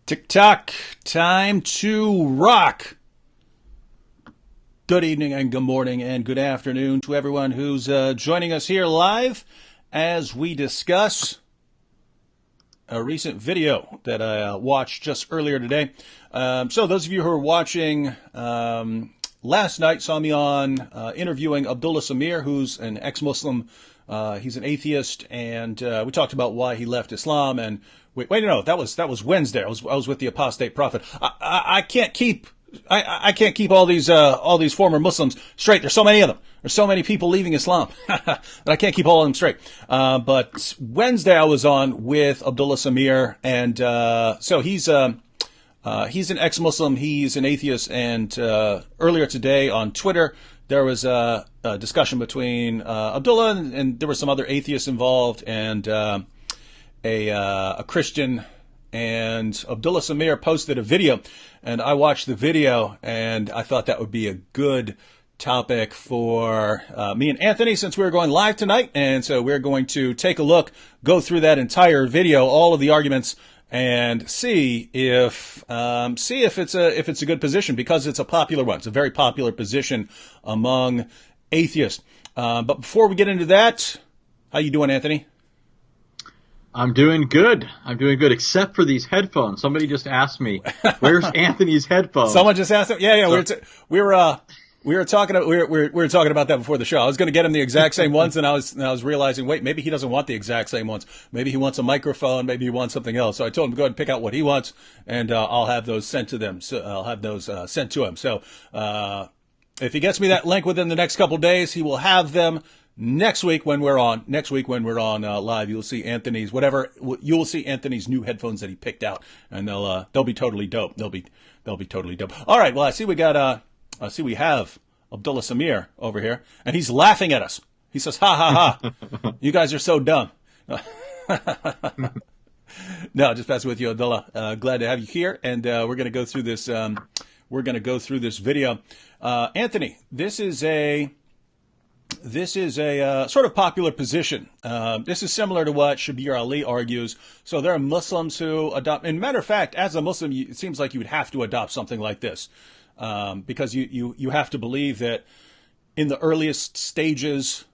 Tick-tock, time to rock. Good evening and good morning and good afternoon to everyone who's joining us here live as we discuss a recent video that I watched just earlier today. So those of you who are watching last night saw me on interviewing Abdullah Samir, who's an ex-Muslim. He's an atheist, and we talked about why he left Islam. And no, that was Wednesday. I was with the apostate prophet. I can't keep all these former Muslims straight. There's so many of them. There's so many people leaving Islam that I can't keep all of them straight. But Wednesday I was on with Abdullah Samir, and so he's an ex-Muslim. He's an atheist, and earlier today on Twitter there was a discussion between Abdullah and there were some other atheists involved, and a Christian. And Abdullah Samir posted a video, and I watched the video, and I thought that would be a good topic for me and Anthony, since we're going live tonight. And so we're going to take a look, go through that entire video, all of the arguments, and see if it's a good position, because it's a popular one. It's a very popular position among atheists. But before we get into that, how you doing, Anthony? I'm doing good, except for these headphones. Somebody just asked me, "Where's Anthony's headphones?" Someone just asked him. Yeah. We were talking about that before the show. I was going to get him the exact same ones, and I was realizing, wait, maybe he doesn't want the exact same ones. Maybe he wants a microphone. Maybe he wants something else. So I told him to go ahead and pick out what he wants, and I'll have those sent to them. So I'll have those sent to him. So if he gets me that link within the next couple of days, he will have them. Next week when we're on live, you'll see Anthony's new headphones that he picked out, and they'll be totally dope. They'll be totally dope. All right. Well, I see we have Abdullah Samir over here, and he's laughing at us. He says, "Ha ha ha! You guys are so dumb." No, just passing with you, Abdullah. Glad to have you here, and we're going to go through this. We're going to go through this video. Anthony, this is a sort of popular position. This is similar to what Shabir Ali argues. So there are Muslims who adopt, and matter of fact, as a Muslim, it seems like you would have to adopt something like this, because you have to believe that in the earliest stages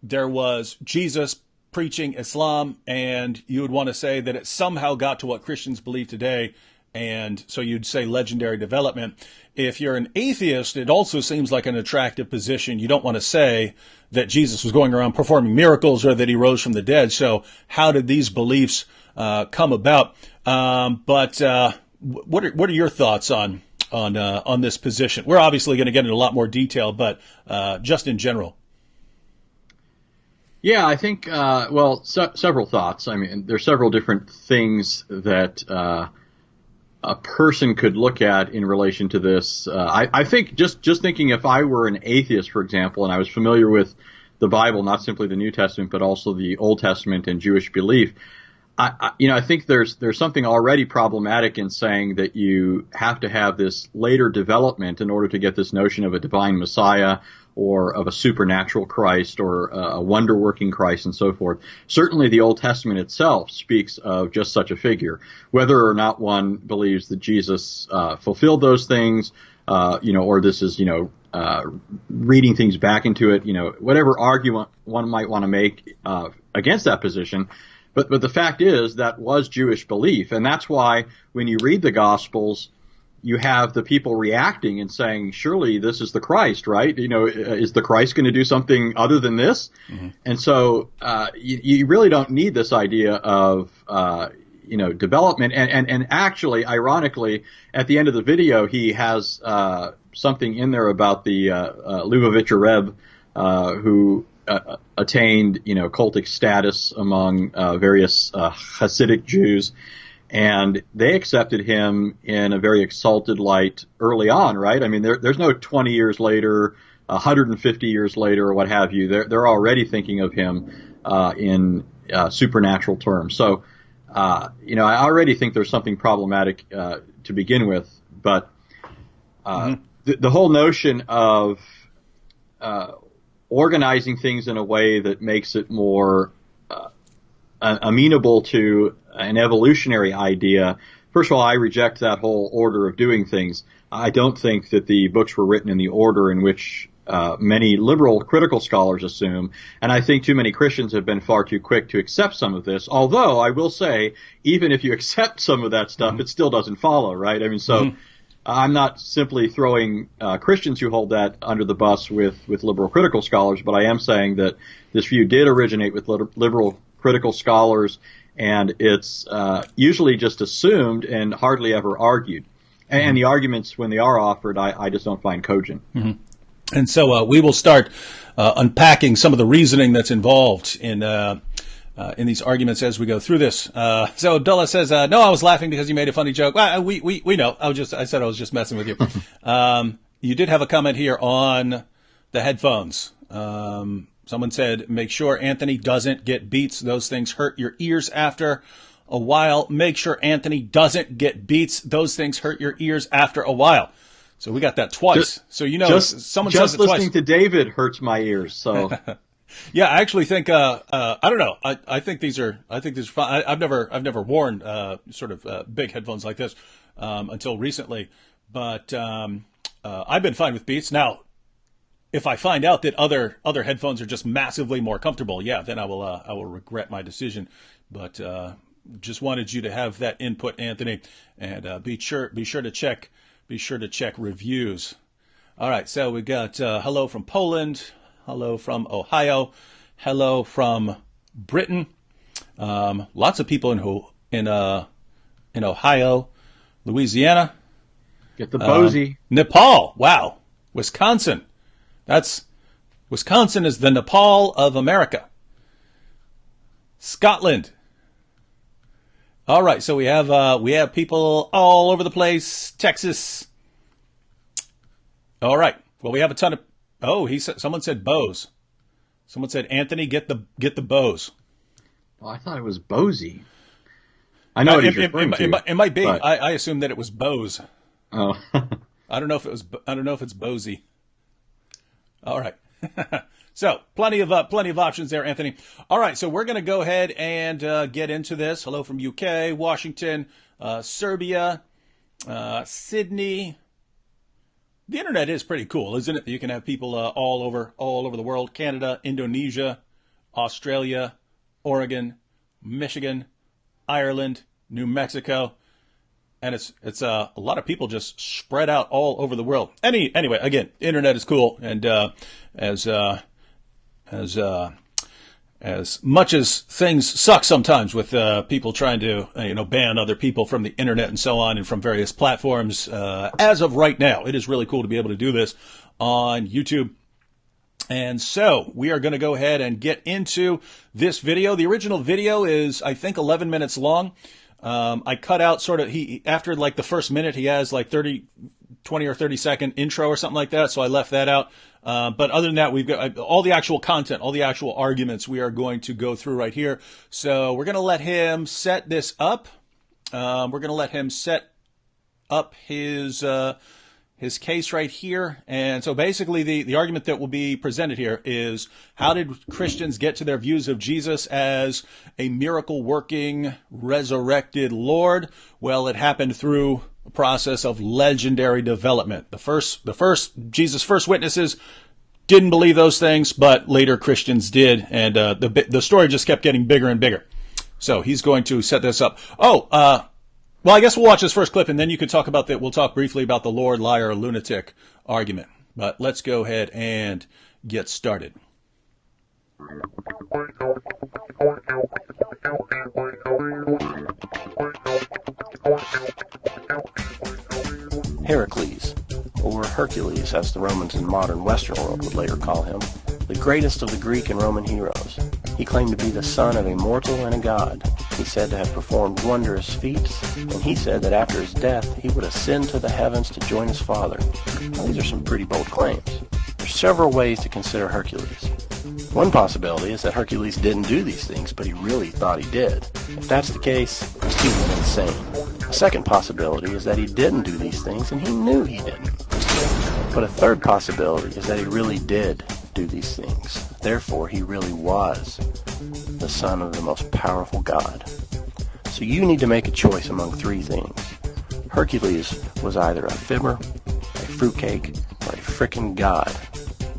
there was Jesus preaching Islam, and you would want to say that it somehow got to what Christians believe today. And so you'd say legendary development. If you're an atheist, it also seems like an attractive position. You don't want to say that Jesus was going around performing miracles or that he rose from the dead. So how did these beliefs come about? But what are your thoughts on this position? We're obviously going to get into a lot more detail, but just in general. Yeah, I think several thoughts. I mean, there's several different things that a person could look at in relation to this. I think just thinking, if I were an atheist, for example, and I was familiar with the Bible, not simply the New Testament, but also the Old Testament and Jewish belief, I think there's something already problematic in saying that you have to have this later development in order to get this notion of a divine Messiah or of a supernatural Christ or a wonder-working Christ and so forth. Certainly the Old Testament itself speaks of just such a figure. Whether or not one believes that Jesus fulfilled those things, or this is, reading things back into it, whatever argument one might want to make against that position. But the fact is that was Jewish belief, and that's why when you read the Gospels, you have the people reacting and saying, surely this is the Christ, right? Is the Christ going to do something other than this? Mm-hmm. And so you really don't need this idea of development. And actually, ironically, at the end of the video, he has something in there about the Lubavitcher Rebbe who attained cultic status among various Hasidic Jews. And they accepted him in a very exalted light early on, right? I mean, there's no 20 years later, 150 years later, or what have you. They're already thinking of him in supernatural terms. So, I already think there's something problematic to begin with. But the whole notion of organizing things in a way that makes it more amenable to an evolutionary idea first of all, I reject that whole order of doing things. I don't think that the books were written in the order in which many liberal critical scholars assume, and I think too many Christians have been far too quick to accept some of this. Although I will say, even if you accept some of that stuff, it still doesn't follow, right? I mean, so I'm not simply throwing Christians who hold that under the bus with liberal critical scholars, but I am saying that this view did originate with liberal critical scholars, and it's usually just assumed and hardly ever argued. And the arguments, when they are offered, I just don't find cogent. And so we will start unpacking some of the reasoning that's involved in these arguments as we go through this. So Abdullah says, "No, I was laughing because you made a funny joke." Well, we know. I said I was just messing with you. You did have a comment here on the headphones. Someone said, "Make sure Anthony doesn't get Beats. Those things hurt your ears after a while." Make sure Anthony doesn't get Beats. Those things hurt your ears after a while. So we got that twice. Someone says it twice. Just listening to David hurts my ears. So yeah, I actually think I don't know. I think these are fine. I've never worn sort of big headphones like this until recently, but I've been fine with Beats. Now, if I find out that other headphones are just massively more comfortable, yeah, then I will regret my decision. But just wanted you to have that input, Anthony, and be sure to check. Be sure to check reviews. All right, so we got hello from Poland, hello from Ohio, hello from Britain. Lots of people in Ohio, Louisiana. Get the Bosie. Nepal. Wow. Wisconsin. Wisconsin is the Nepal of America. Scotland. All right, so we have people all over the place. Texas. All right. Well, we have a ton of. Someone said Bose. Someone said, Anthony, get the Bose. Well, I thought it was Bosie. I know what he's referring to. It might be. But I assumed that it was Bose. Oh. I don't know if it's Bosie. All right. So plenty of options there, Anthony. All right, so we're going to go ahead and get into this. Hello from UK, Washington, Serbia, Sydney. The internet is pretty cool, isn't it? You can have people all over the world: Canada, Indonesia, Australia, Oregon, Michigan, Ireland, New Mexico, and it's a lot of people just spread out all over the world. Anyway, again, internet is cool, and as much as things suck sometimes with people trying to ban other people from the internet and so on and from various platforms, as of right now, it is really cool to be able to do this on YouTube. And so we are going to go ahead and get into this video. The original video is, I think, 11 minutes long. I cut out sort of, after like the first minute, he has like 20 or 30 second intro or something like that. So I left that out. But other than that, we've got all the actual content, all the actual arguments we are going to go through right here. So we're going to let him set this up. We're going to let him set up his case right here. And so basically the argument that will be presented here is, how did Christians get to their views of Jesus as a miracle working, resurrected Lord? Well, it happened through a process of legendary development. Jesus' first witnesses didn't believe those things, but later Christians did. And the story just kept getting bigger and bigger. So he's going to set this up. Well, I guess we'll watch this first clip, and then you could talk about that. We'll talk briefly about the Lord, liar, lunatic argument. But let's go ahead and get started. Heracles, or Hercules as the Romans in modern Western world would later call him, the greatest of the Greek and Roman heroes. He claimed to be the son of a mortal and a god. He said to have performed wondrous feats, and he said that after his death he would ascend to the heavens to join his father. Now, these are some pretty bold claims. There's several ways to consider Hercules. One possibility is that Hercules didn't do these things, but he really thought he did. If that's the case, he's human insane. A second possibility is that he didn't do these things and he knew he didn't. But a third possibility is that he really did do these things. Therefore, he really was the son of the most powerful God. So you need to make a choice among three things. Hercules was either a fibber, a fruitcake, or a frickin' god.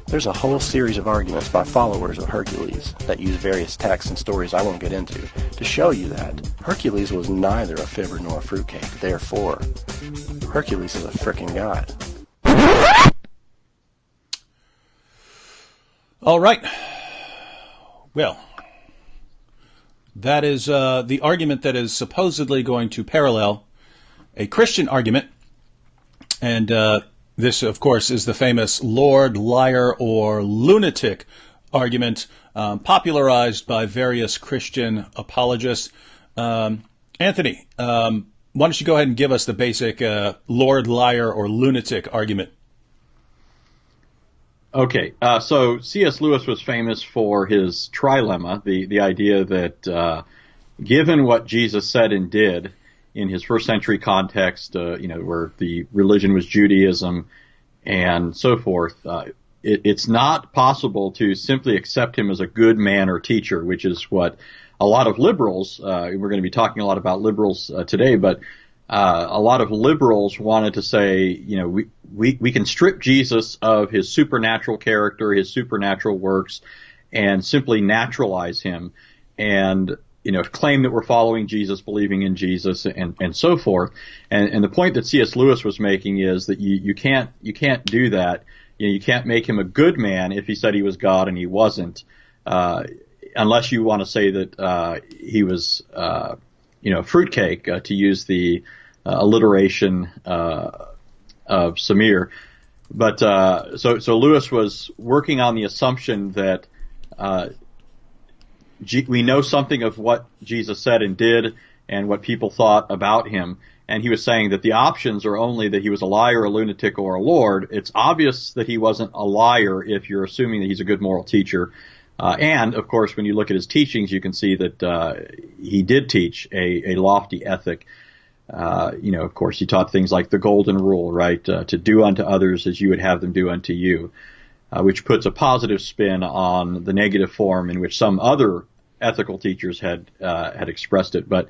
There's a whole series of arguments by followers of Hercules that use various texts and stories I won't get into to show you that Hercules was neither a fibber nor a fruitcake. Therefore, Hercules is a frickin' god. All right. Well, that is the argument that is supposedly going to parallel a Christian argument. And this, of course, is the famous Lord, liar, or lunatic argument popularized by various Christian apologists. Anthony, why don't you go ahead and give us the basic Lord, liar, or lunatic argument? Okay, so C.S. Lewis was famous for his trilemma, the idea that given what Jesus said and did in his first century context, where the religion was Judaism and so forth, it's not possible to simply accept him as a good man or teacher, which is what a lot of liberals, we're going to be talking a lot about liberals today, but a lot of liberals wanted to say, we can strip Jesus of his supernatural character, his supernatural works, and simply naturalize him and, claim that we're following Jesus, believing in Jesus, and so forth. And the point that C.S. Lewis was making is that you can't do that. You can't make him a good man if he said he was God and he wasn't, unless you want to say that he was, fruitcake, to use the alliteration of Samir. But so Lewis was working on the assumption that we know something of what Jesus said and did and what people thought about him. And he was saying that the options are only that he was a liar, a lunatic, or a lord. It's obvious that he wasn't a liar if you're assuming that he's a good moral teacher. And, of course, when you look at his teachings, you can see that he did teach a lofty ethic. Of course, he taught things like the golden rule, right? To do unto others as you would have them do unto you, which puts a positive spin on the negative form in which some other ethical teachers had expressed it. But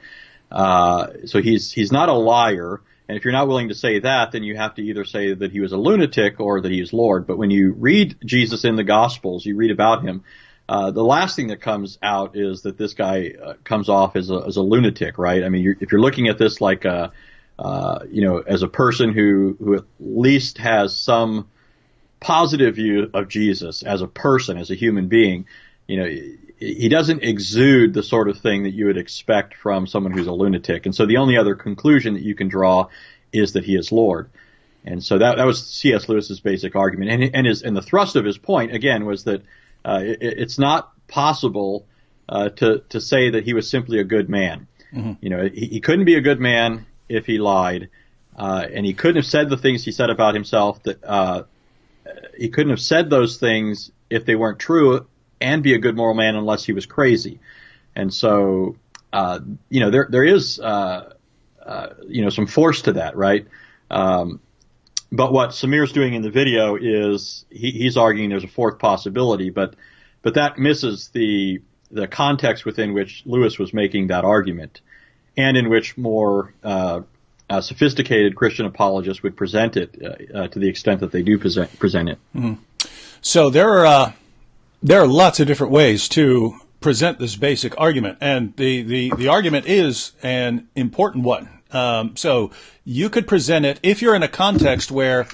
so he's not a liar, and if you're not willing to say that, then you have to either say that he was a lunatic or that he is Lord. But when you read Jesus in the Gospels, you read about him. The last thing that comes out is that this guy comes off as a lunatic, right? I mean, if you're looking at this like as a person who at least has some positive view of Jesus as a person, as a human being, he doesn't exude the sort of thing that you would expect from someone who's a lunatic. And so the only other conclusion that you can draw is that he is Lord. And so that was C.S. Lewis's basic argument. And the thrust of his point, again, was that it's not possible to say that he was simply a good man. Mm-hmm. He couldn't be a good man if he lied, and he couldn't have said the things he said about himself. That he couldn't have said those things if they weren't true, and be a good moral man unless he was crazy. And so there is some force to that, right? But what Samir's doing in the video is he's arguing there's a fourth possibility, but that misses the context within which Lewis was making that argument, and in which more sophisticated Christian apologists would present it to the extent that they do present it. Mm-hmm. So there are lots of different ways to present this basic argument, and the argument is an important one. So you could present it if you're in a context where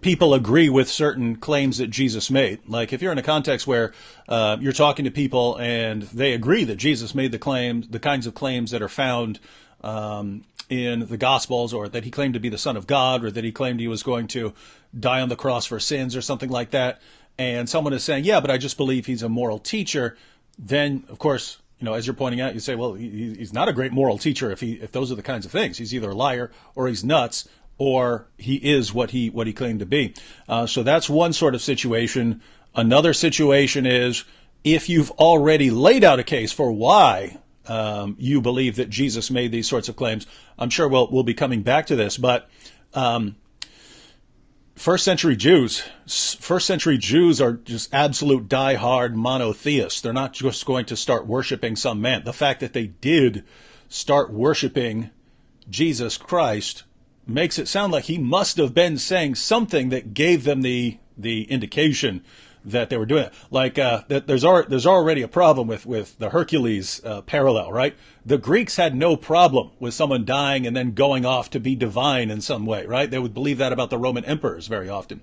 people agree with certain claims that Jesus made. Like if you're in a context where you're talking to people and they agree that Jesus made the kinds of claims that are found in the Gospels, or that he claimed to be the Son of God, or that he claimed he was going to die on the cross for sins or something like that, and someone is saying, yeah, but I just believe he's a moral teacher, then, of course, as you're pointing out, you say, well, he's not a great moral teacher if those are the kinds of things. He's either a liar or he's nuts, or he is what he claimed to be. So that's one sort of situation. Another situation is if you've already laid out a case for why you believe that Jesus made these sorts of claims. I'm sure we'll be coming back to this, but First century Jews are just absolute die-hard monotheists. They're not just going to start worshiping some man. The fact that they did start worshiping Jesus Christ makes it sound like he must have been saying something that gave them the indication that they were doing it. Like that there's already a problem with the Hercules parallel, right? The Greeks had no problem with someone dying and then going off to be divine in some way, right? They would believe that about the Roman emperors very often.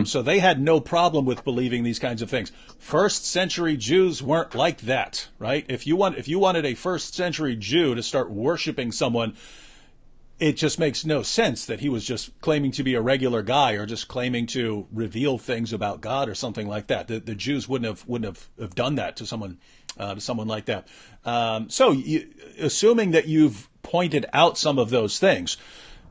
So they had no problem with believing these kinds of things. First century Jews weren't like that, right? If you wanted a first century Jew to start worshiping someone, it just makes no sense that he was just claiming to be a regular guy or just claiming to reveal things about God or something like that. The Jews wouldn't have done that to someone like that. Assuming that you've pointed out some of those things,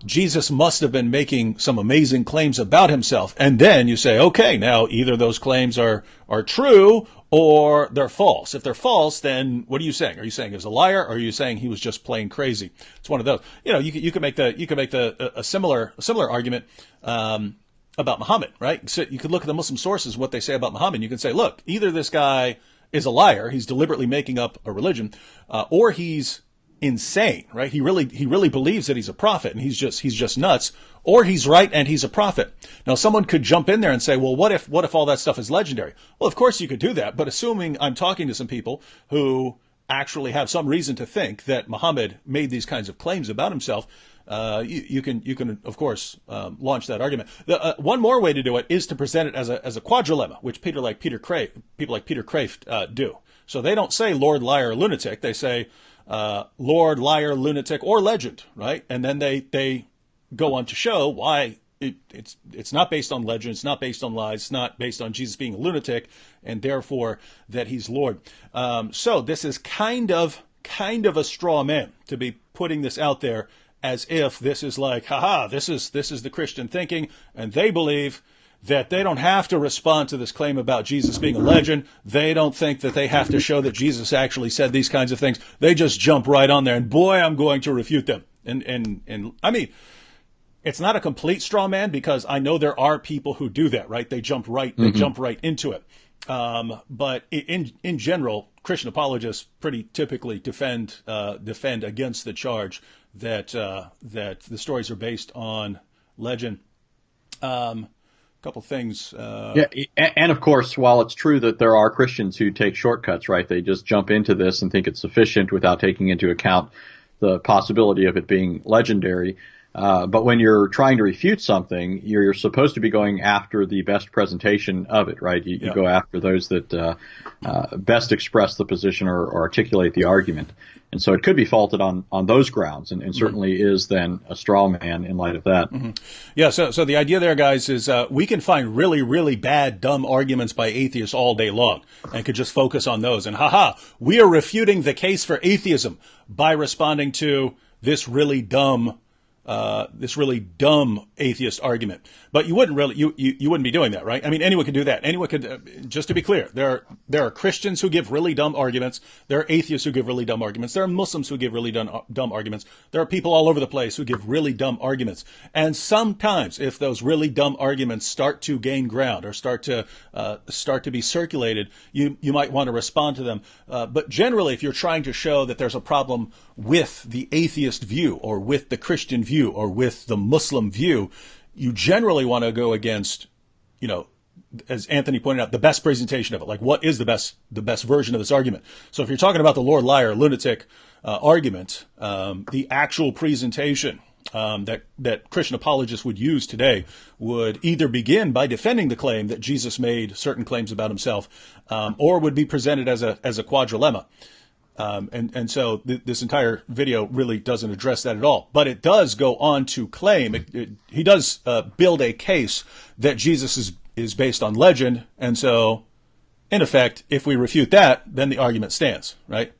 Jesus must have been making some amazing claims about himself. And then you say, okay, now either those claims are true or they're false. If they're false, then what are you saying? Are you saying he was a liar, or are you saying he was just plain crazy? It's one of those. You could make a similar argument about Muhammad, right? So you could look at the Muslim sources, what they say about Muhammad. You can say, look, either this guy is a liar, he's deliberately making up a religion, or he's insane, right? He really believes that he's a prophet and he's just nuts, or he's right and he's a prophet. Now, someone could jump in there and say, well, what if all that stuff is legendary? Well, of course you could do that, but assuming I'm talking to some people who actually have some reason to think that Muhammad made these kinds of claims about himself, you can of course launch that argument. One more way to do it is to present it as a quadrilemma, which people like Peter Kraft do. So they don't say Lord, liar, lunatic. They say Lord, liar, lunatic, or legend, right? And then they go on to show why it's not based on legend, it's not based on lies, it's not based on Jesus being a lunatic, and therefore that he's Lord. So this is kind of a straw man to be putting this out there as if this is like, this is the Christian thinking, and they believe that they don't have to respond to this claim about Jesus being a legend. They don't think that they have to show that Jesus actually said these kinds of things. They just jump right on there, and boy, I'm going to refute them. And I mean, it's not a complete straw man, because I know there are people who do that, right? They jump right into it. But in general, Christian apologists pretty typically defend against the charge that the stories are based on legend. Couple things. And of course, while it's true that there are Christians who take shortcuts, right? They just jump into this and think it's sufficient without taking into account the possibility of it being legendary. But when you're trying to refute something, you're supposed to be going after the best presentation of it, right? You go after those that best express the position or articulate the argument. And so it could be faulted on those grounds, and certainly is then a straw man in light of that. Mm-hmm. Yeah, so the idea there, guys, is we can find really, really bad, dumb arguments by atheists all day long and could just focus on those. And we are refuting the case for atheism by responding to this really dumb atheist argument. But you wouldn't really, you wouldn't be doing that, right? I mean, anyone could do that. Anyone could, just to be clear, there are Christians who give really dumb arguments. There are atheists who give really dumb arguments. There are Muslims who give really dumb arguments. There are people all over the place who give really dumb arguments. And sometimes, if those really dumb arguments start to gain ground or start to be circulated, you might want to respond to them. But generally, if you're trying to show that there's a problem with the atheist view or with the Christian view or with the Muslim view, you generally want to go against, as Anthony pointed out, the best presentation of it. Like, what is the best version of this argument? So if you're talking about the Lord, liar, lunatic argument, the actual presentation that Christian apologists would use today would either begin by defending the claim that Jesus made certain claims about himself, or would be presented as a quadrilemma. So this entire video really doesn't address that at all. But it does go on to claim, he does build a case that Jesus is based on legend. And so, in effect, if we refute that, then the argument stands, right?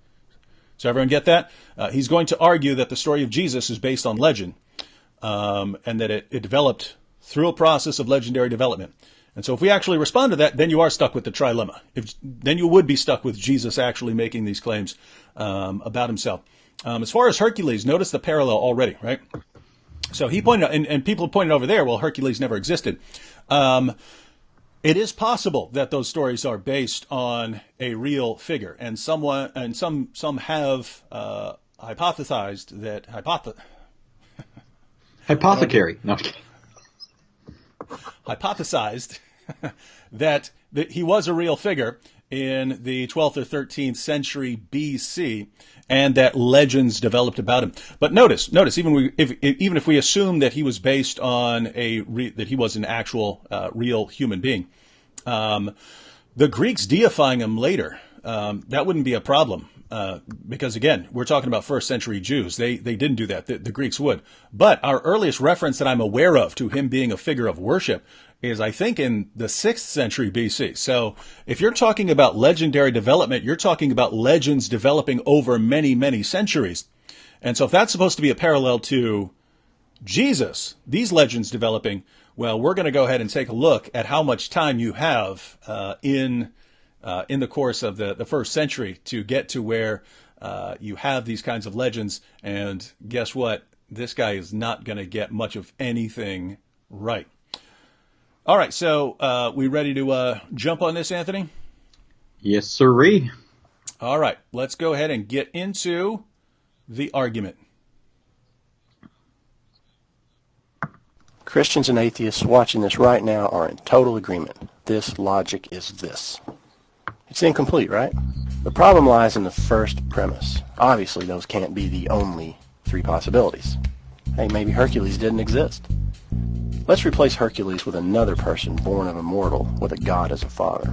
So everyone get that? He's going to argue that the story of Jesus is based on legend, and that it developed through a process of legendary development. And so if we actually respond to that, then you are stuck with the trilemma. Then you would be stuck with Jesus actually making these claims about himself. As far as Hercules, notice the parallel already, right? So he pointed out, and people pointed over there, well, Hercules never existed. It is possible that those stories are based on a real figure, and some have hypothesized that Hypothecary. No. hypothesized that he was a real figure in the 12th or 13th century BC, and that legends developed about him. But notice, even if we assume that he was based on that he was an actual real human being, the Greeks deifying him later, that wouldn't be a problem. Because again, we're talking about first century Jews. They didn't do that. The Greeks would. But our earliest reference that I'm aware of to him being a figure of worship is, I think, in the 6th century BC. So if you're talking about legendary development, you're talking about legends developing over many, many centuries. And so if that's supposed to be a parallel to Jesus, these legends developing, well, we're going to go ahead and take a look at how much time you have in the course of the first century to get to where you have these kinds of legends. And guess what? This guy is not going to get much of anything right. All right, so we ready to jump on this, Anthony? Yes, sirree. All right, let's go ahead and get into the argument. Christians and atheists watching this right now are in total agreement. This logic is this. It's incomplete, right? The problem lies in the first premise. Obviously, those can't be the only three possibilities. Hey, maybe Hercules didn't exist. Let's replace Hercules with another person born of a mortal with a god as a father.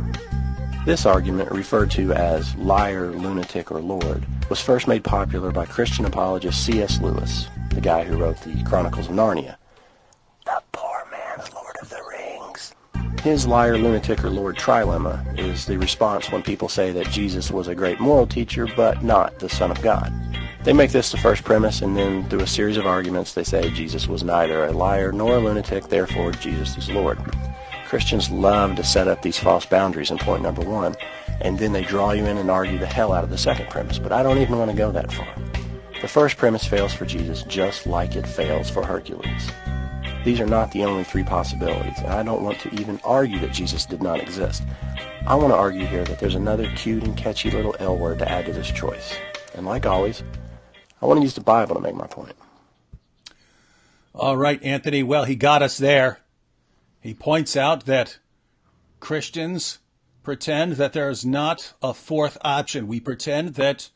This argument, referred to as liar, lunatic, or Lord, was first made popular by Christian apologist C.S. Lewis, the guy who wrote the Chronicles of Narnia. The poor man's Lord of the Rings. His liar, lunatic, or Lord trilemma is the response when people say that Jesus was a great moral teacher, but not the Son of God. They make this the first premise, and then through a series of arguments, they say Jesus was neither a liar nor a lunatic, therefore Jesus is Lord. Christians love to set up these false boundaries in point number one, and then they draw you in and argue the hell out of the second premise, but I don't even want to go that far. The first premise fails for Jesus just like it fails for Hercules. These are not the only three possibilities, and I don't want to even argue that Jesus did not exist. I want to argue here that there's another cute and catchy little L word to add to this choice. And like always, I want to use the Bible to make my point. All right, Anthony. Well, he got us there. He points out that Christians pretend that there is not a fourth option. We pretend that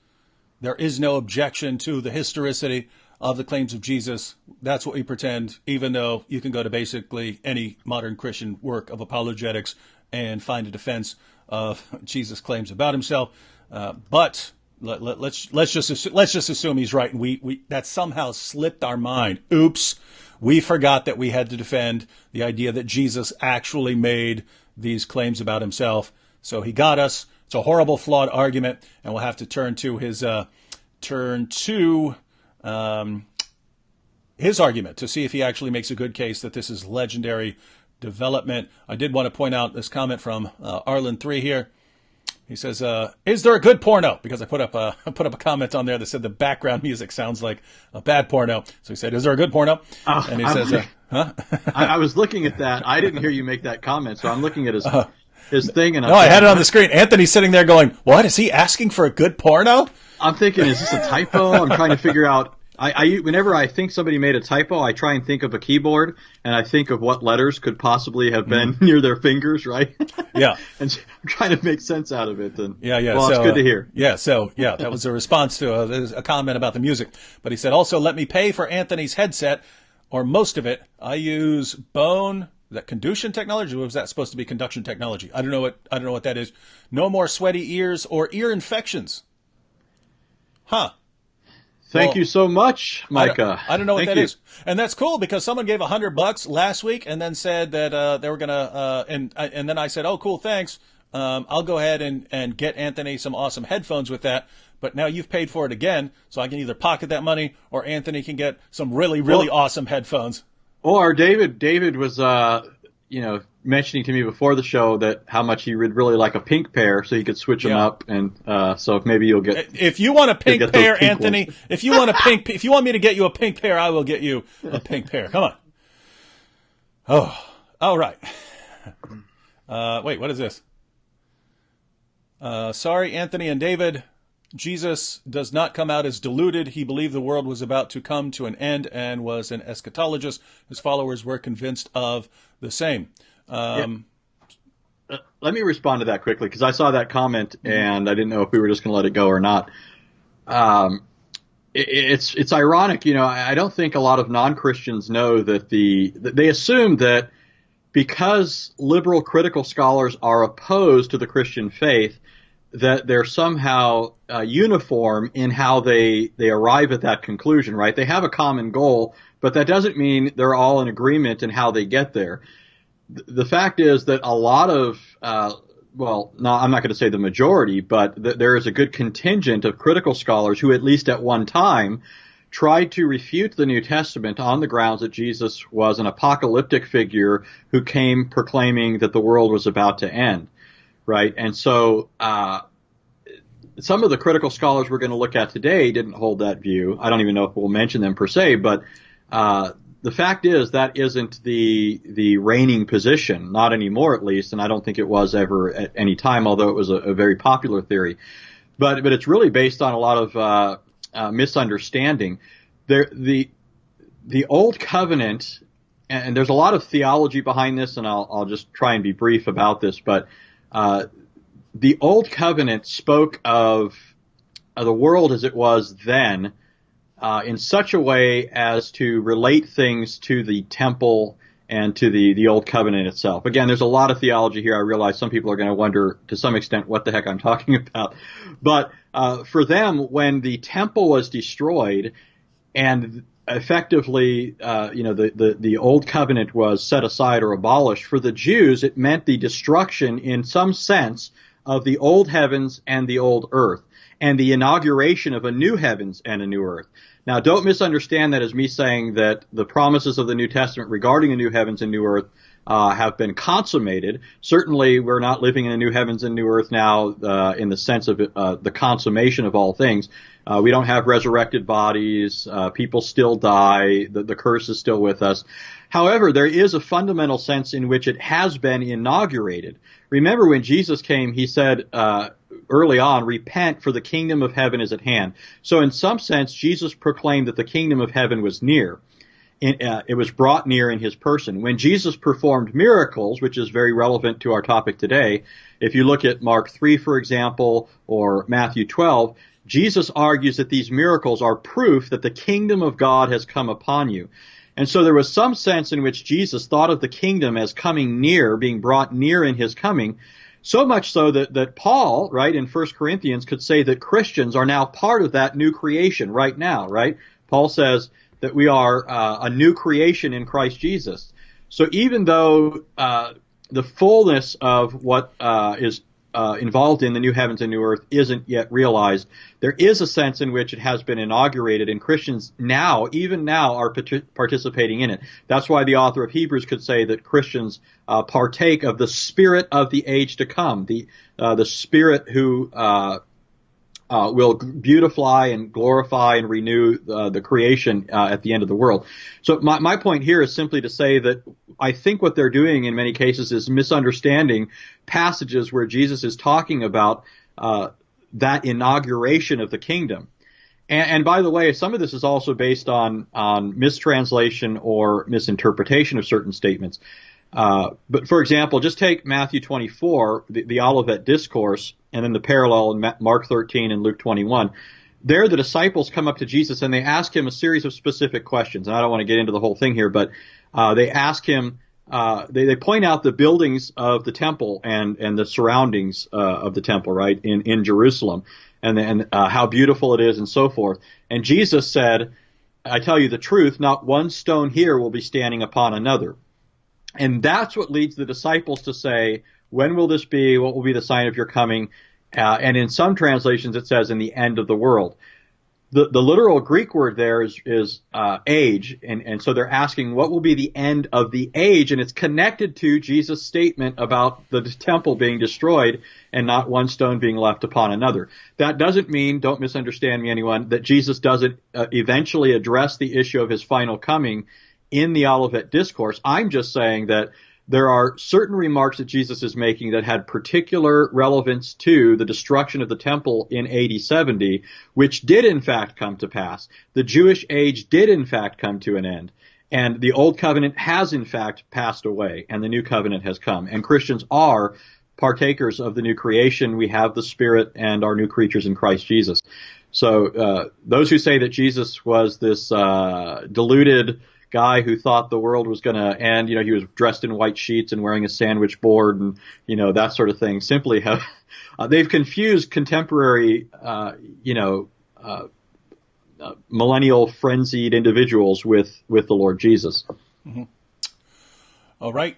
there is no objection to the historicity of the claims of Jesus. That's what we pretend, even though you can go to basically any modern Christian work of apologetics and find a defense of Jesus' claims about himself. But let's just assume he's right, and we that somehow slipped our mind. Oops, we forgot that we had to defend the idea that Jesus actually made these claims about himself. So he got us. It's a horrible, flawed argument, and we'll have to turn to his argument to see if he actually makes a good case that this is legendary development. I did want to point out this comment from Arlen3 here. He says, is there a good porno? Because I put up a comment on there that said the background music sounds like a bad porno. So he said, is there a good porno? And he says, huh? I was looking at that. I didn't hear you make that comment, so I'm looking at his thing. And I had it on the screen. Anthony's sitting there going, what? Is he asking for a good porno? I'm thinking, is this a typo? I'm trying to figure out. Whenever I think somebody made a typo, I try and think of a keyboard, and I think of what letters could possibly have been near their fingers, right? Yeah. And I'm trying to make sense out of it. And, yeah. Well, it's good to hear. That was a response to a comment about the music. But he said, also, let me pay for Anthony's headset, or most of it. I use bone. Is that conduction technology, or was that supposed to be conduction technology? I don't know what that is. No more sweaty ears or ear infections. Huh. Thank you so much, Micah. I don't know what that is. And that's cool because someone gave $100 last week and then said that they were going to, and then I said, oh, cool, thanks. I'll go ahead and get Anthony some awesome headphones with that. But now you've paid for it again, so I can either pocket that money or Anthony can get some really, really awesome headphones. Or David was, mentioning to me before the show that how much he would really like a pink pair, so he could switch them up, and so maybe you'll get. If you want a pink pair, Anthony, if you want me to get you a pink pair, I will get you a pink pair. Come on. Oh, all right. Wait, what is this? Sorry, Anthony and David. Jesus does not come out as deluded. He believed the world was about to come to an end and was an eschatologist. His followers were convinced of the same. Let me respond to that quickly, because I saw that comment and I didn't know if we were just going to let it go or not. It's ironic, I don't think a lot of non-Christians know that they assume that because liberal critical scholars are opposed to the Christian faith, that they're somehow uniform in how they arrive at that conclusion, right? They have a common goal, but that doesn't mean they're all in agreement in how they get there. The fact is that a lot of, I'm not going to say the majority, but there is a good contingent of critical scholars who, at least at one time, tried to refute the New Testament on the grounds that Jesus was an apocalyptic figure who came proclaiming that the world was about to end, right? And so some of the critical scholars we're going to look at today didn't hold that view. I don't even know if we'll mention them per se, but the fact is that isn't the reigning position, not anymore at least, and I don't think it was ever at any time, although it was a very popular theory. But it's really based on a lot of misunderstanding. The Old Covenant, and there's a lot of theology behind this, and I'll just try and be brief about this, but the Old Covenant spoke of the world as it was then, in such a way as to relate things to the temple and to the Old Covenant itself. Again, there's a lot of theology here. I realize some people are going to wonder to some extent what the heck I'm talking about. But for them, when the temple was destroyed and effectively, the Old Covenant was set aside or abolished, for the Jews, it meant the destruction in some sense of the old heavens and the old earth, and the inauguration of a new heavens and a new earth. Now, don't misunderstand that as me saying that the promises of the New Testament regarding a new heavens and new earth have been consummated. Certainly, we're not living in a new heavens and new earth now in the sense of the consummation of all things. We don't have resurrected bodies. People still die. The curse is still with us. However, there is a fundamental sense in which it has been inaugurated. Remember, when Jesus came, he said early on, repent, for the kingdom of heaven is at hand. So in some sense, Jesus proclaimed that the kingdom of heaven was near. It was brought near in his person. When Jesus performed miracles, which is very relevant to our topic today, if you look at Mark 3, for example, or Matthew 12, Jesus argues that these miracles are proof that the kingdom of God has come upon you. And so there was some sense in which Jesus thought of the kingdom as coming near, being brought near in his coming, so much so that Paul, right, in 1 Corinthians could say that Christians are now part of that new creation right now, right? Paul says that we are a new creation in Christ Jesus. So even though the fullness of what is involved in the new heavens and new earth isn't yet realized, there is a sense in which it has been inaugurated, and Christians now, even now, are participating in it. That's why the author of Hebrews could say that Christians partake of the spirit of the age to come, the spirit who will beautify and glorify and renew the creation at the end of the world. So my point here is simply to say that I think what they're doing in many cases is misunderstanding passages where Jesus is talking about that inauguration of the kingdom. And by the way, some of this is also based on mistranslation or misinterpretation of certain statements. But for example, just take Matthew 24, the Olivet Discourse, and then the parallel in Mark 13 and Luke 21. There, the disciples come up to Jesus and they ask him a series of specific questions. And I don't want to get into the whole thing here, but they ask him, they point out the buildings of the temple and the surroundings of the temple, right, in Jerusalem, and how beautiful it is and so forth. And Jesus said, I tell you the truth, not one stone here will be standing upon another. And that's what leads the disciples to say, when will this be? What will be the sign of your coming? And in some translations, it says in the end of the world. The literal Greek word there is age. And so they're asking, what will be the end of the age? And it's connected to Jesus' statement about the temple being destroyed and not one stone being left upon another. That doesn't mean, don't misunderstand me, anyone, that Jesus doesn't eventually address the issue of his final coming in the Olivet Discourse. I'm just saying that there are certain remarks that Jesus is making that had particular relevance to the destruction of the temple in AD 70, which did in fact come to pass. The Jewish age did in fact come to an end. And the old covenant has in fact passed away, and the new covenant has come. And Christians are partakers of the new creation. We have the Spirit and are new creatures in Christ Jesus. So those who say that Jesus was this deluded guy who thought the world was going to end, he was dressed in white sheets and wearing a sandwich board and, that sort of thing, simply have, they've confused contemporary, millennial frenzied individuals with the Lord Jesus. Mm-hmm. All right.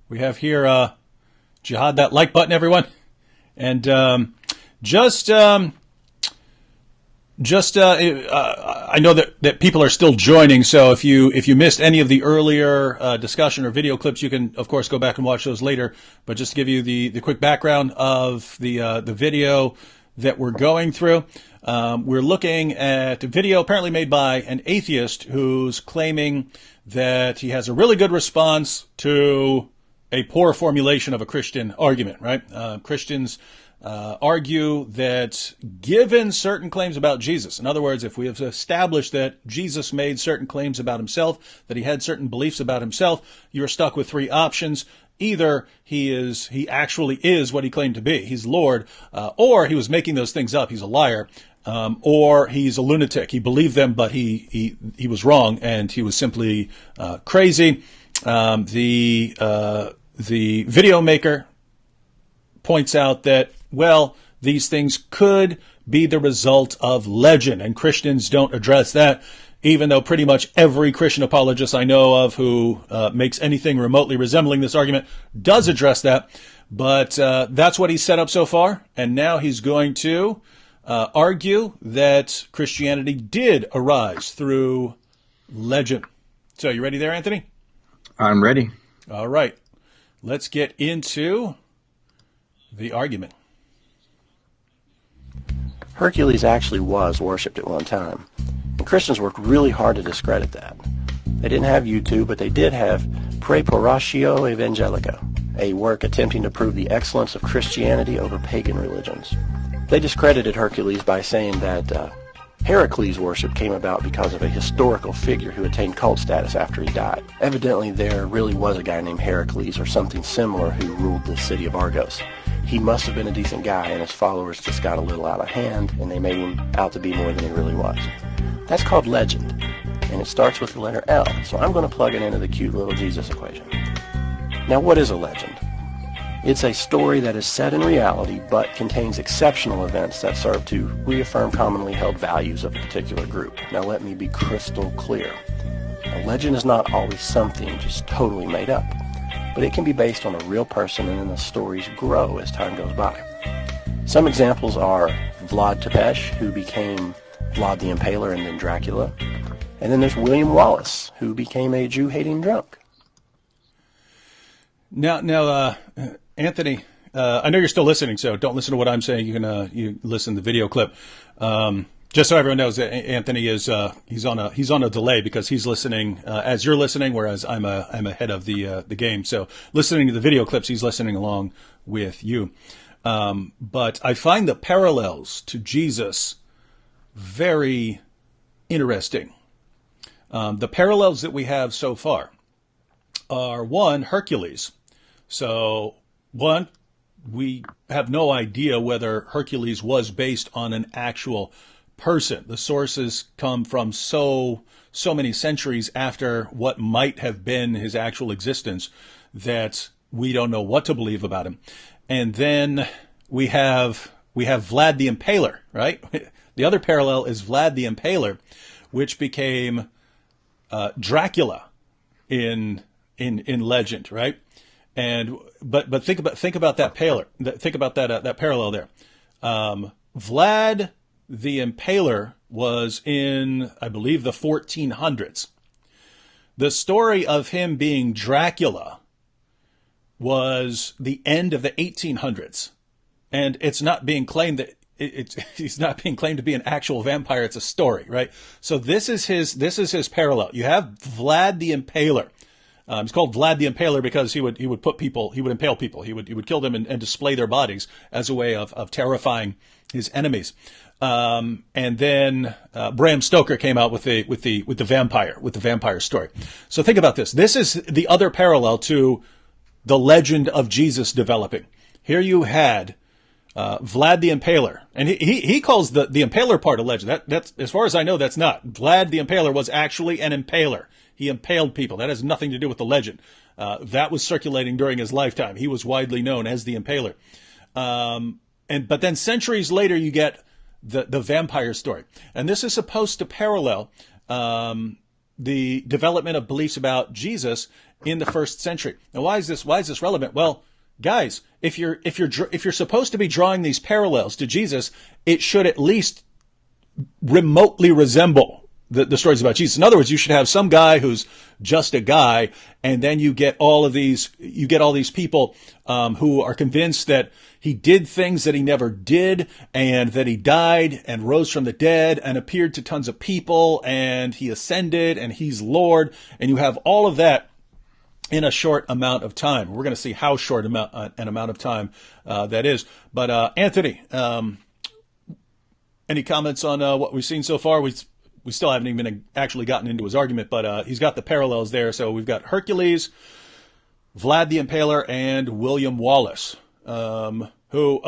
We have here, jihad that like button, everyone. And I know that people are still joining, so if you missed any of the earlier discussion or video clips, you can of course go back and watch those later. But just to give you the quick background of the video that we're going through, we're looking at a video apparently made by an atheist who's claiming that he has a really good response to a poor formulation of a Christian argument. Right? Christians argue that given certain claims about Jesus, in other words, if we have established that Jesus made certain claims about himself, that he had certain beliefs about himself, you're stuck with three options. Either he actually is what he claimed to be, he's Lord, or he was making those things up, he's a liar, or he's a lunatic. He believed them, but he was wrong, and he was simply crazy. The video maker points out that, well, these things could be the result of legend, and Christians don't address that, even though pretty much every Christian apologist I know of who makes anything remotely resembling this argument does address that. But that's what he's set up so far, and now he's going to argue that Christianity did arise through legend. So you ready there, Anthony? I'm ready. All right. Let's get into the argument. Hercules actually was worshipped at one time, and Christians worked really hard to discredit that. They didn't have YouTube, but they did have Preparatio Evangelica, a work attempting to prove the excellence of Christianity over pagan religions. They discredited Hercules by saying that Heracles worship came about because of a historical figure who attained cult status after he died. Evidently, there really was a guy named Heracles or something similar who ruled the city of Argos. He must have been a decent guy, and his followers just got a little out of hand, and they made him out to be more than he really was. That's called legend, and it starts with the letter L, so I'm going to plug it into the cute little Jesus equation. Now, what is a legend? It's a story that is set in reality, but contains exceptional events that serve to reaffirm commonly held values of a particular group. Now, let me be crystal clear. A legend is not always something just totally made up, but it can be based on a real person, and then the stories grow as time goes by. Some examples are Vlad Tepes, who became Vlad the Impaler and then Dracula. And then there's William Wallace, who became a Jew-hating drunk. Now, Anthony, I know you're still listening, so don't listen to what I'm saying. You can you listen to the video clip. Just so everyone knows, that Anthony is he's on a delay because he's listening as you're listening, whereas I'm ahead of the game. So listening to the video clips, he's listening along with you. But I find the parallels to Jesus very interesting. The parallels that we have so far are, one, Hercules. So, one, we have no idea whether Hercules was based on an actual person. The sources come from so many centuries after what might have been his actual existence that we don't know what to believe about him. And then we have Vlad the Impaler, right? The other parallel is Vlad the Impaler, which became Dracula in legend, right? And but think about that that parallel there. Vlad the Impaler was in, I believe, the 1400s. The story of him being Dracula was the end of the 1800s. And it's not being claimed that he's not being claimed to be an actual vampire. It's a story, right? So this is his parallel. You have Vlad the Impaler. He's called Vlad the Impaler because he would impale people. He would kill them and display their bodies as a way of terrifying his enemies. And then Bram Stoker came out with the vampire story. So think about this. This is the other parallel to the legend of Jesus developing. Here you had Vlad the Impaler, and he calls the Impaler part a legend. That's, as far as I know, that's not. Vlad the Impaler was actually an impaler. He impaled people. That has nothing to do with the legend. That was circulating during his lifetime. He was widely known as the Impaler. But then centuries later, you get the vampire story, and this is supposed to parallel the development of beliefs about Jesus in the first century. Now, why is this relevant? Well, guys, if you're supposed to be drawing these parallels to Jesus, it should at least remotely resemble the stories about Jesus. In other words, you should have some guy who's just a guy, and then you get all these people who are convinced that he did things that he never did, and that he died and rose from the dead and appeared to tons of people, and he ascended and he's Lord, and you have all of that in a short amount of time. We're going to see how short an amount of time that is. But Anthony, any comments on what we've seen so far? We still haven't even actually gotten into his argument, but he's got the parallels there. So we've got Hercules, Vlad the Impaler, and William Wallace, who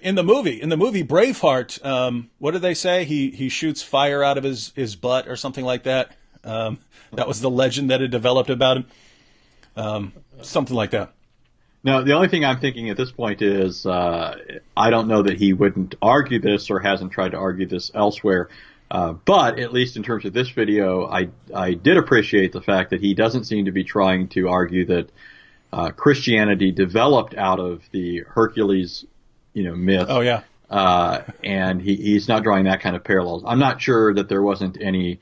in the movie Braveheart, what do they say? He shoots fire out of his butt or something like that. That was the legend that had developed about him. Something like that. No, the only thing I'm thinking at this point is I don't know that he wouldn't argue this or hasn't tried to argue this elsewhere. But at least in terms of this video, I did appreciate the fact that he doesn't seem to be trying to argue that Christianity developed out of the Hercules, myth. Oh yeah. And he's not drawing that kind of parallels. I'm not sure that there wasn't any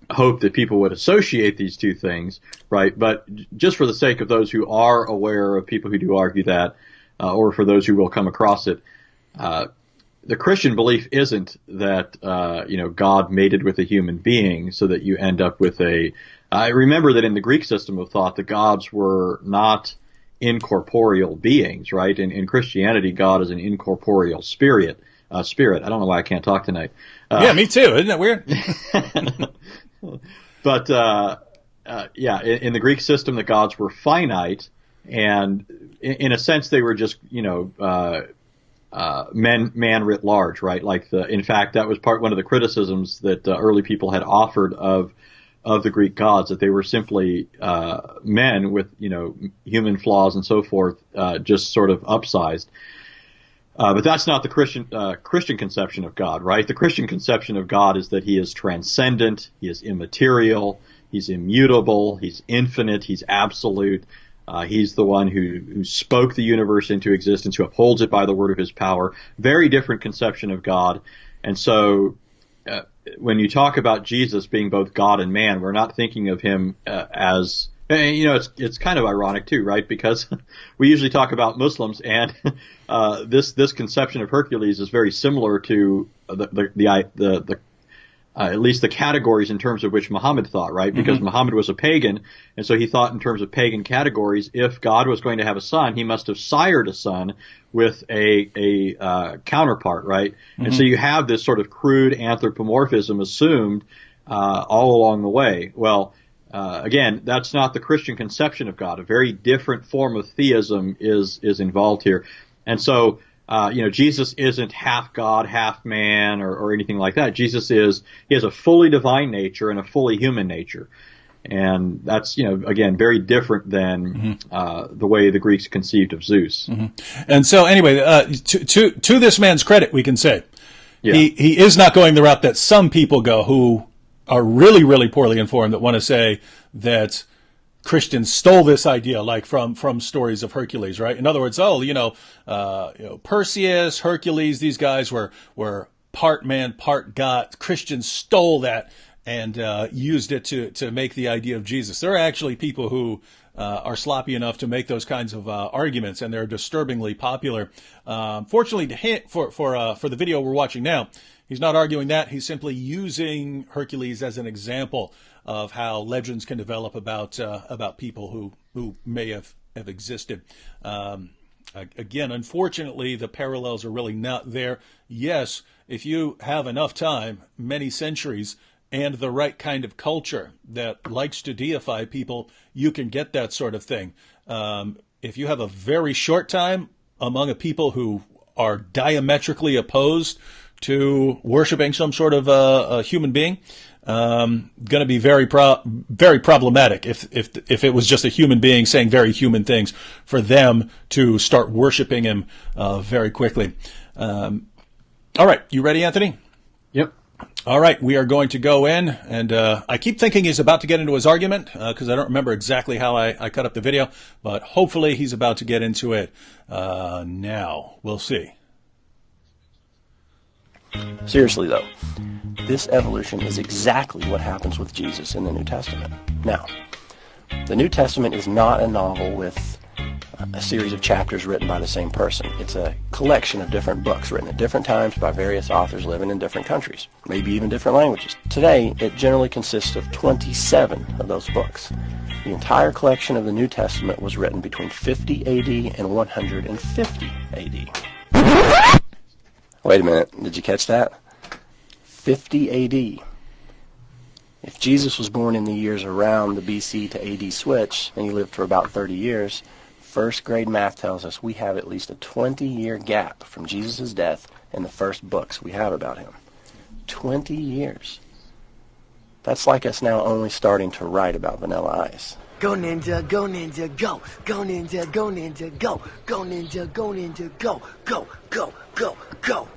hope that people would associate these two things, right? But just for the sake of those who are aware of people who do argue that, or for those who will come across it, the Christian belief isn't that, God mated with a human being so that you end up with I remember that in the Greek system of thought, the gods were not incorporeal beings, right? In Christianity, God is an incorporeal spirit. I don't know why I can't talk tonight. Yeah, me too. Isn't that weird? But, in the Greek system, the gods were finite, and in a sense, they were just, man writ large, right? In fact, that was one of the criticisms that early people had offered of the Greek gods, that they were simply men with, human flaws and so forth, just sort of upsized. But that's not the Christian conception of God, right? The Christian conception of God is that he is transcendent, he is immaterial, he's immutable, he's infinite, he's absolute. He's the one who spoke the universe into existence, who upholds it by the word of his power. Very different conception of God. And so when you talk about Jesus being both God and man, we're not thinking of him as, it's kind of ironic too, right? Because we usually talk about Muslims, and this conception of Hercules is very similar to the at least the categories in terms of which Muhammad thought, right? Because Muhammad was a pagan, and so he thought in terms of pagan categories. If God was going to have a son, he must have sired a son with a counterpart, right? And so you have this sort of crude anthropomorphism assumed all along the way. Well, again, that's not the Christian conception of God. A very different form of theism is involved here. And so Jesus isn't half God, half man, or anything like that. He has a fully divine nature and a fully human nature. And that's, again, very different than the way the Greeks conceived of Zeus. And so anyway, to this man's credit, we can say, yeah. he is not going the route that some people go who are really, really poorly informed, that want to say that Christians stole this idea, like from stories of Hercules, right? In other words, Perseus, Hercules, these guys were part man, part God. Christians stole that and used it to make the idea of Jesus. There are actually people who are sloppy enough to make those kinds of arguments, and they're disturbingly popular. Fortunately, for the video we're watching now, he's not arguing that. He's simply using Hercules as an example of how legends can develop about people who may have existed. Again, unfortunately, the parallels are really not there. Yes, if you have enough time, many centuries, and the right kind of culture that likes to deify people, you can get that sort of thing. If you have a very short time among a people who are diametrically opposed to worshiping some sort of a human being, going to be very problematic if it was just a human being saying very human things for them to start worshiping him very quickly. All right, you ready, Anthony? Yep. All right, we are going to go in, and I keep thinking he's about to get into his argument because I don't remember exactly how I cut up the video, but hopefully he's about to get into it now. We'll see. Seriously, though, this evolution is exactly what happens with Jesus in the New Testament. Now, the New Testament is not a novel with a series of chapters written by the same person. It's a collection of different books written at different times by various authors living in different countries, maybe even different languages. Today, it generally consists of 27 of those books. The entire collection of the New Testament was written between 50 AD and 150 AD. Wait a minute, did you catch that? 50 AD. If Jesus was born in the years around the BC to AD switch, and he lived for about 30 years, first grade math tells us we have at least a 20-year gap from Jesus' death in the first books we have about him. 20 years. That's like us now only starting to write about Vanilla Ice. Go ninja, go ninja, go. Go ninja, go ninja, go. Go ninja, go ninja, go. Go, go, go, go.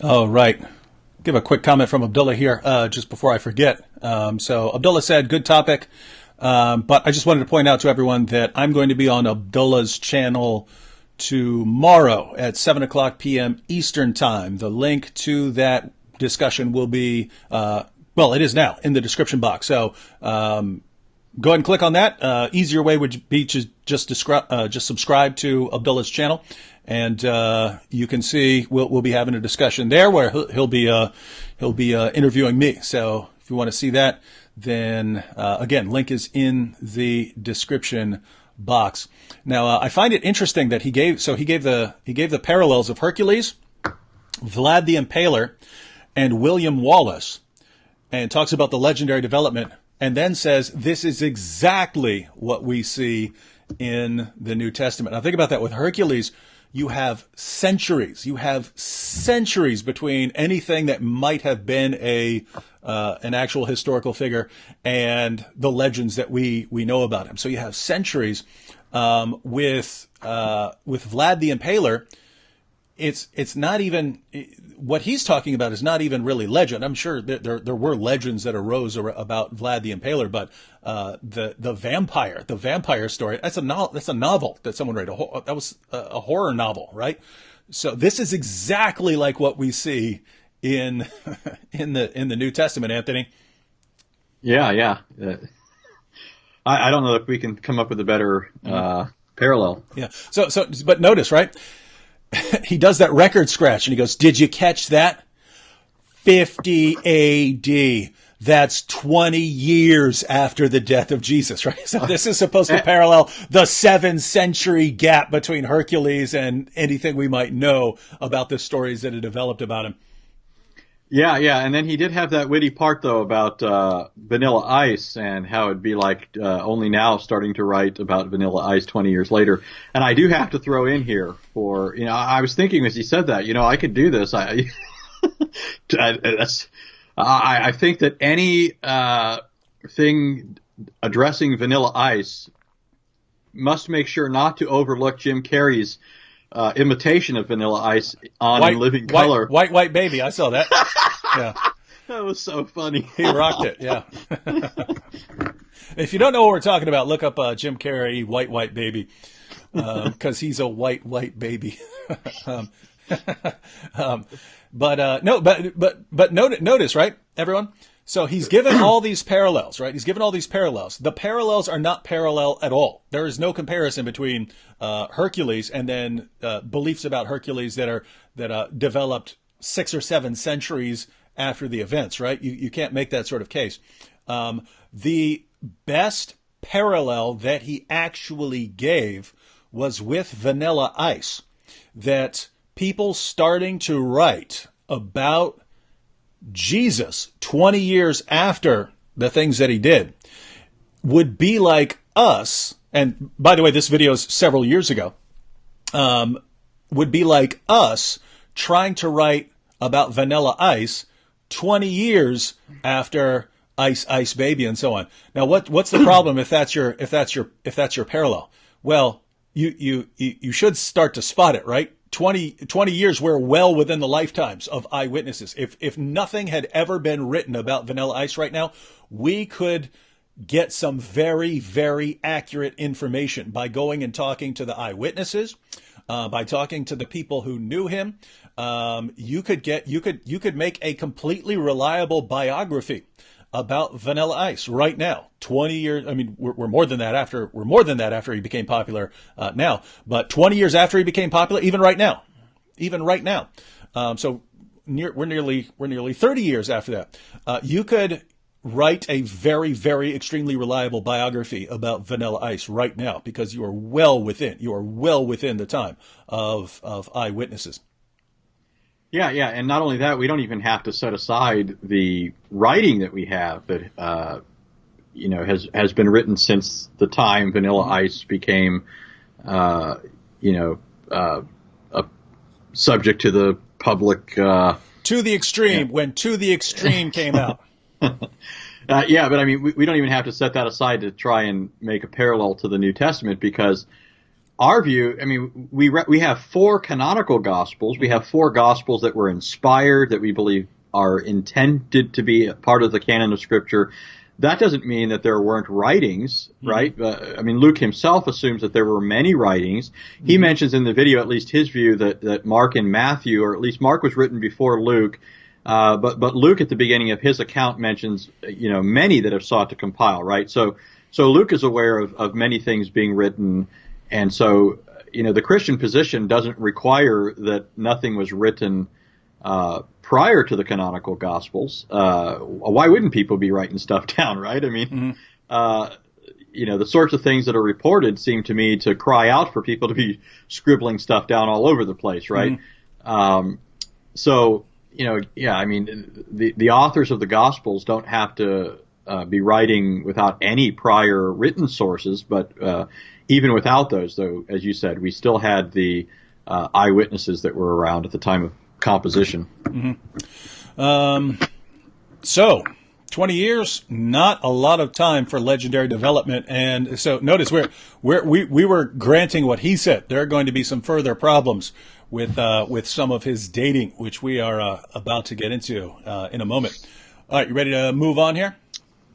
All right. Give a quick comment from Abdullah here just before I forget. So Abdullah said, good topic. But I just wanted to point out to everyone that I'm going to be on Abdullah's channel tomorrow at 7 o'clock p.m. Eastern Time. The link to that discussion will be, well, it is now in the description box. So go ahead and click on that. Easier way would be to just subscribe to Abdullah's channel. And you can see we'll be having a discussion there where he'll be interviewing me. So if you want to see that, then again, link is in the description box. Now I find it interesting that he gave the parallels of Hercules, Vlad the Impaler, and William Wallace, and talks about the legendary development, and then says this is exactly what we see in the New Testament. Now think about that. With Hercules, you have centuries. You have centuries between anything that might have been an actual historical figure and the legends that we know about him. So you have centuries. With Vlad the Impaler, it's not even what he's talking about is not even really legend. I'm sure that there were legends that arose about Vlad the Impaler, but the vampire story, that's a novel that someone wrote. That was a horror novel, right? So this is exactly like what we see in the New Testament, Anthony. Yeah. I don't know if we can come up with a better parallel. Yeah. So but notice, right? He does that record scratch and he goes, "Did you catch that? 50 AD. That's 20 years after the death of Jesus," right? So this is supposed to parallel the 7-century gap between Hercules and anything we might know about the stories that have developed about him. Yeah. And then he did have that witty part, though, about Vanilla Ice and how it'd be like only now starting to write about Vanilla Ice 20 years later. And I do have to throw in here I was thinking as he said that, I could do this. I think that any thing addressing Vanilla Ice must make sure not to overlook Jim Carrey's imitation of Vanilla Ice on In Living Color. White Baby. I saw that. Yeah. That was so funny. He rocked it. Yeah. If you don't know what we're talking about, look up Jim Carrey, White Baby, because he's a white baby. But notice, right, everyone? So he's given all these parallels, right? He's given all these parallels. The parallels are not parallel at all. There is no comparison between Hercules and then beliefs about Hercules that developed 6 or 7 centuries after the events, right? You can't make that sort of case. The best parallel that he actually gave was with Vanilla Ice, that people starting to write about Jesus 20 years after the things that he did would be like us, and by the way, this video is several years ago, would be like us trying to write about Vanilla Ice 20 years after Ice Ice Baby and so on. Now, what's the problem if that's your parallel? Well, you should start to spot it, right? 20 years, we're well within the lifetimes of eyewitnesses. If nothing had ever been written about Vanilla Ice right now, we could get some very, very accurate information by going and talking to the eyewitnesses, by talking to the people who knew him. You could make a completely reliable biography about Vanilla Ice right now. 20 years. I mean, we're more than that after he became popular now. But 20 years after he became popular, even right now. So we're nearly 30 years after that. You could write a very, very extremely reliable biography about Vanilla Ice right now because you are well within the time of eyewitnesses. Yeah, and not only that, we don't even have to set aside the writing that we have that has been written since the time Vanilla Ice became a subject to the public. To the extreme, when To the Extreme came out. Yeah, but I mean, we don't even have to set that aside to try and make a parallel to the New Testament because our view, I mean, we have 4 canonical gospels. We have 4 gospels that were inspired, that we believe are intended to be a part of the canon of Scripture. That doesn't mean that there weren't writings, right? I mean, Luke himself assumes that there were many writings. He mentions in the video, at least his view, that Mark and Matthew, or at least Mark was written before Luke, but Luke at the beginning of his account mentions, many that have sought to compile, right? So Luke is aware of many things being written. And so, the Christian position doesn't require that nothing was written prior to the canonical Gospels. Why wouldn't people be writing stuff down, right? I mean, the sorts of things that are reported seem to me to cry out for people to be scribbling stuff down all over the place, right? I mean, the authors of the Gospels don't have to be writing without any prior written sources, but even without those, though, as you said, we still had the eyewitnesses that were around at the time of composition. So, 20 years, not a lot of time for legendary development. And so notice we were granting what he said. There are going to be some further problems with some of his dating, which we are about to get into in a moment. All right, you ready to move on here?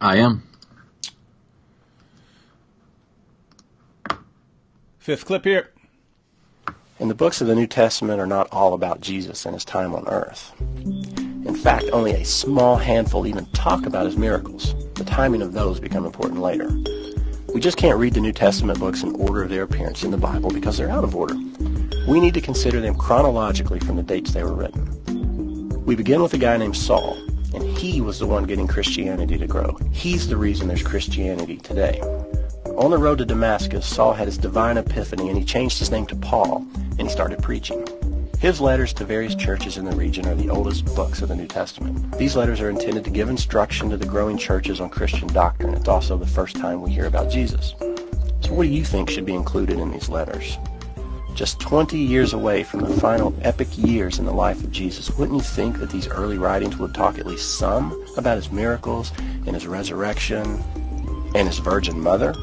I am. 5th clip here. And the books of the New Testament are not all about Jesus and his time on earth. In fact, only a small handful even talk about his miracles. The timing of those become important later. We just can't read the New Testament books in order of their appearance in the Bible because they're out of order. We need to consider them chronologically from the dates they were written. We begin with a guy named Saul, and he was the one getting Christianity to grow. He's the reason there's Christianity today. On the road to Damascus, Saul had his divine epiphany, and he changed his name to Paul, and he started preaching. His letters to various churches in the region are the oldest books of the New Testament. These letters are intended to give instruction to the growing churches on Christian doctrine. It's also the first time we hear about Jesus. So what do you think should be included in these letters? Just 20 years away from the final epic years in the life of Jesus, wouldn't you think that these early writings would talk at least some about his miracles and his resurrection and his virgin mother?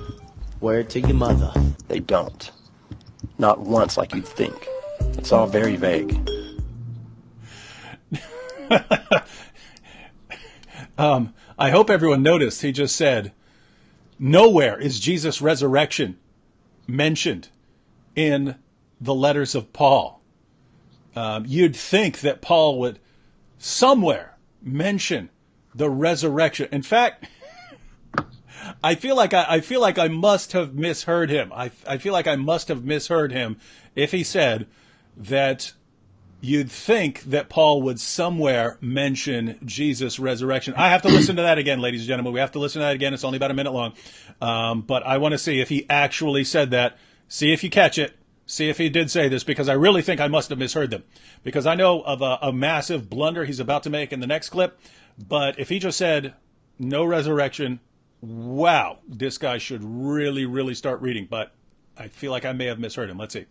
Word to your mother. They don't. Not once like you'd think. It's all very vague. I hope everyone noticed he just said, nowhere is Jesus' resurrection mentioned in the letters of Paul. You'd think that Paul would somewhere mention The resurrection. In fact, I feel like I must have misheard him. I feel like I must have misheard him if he said that you'd think that Paul would somewhere mention Jesus' resurrection. I have to listen to that again, ladies and gentlemen. We have to listen to that again. It's only about a minute long. But I want to see if he actually said that. See if you catch it. See if he did say this, because I really think I must have misheard them. Because I know of a massive blunder he's about to make in the next clip. But if he just said no resurrection, wow, this guy should really, really start reading. But I feel like I may have misheard him. Let's see.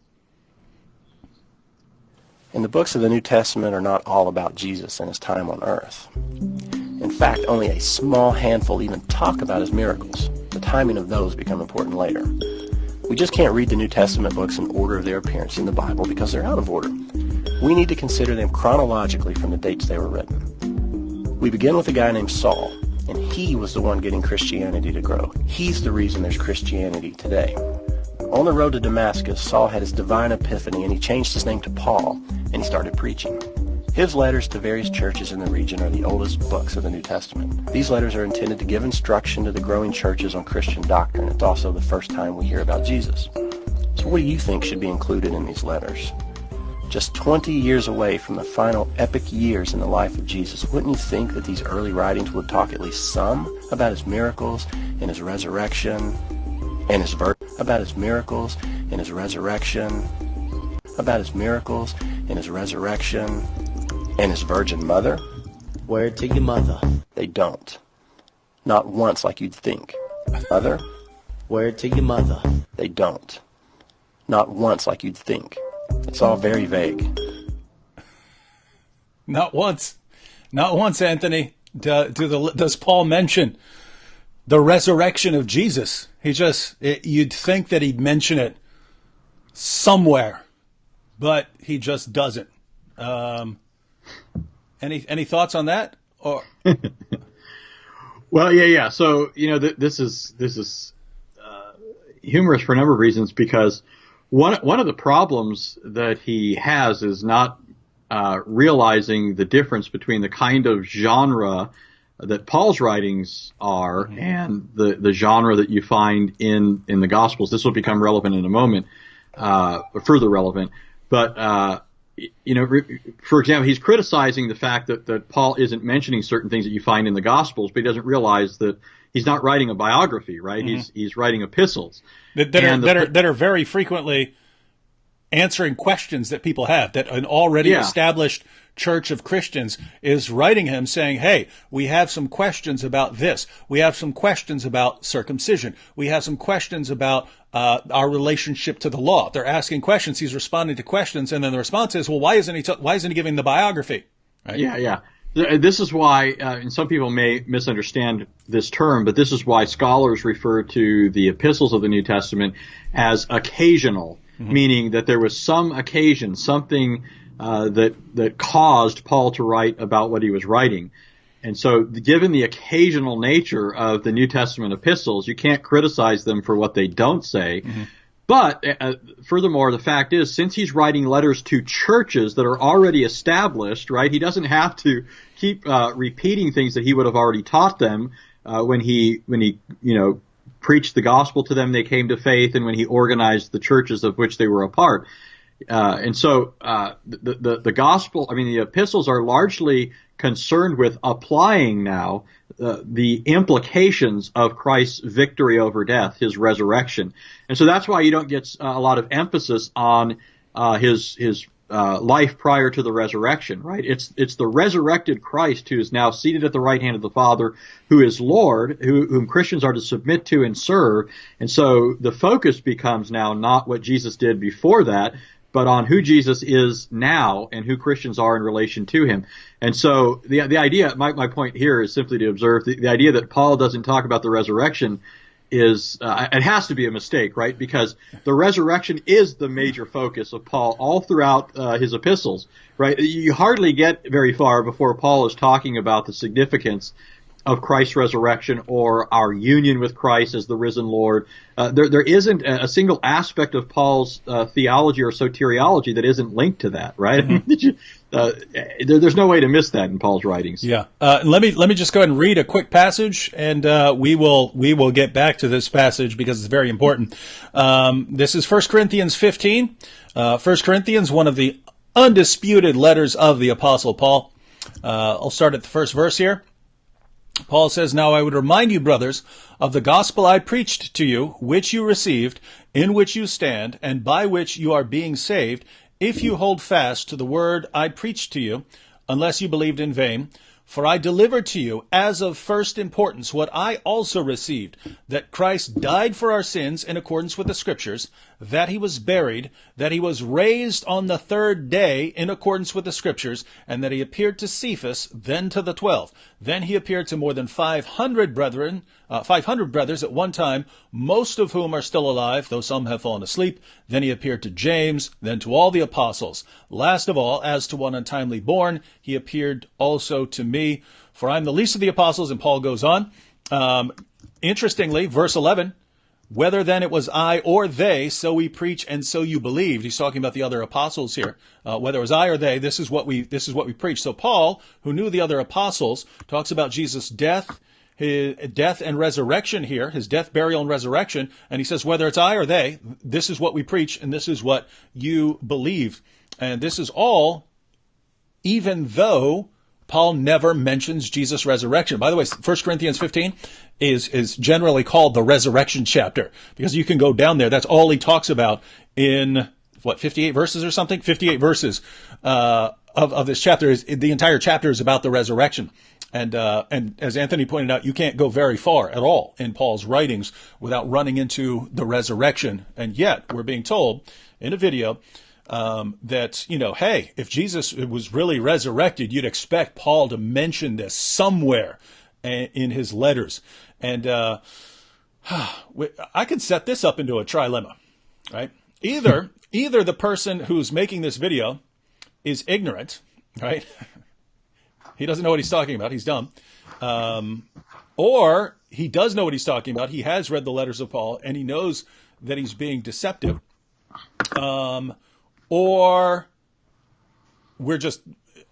And the books of the New Testament are not all about Jesus and his time on earth. In fact, only a small handful even talk about his miracles. The timing of those become important later. We just can't read the New Testament books in order of their appearance in the Bible because they're out of order. We need to consider them chronologically from the dates they were written. We begin with a guy named Saul, and he was the one getting Christianity to grow. He's the reason there's Christianity today. On the road to Damascus, Saul had his divine epiphany, and he changed his name to Paul, and he started preaching. His letters to various churches in the region are the oldest books of the New Testament. These letters are intended to give instruction to the growing churches on Christian doctrine. It's also the first time we hear about Jesus. So what do you think should be included in these letters? Just 20 years away from the final epic years in the life of Jesus, wouldn't you think that these early writings would talk at least some about his miracles and his resurrection and his about his miracles and his resurrection, about his miracles and his resurrection and his virgin mother? Word to your mother. They don't. Not once like you'd think. Mother? Word to your mother. They don't. Not once like you'd think. It's all very vague. Not once. Not once, Anthony. Does Paul mention the resurrection of Jesus? You'd think that he'd mention it somewhere, but he just doesn't. Any thoughts on that? Or Well, yeah. So this is humorous for a number of reasons, because one of the problems that he has is not realizing the difference between the kind of genre that Paul's writings are and the genre that you find in the Gospels. This will become relevant in a moment, further relevant. But for example, he's criticizing the fact that Paul isn't mentioning certain things that you find in the Gospels, but he doesn't realize that he's not writing a biography, right? Mm-hmm. He's writing epistles that are very frequently answering questions that people have, that an already established church of Christians is writing him saying, hey, we have some questions about this. We have some questions about circumcision. We have some questions about our relationship to the law. They're asking questions. He's responding to questions. And then the response is, well, why isn't he giving the biography? Right? Yeah. This is why, and some people may misunderstand this term, but this is why scholars refer to the epistles of the New Testament as occasional, meaning that there was some occasion, something that caused Paul to write about what he was writing. And so given the occasional nature of the New Testament epistles, you can't criticize them for what they don't say. Mm-hmm. But furthermore, the fact is, since he's writing letters to churches that are already established, right, he doesn't have to keep repeating things that he would have already taught them when he preached the gospel to them, they came to faith, and when he organized the churches of which they were a part. And so the gospel, the epistles are largely concerned with applying now the implications of Christ's victory over death, his resurrection. And so that's why you don't get a lot of emphasis on his life prior to the resurrection, right? It's the resurrected Christ who is now seated at the right hand of the Father, who is Lord, whom Christians are to submit to and serve. And so the focus becomes now not what Jesus did before that, but on who Jesus is now and who Christians are in relation to him. And so the idea, my point here is simply to observe the idea that Paul doesn't talk about the resurrection is, it has to be a mistake, right? Because the resurrection is the major focus of Paul all throughout his epistles, right? You hardly get very far before Paul is talking about the significance of Christ's resurrection or our union with Christ as the risen Lord. There isn't a single aspect of Paul's theology or soteriology that isn't linked to that, right? Mm-hmm. There's no way to miss that in Paul's writings. Yeah. Let me just go ahead and read a quick passage, and we will get back to this passage because it's very important. This is 1 Corinthians 15. 1 Corinthians, one of the undisputed letters of the Apostle Paul. I'll start at the first verse here. Paul says, "Now I would remind you, brothers, of the gospel I preached to you, which you received, in which you stand, and by which you are being saved, if you hold fast to the word I preached to you, unless you believed in vain. For I delivered to you as of first importance what I also received, that Christ died for our sins in accordance with the Scriptures, that he was buried, that he was raised on the third day in accordance with the Scriptures, and that he appeared to Cephas, then to the 12. Then he appeared to more than 500 brothers at one time, most of whom are still alive, though some have fallen asleep. Then he appeared to James, then to all the apostles. Last of all, as to one untimely born, he appeared also to me, for I am the least of the apostles." And Paul goes on. Interestingly, verse 11, "Whether then it was I or they, so we preach and so you believed." He's talking about the other apostles here. Whether it was I or they, this is what we preach. So Paul, who knew the other apostles, talks about Jesus' death, his death and resurrection here, his death, burial, and resurrection. And he says, whether it's I or they, this is what we preach, and this is what you believe. And this is all, even though Paul never mentions Jesus' resurrection. By the way, 1 Corinthians 15 is generally called the resurrection chapter, because you can go down there. That's all he talks about in, 58 verses or something? 58 verses of this chapter. The entire chapter is about the resurrection. And as Anthony pointed out, you can't go very far at all in Paul's writings without running into the resurrection. And yet, we're being told in a video that, hey, if Jesus was really resurrected, you'd expect Paul to mention this somewhere in his letters. And I could set this up into a trilemma, right? Either the person who's making this video is ignorant, right? He doesn't know what he's talking about. He's dumb. Or he does know what he's talking about. He has read the letters of Paul, and he knows that he's being deceptive. Or we're just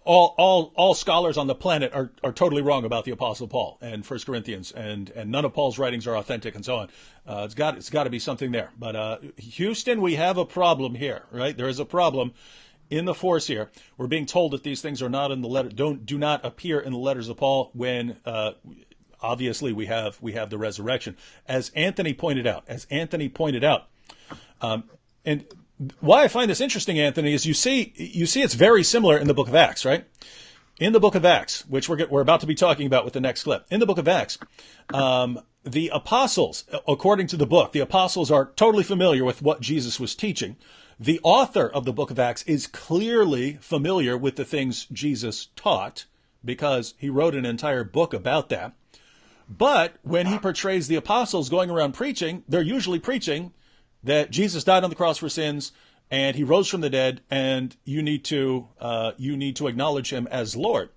all scholars on the planet are totally wrong about the Apostle Paul and 1 Corinthians, and none of Paul's writings are authentic and so on. It's got to be something there. But Houston, we have a problem here, right? There is a problem in the force here. We're being told that these things are not in the letter, do not appear in the letters of Paul, when obviously we have the resurrection, as Anthony pointed out. And why I find this interesting, Anthony, is you see it's very similar in the book of Acts, right? In the book of Acts, which we're about to be talking about with the next clip. In the book of Acts, the apostles, according to the book, the apostles are totally familiar with what Jesus was teaching. The author of the book of Acts is clearly familiar with the things Jesus taught, because he wrote an entire book about that. But when he portrays the apostles going around preaching, they're usually preaching that Jesus died on the cross for sins and he rose from the dead, and you need to acknowledge him as Lord.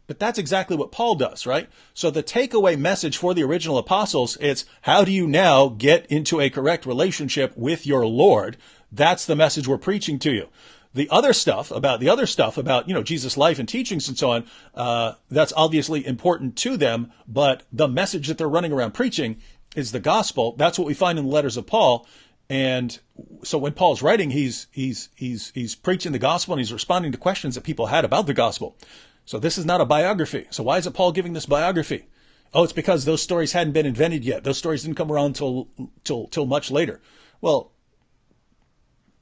But that's exactly what Paul does, right? So the takeaway message for the original apostles, it's how do you now get into a correct relationship with your Lord? That's the message we're preaching to you. The other stuff about Jesus' life and teachings and so on, that's obviously important to them, but the message that they're running around preaching is the gospel. That's what we find in the letters of Paul. And so when Paul's writing, he's preaching the gospel, and he's responding to questions that people had about the gospel. So this is not a biography. So why is it Paul giving this biography? Oh, it's because those stories hadn't been invented yet. Those stories didn't come around till much later. Well,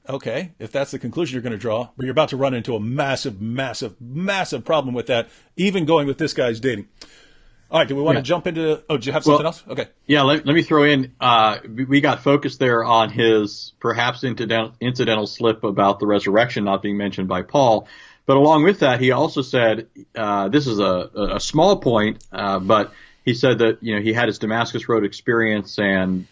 okay, if that's the conclusion you're going to draw, but you're about to run into a massive, massive, massive problem with that, even going with this guy's dating. All right, do we want to jump into, do you have something else? Okay. Yeah, let me throw in, we got focused there on his perhaps incidental slip about the resurrection not being mentioned by Paul. But along with that, he also said, this is a small point, but he said that, he had his Damascus Road experience and,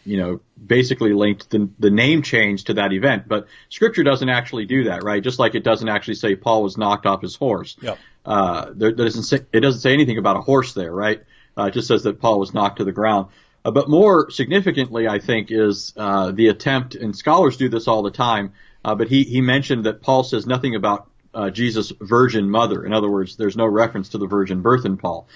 basically linked the name change to that event. But Scripture doesn't actually do that, right? Just like it doesn't actually say Paul was knocked off his horse. Yep. It doesn't say anything about a horse there, right? It just says that Paul was knocked to the ground. But more significantly, I think, is the attempt, and scholars do this all the time, but he mentioned that Paul says nothing about Jesus' virgin mother. In other words, there's no reference to the virgin birth in Paul.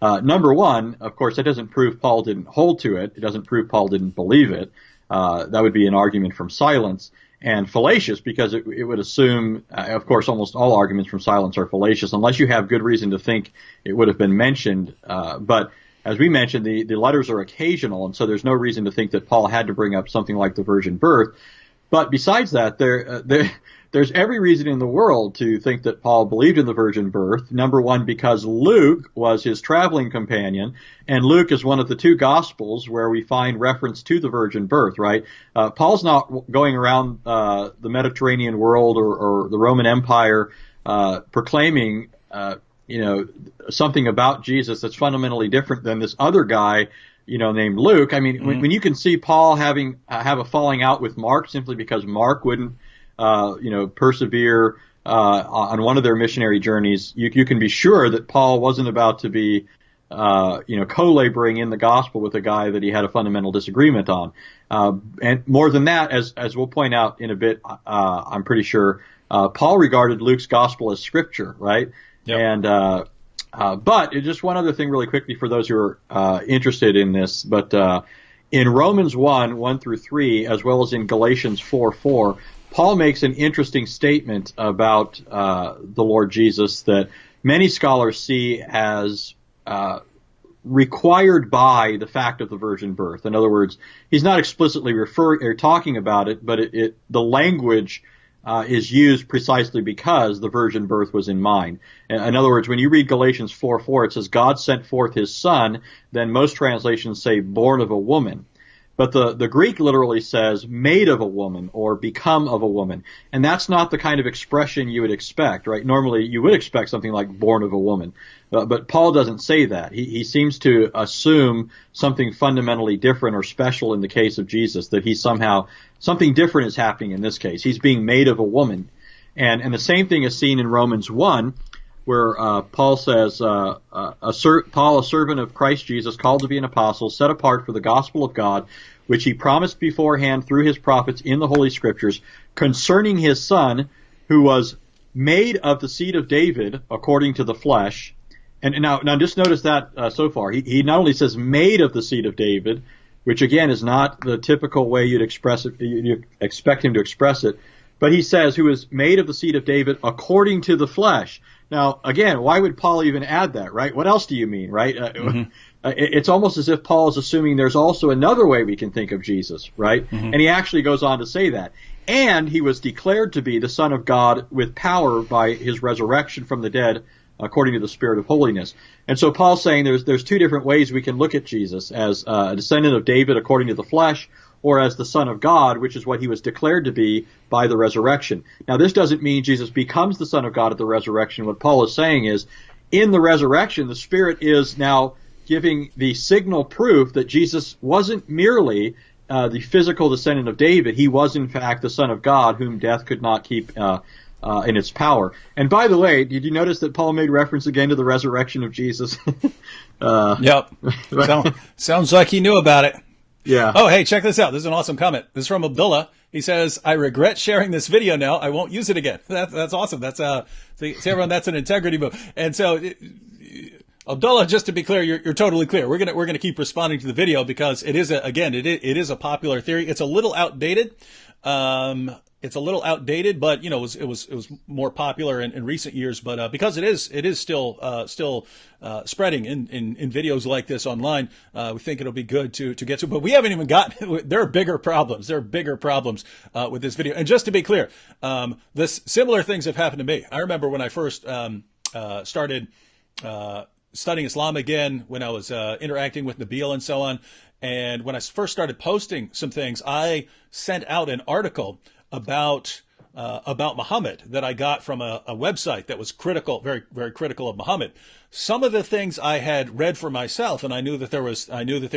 Number one, of course, that doesn't prove Paul didn't hold to it. It doesn't prove Paul didn't believe it. That would be an argument from silence. And fallacious, because it would assume, of course, almost all arguments from silence are fallacious, unless you have good reason to think it would have been mentioned. But as we mentioned, the letters are occasional, and so there's no reason to think that Paul had to bring up something like the virgin birth. But besides that, there's every reason in the world to think that Paul believed in the virgin birth. Number one, because Luke was his traveling companion, and Luke is one of the two gospels where we find reference to the virgin birth, right? Paul's not going around the Mediterranean world or the Roman Empire proclaiming something about Jesus that's fundamentally different than this other guy, named Luke. I mean, when you can see Paul have a falling out with Mark simply because Mark wouldn't, persevere on one of their missionary journeys, you can be sure that Paul wasn't about to be, co-laboring in the gospel with a guy that he had a fundamental disagreement on. And more than that, as we'll point out in a bit, I'm pretty sure, Paul regarded Luke's gospel as scripture, right? Yep. And but just one other thing really quickly for those who are interested in this, but in Romans 1 through 3, as well as in Galatians 4:4, Paul makes an interesting statement about the Lord Jesus that many scholars see as required by the fact of the virgin birth. In other words, he's not explicitly talking about it, but the language is used precisely because the virgin birth was in mind. In other words, when you read Galatians 4:4, it says, God sent forth his son, then most translations say born of a woman. But the Greek literally says made of a woman or become of a woman. And that's not the kind of expression you would expect, right? Normally you would expect something like born of a woman. But Paul doesn't say that. He seems to assume something fundamentally different or special in the case of Jesus, that something different is happening in this case. He's being made of a woman. And the same thing is seen in Romans 1, where Paul says, Paul, a servant of Christ Jesus, called to be an apostle, set apart for the gospel of God, which he promised beforehand through his prophets in the Holy Scriptures, concerning his Son, who was made of the seed of David according to the flesh. And now just notice that so far. He not only says made of the seed of David, which again is not the typical way you'd express it, you'd expect him to express it, but he says, who is made of the seed of David according to the flesh. Now, again, why would Paul even add that, right? What else do you mean, right? It's almost as if Paul is assuming there's also another way we can think of Jesus, right? And he actually goes on to say that. And he was declared to be the Son of God with power by his resurrection from the dead, according to the Spirit of holiness. And so Paul's saying there's two different ways we can look at Jesus, as a descendant of David according to the flesh, or as the Son of God, which is what he was declared to be by the resurrection. Now, this doesn't mean Jesus becomes the Son of God at the resurrection. What Paul is saying is, in the resurrection, the Spirit is now giving the signal proof that Jesus wasn't merely the physical descendant of David. He was, in fact, the Son of God, whom death could not keep in its power. And by the way, did you notice that Paul made reference again to the resurrection of Jesus? Yep. Sounds like he knew about it. Yeah. Oh, hey, check this out. This is an awesome comment. This is from Abdullah. He says, I regret sharing this video now. I won't use it again. That's awesome. That's, see everyone, that's an integrity move. And so, Abdullah, just to be clear, you're totally clear. We're gonna keep responding to the video because it is a popular theory. It's a little outdated. It's a little outdated, but it was more popular in recent years. But because it is still spreading in videos like this online, we think it'll be good to get to. But we haven't even gotten. There are bigger problems. With this video. And just to be clear, similar things have happened to me. I remember when I first started studying Islam again, when I was interacting with Nabil and so on, and when I first started posting some things, I sent out an article about Muhammad that I got from a website that was critical, very, very critical of Muhammad. Some of the things I had read for myself, and I knew that they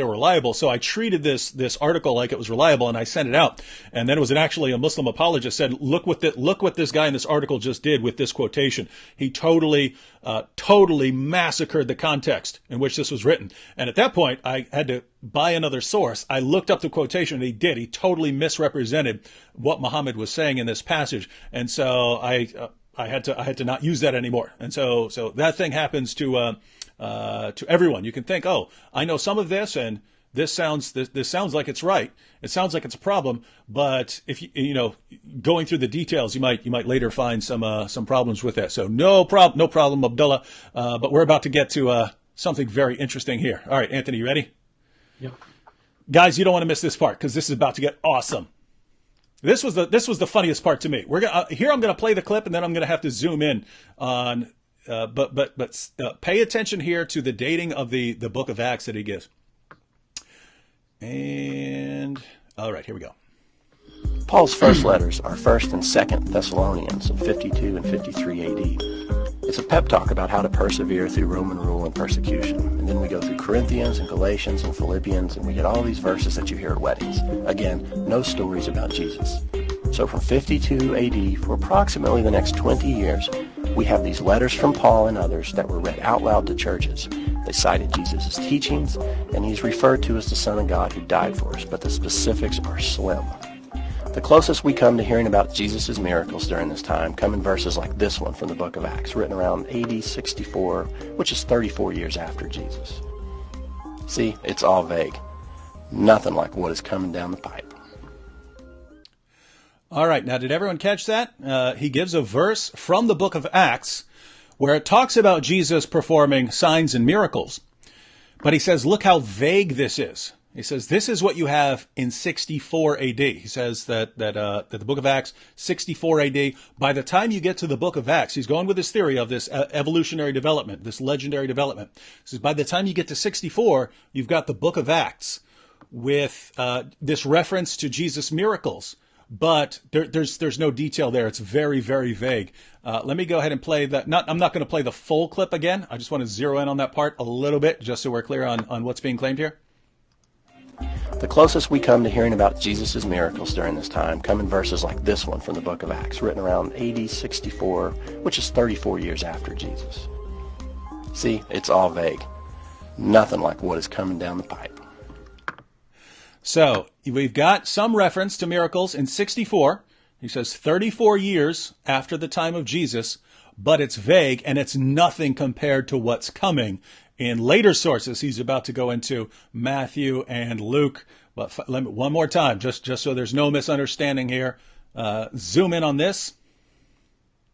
were reliable. So I treated this article like it was reliable, and I sent it out. And then it was actually a Muslim apologist said, look what this guy in this article just did with this quotation. He totally totally massacred the context in which this was written. And at that point, I had to buy another source. I looked up the quotation, and he did. He totally misrepresented what Muhammad was saying in this passage. And so I had to not use that anymore. And so that thing happens to everyone. You can think, oh, I know some of this, and this sounds like it's right. It sounds like it's a problem, but if you going through the details, you might later find some problems with that. So no problem, Abdullah. But we're about to get to something very interesting here. All right, Anthony, you ready? Yep. Guys, you don't want to miss this part because this is about to get awesome. This was the funniest part to me. I'm going to play the clip, and then I'm going to have to zoom in on. But pay attention here to the dating of the book of Acts that he gives. And all right, here we go. Paul's first letters are 1st and 2nd Thessalonians in 52 and 53 AD. It's a pep talk about how to persevere through Roman rule and persecution. And then we go through Corinthians and Galatians and Philippians, and we get all these verses that you hear at weddings. Again, no stories about Jesus. So from 52 AD for approximately the next 20 years, we have these letters from Paul and others that were read out loud to churches. They cited Jesus' teachings, and he's referred to as the Son of God who died for us, but the specifics are slim. The closest we come to hearing about Jesus' miracles during this time come in verses like this one from the book of Acts, written around AD 64, which is 34 years after Jesus. See, it's all vague. Nothing like what is coming down the pipe. All right, now did everyone catch that? He gives a verse from the book of Acts where it talks about Jesus performing signs and miracles. But he says, look how vague this is. He says, this is what you have in 64 AD. He says that the book of Acts, 64 AD, by the time you get to the book of Acts, he's going with this theory of this evolutionary development, this legendary development. He says, by the time you get to 64, you've got the book of Acts with this reference to Jesus' miracles. But there's no detail there. It's very, very vague. Let me go ahead and play that. I'm not going to play the full clip again. I just want to zero in on that part a little bit, just so we're clear on what's being claimed here. The closest we come to hearing about Jesus' miracles during this time come in verses like this one from the book of Acts, written around AD 64, which is 34 years after Jesus. See, it's all vague. Nothing like what is coming down the pipe. So we've got some reference to miracles in 64. He says 34 years after the time of Jesus, but it's vague and it's nothing compared to what's coming in later sources. He's about to go into Matthew and Luke. But one more time, just so there's no misunderstanding here. Zoom in on this.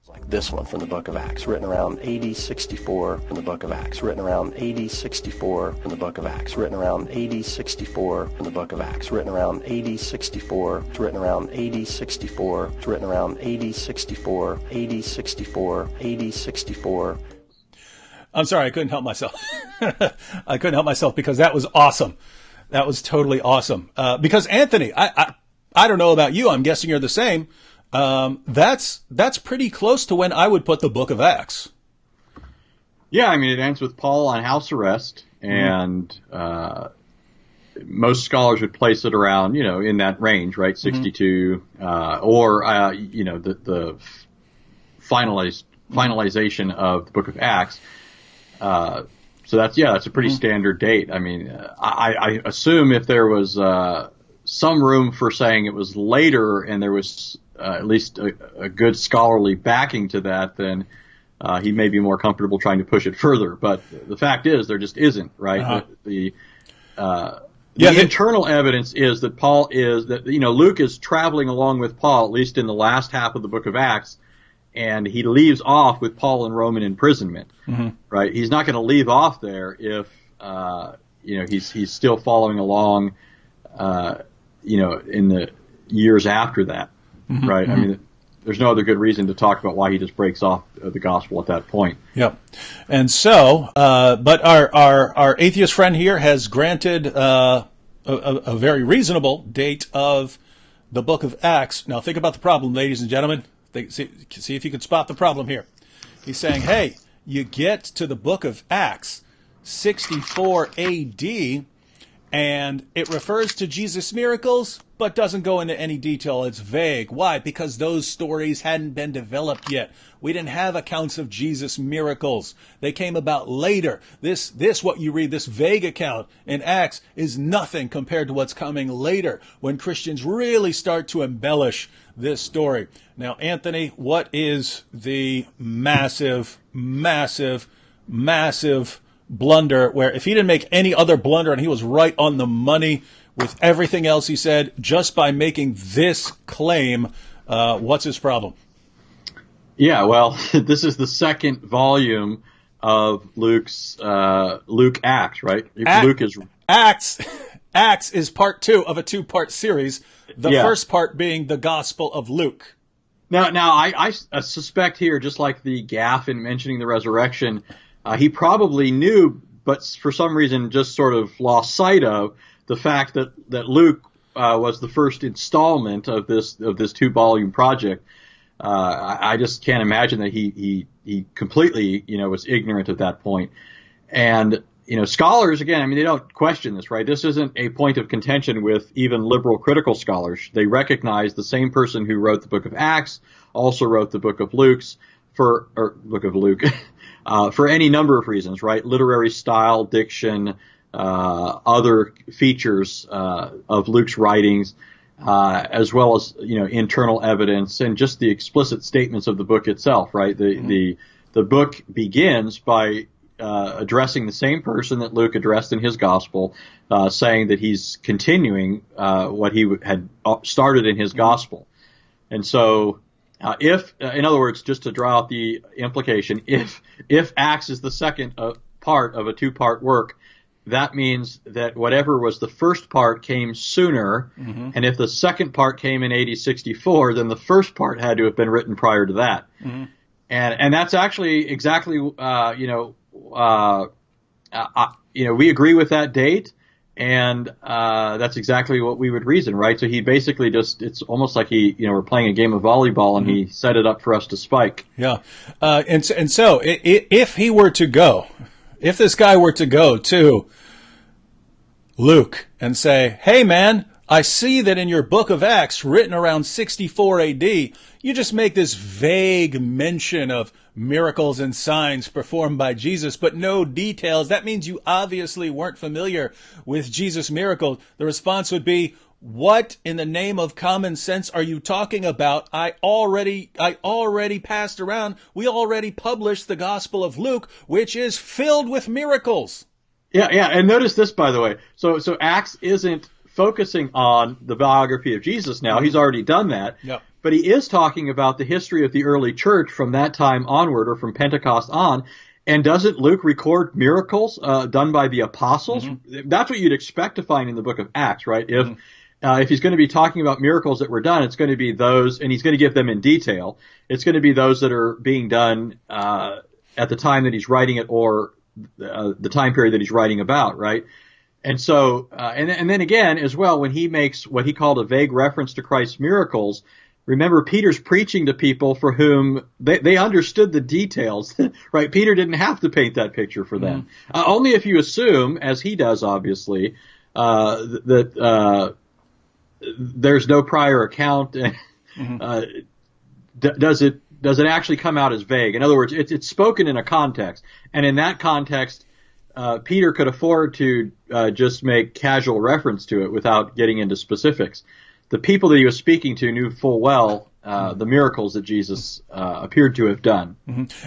Like this one from the book of Acts, written around AD 64 from the book of Acts, written around AD 64 from the book of Acts, written around AD 64 from the book of Acts, written around AD 64, written around AD 64, written around AD 64, AD 64, AD 64. I'm sorry, I couldn't help myself. I couldn't help myself because that was awesome. That was totally awesome. Because Anthony, I don't know about you. I'm guessing you're the same. That's pretty close to when I would put the book of Acts. Yeah, I mean, it ends with Paul on house arrest, and most scholars would place it around, in that range, right, 62, or the finalization of the book of Acts. So that's a pretty standard date. I mean, I assume if there was some room for saying it was later, and there was at least a good scholarly backing to that, then he may be more comfortable trying to push it further. But the fact is, there just isn't, right? Uh-huh. The internal evidence is that Luke is traveling along with Paul, at least in the last half of the book of Acts, and he leaves off with Paul in Roman imprisonment, right? He's not going to leave off there if he's still following along, in the years after that. Right. I mean, there's no other good reason to talk about why he just breaks off the gospel at that point. Yep. And so, but our atheist friend here has granted a very reasonable date of the book of Acts. Now, think about the problem, ladies and gentlemen. See if you can spot the problem here. He's saying, hey, you get to the book of Acts, 64 AD, and it refers to Jesus' miracles, but doesn't go into any detail. It's vague. Why? Because those stories hadn't been developed yet. We didn't have accounts of Jesus' miracles. They came about later. This what you read, this vague account in Acts, is nothing compared to what's coming later, when Christians really start to embellish this story. Now, Anthony, what is the massive, massive, massive blunder where if he didn't make any other blunder and he was right on the money with everything else he said, just by making this claim, what's his problem? Yeah, well, this is the second volume of Luke's Luke Acts, right? Luke is Acts is part 2 of a 2-part series. The first part being the Gospel of Luke. Now, I suspect here, just like the gaffe in mentioning the resurrection, he probably knew, but for some reason just sort of lost sight of the fact that Luke was the first installment of this 2-volume project. I just can't imagine that he completely, was ignorant at that point. And, scholars, again, I mean, they don't question this, right? This isn't a point of contention with even liberal critical scholars. They recognize the same person who wrote the book of Acts also wrote the book of Luke for any number of reasons, right? Literary style, diction, other features of Luke's writings, as well as internal evidence and just the explicit statements of the book itself, right? The book begins by addressing the same person that Luke addressed in his gospel, saying that he's continuing what he had started in his gospel. And so, in other words, just to draw out the implication, if Acts is the second part of a 2-part work, that means that whatever was the first part came sooner, and if the second part came in AD 64, then the first part had to have been written prior to that. And that's actually exactly we agree with that date, and that's exactly what we would reason, right? So he basically it's almost like we're playing a game of volleyball, and he set it up for us to spike. Yeah, and so if this guy were to go to Luke and say, hey man, I see that in your book of Acts, written around 64 AD, you just make this vague mention of miracles and signs performed by Jesus, but no details. That means you obviously weren't familiar with Jesus' miracles. The response would be, what in the name of common sense are you talking about? I already passed around. We already published the Gospel of Luke, which is filled with miracles. Yeah. And notice this, by the way. So Acts isn't focusing on the biography of Jesus now. He's already done that. Yep. But he is talking about the history of the early church from that time onward, or from Pentecost on. And doesn't Luke record miracles done by the apostles? That's what you'd expect to find in the book of Acts, right? If he's going to be talking about miracles that were done, it's going to be those, and he's going to give them in detail. It's going to be those that are being done at the time that he's writing it, or the time period that he's writing about, right? And so, and then again, as well, when he makes what he called a vague reference to Christ's miracles, remember Peter's preaching to people for whom they understood the details, right? Peter didn't have to paint that picture for them. Only if you assume, as he does, obviously, that there's no prior account. Does it actually come out as vague? In other words, it's spoken in a context, and in that context, Peter could afford to just make casual reference to it without getting into specifics. The people that he was speaking to knew full well the miracles that Jesus appeared to have done.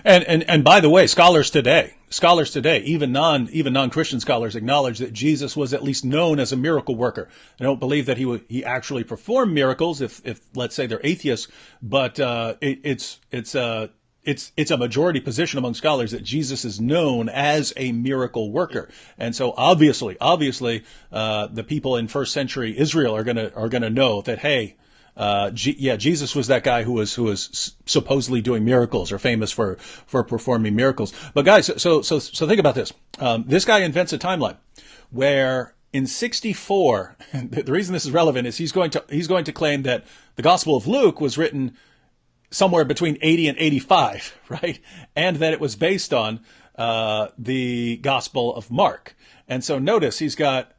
And by the way, scholars today, even non-Christian scholars, acknowledge that Jesus was at least known as a miracle worker. They don't believe that he actually performed miracles, if let's say they're atheists, but it's a majority position among scholars that Jesus is known as a miracle worker. And so obviously, the people in first century Israel are gonna know that, hey, Jesus was that guy who was supposedly doing miracles, or famous for performing miracles. But guys, so think about this. This guy invents a timeline where in 64, the reason this is relevant is he's going to claim that the Gospel of Luke was written somewhere between 80 and 85, right? And that it was based on the Gospel of Mark. And so notice he's got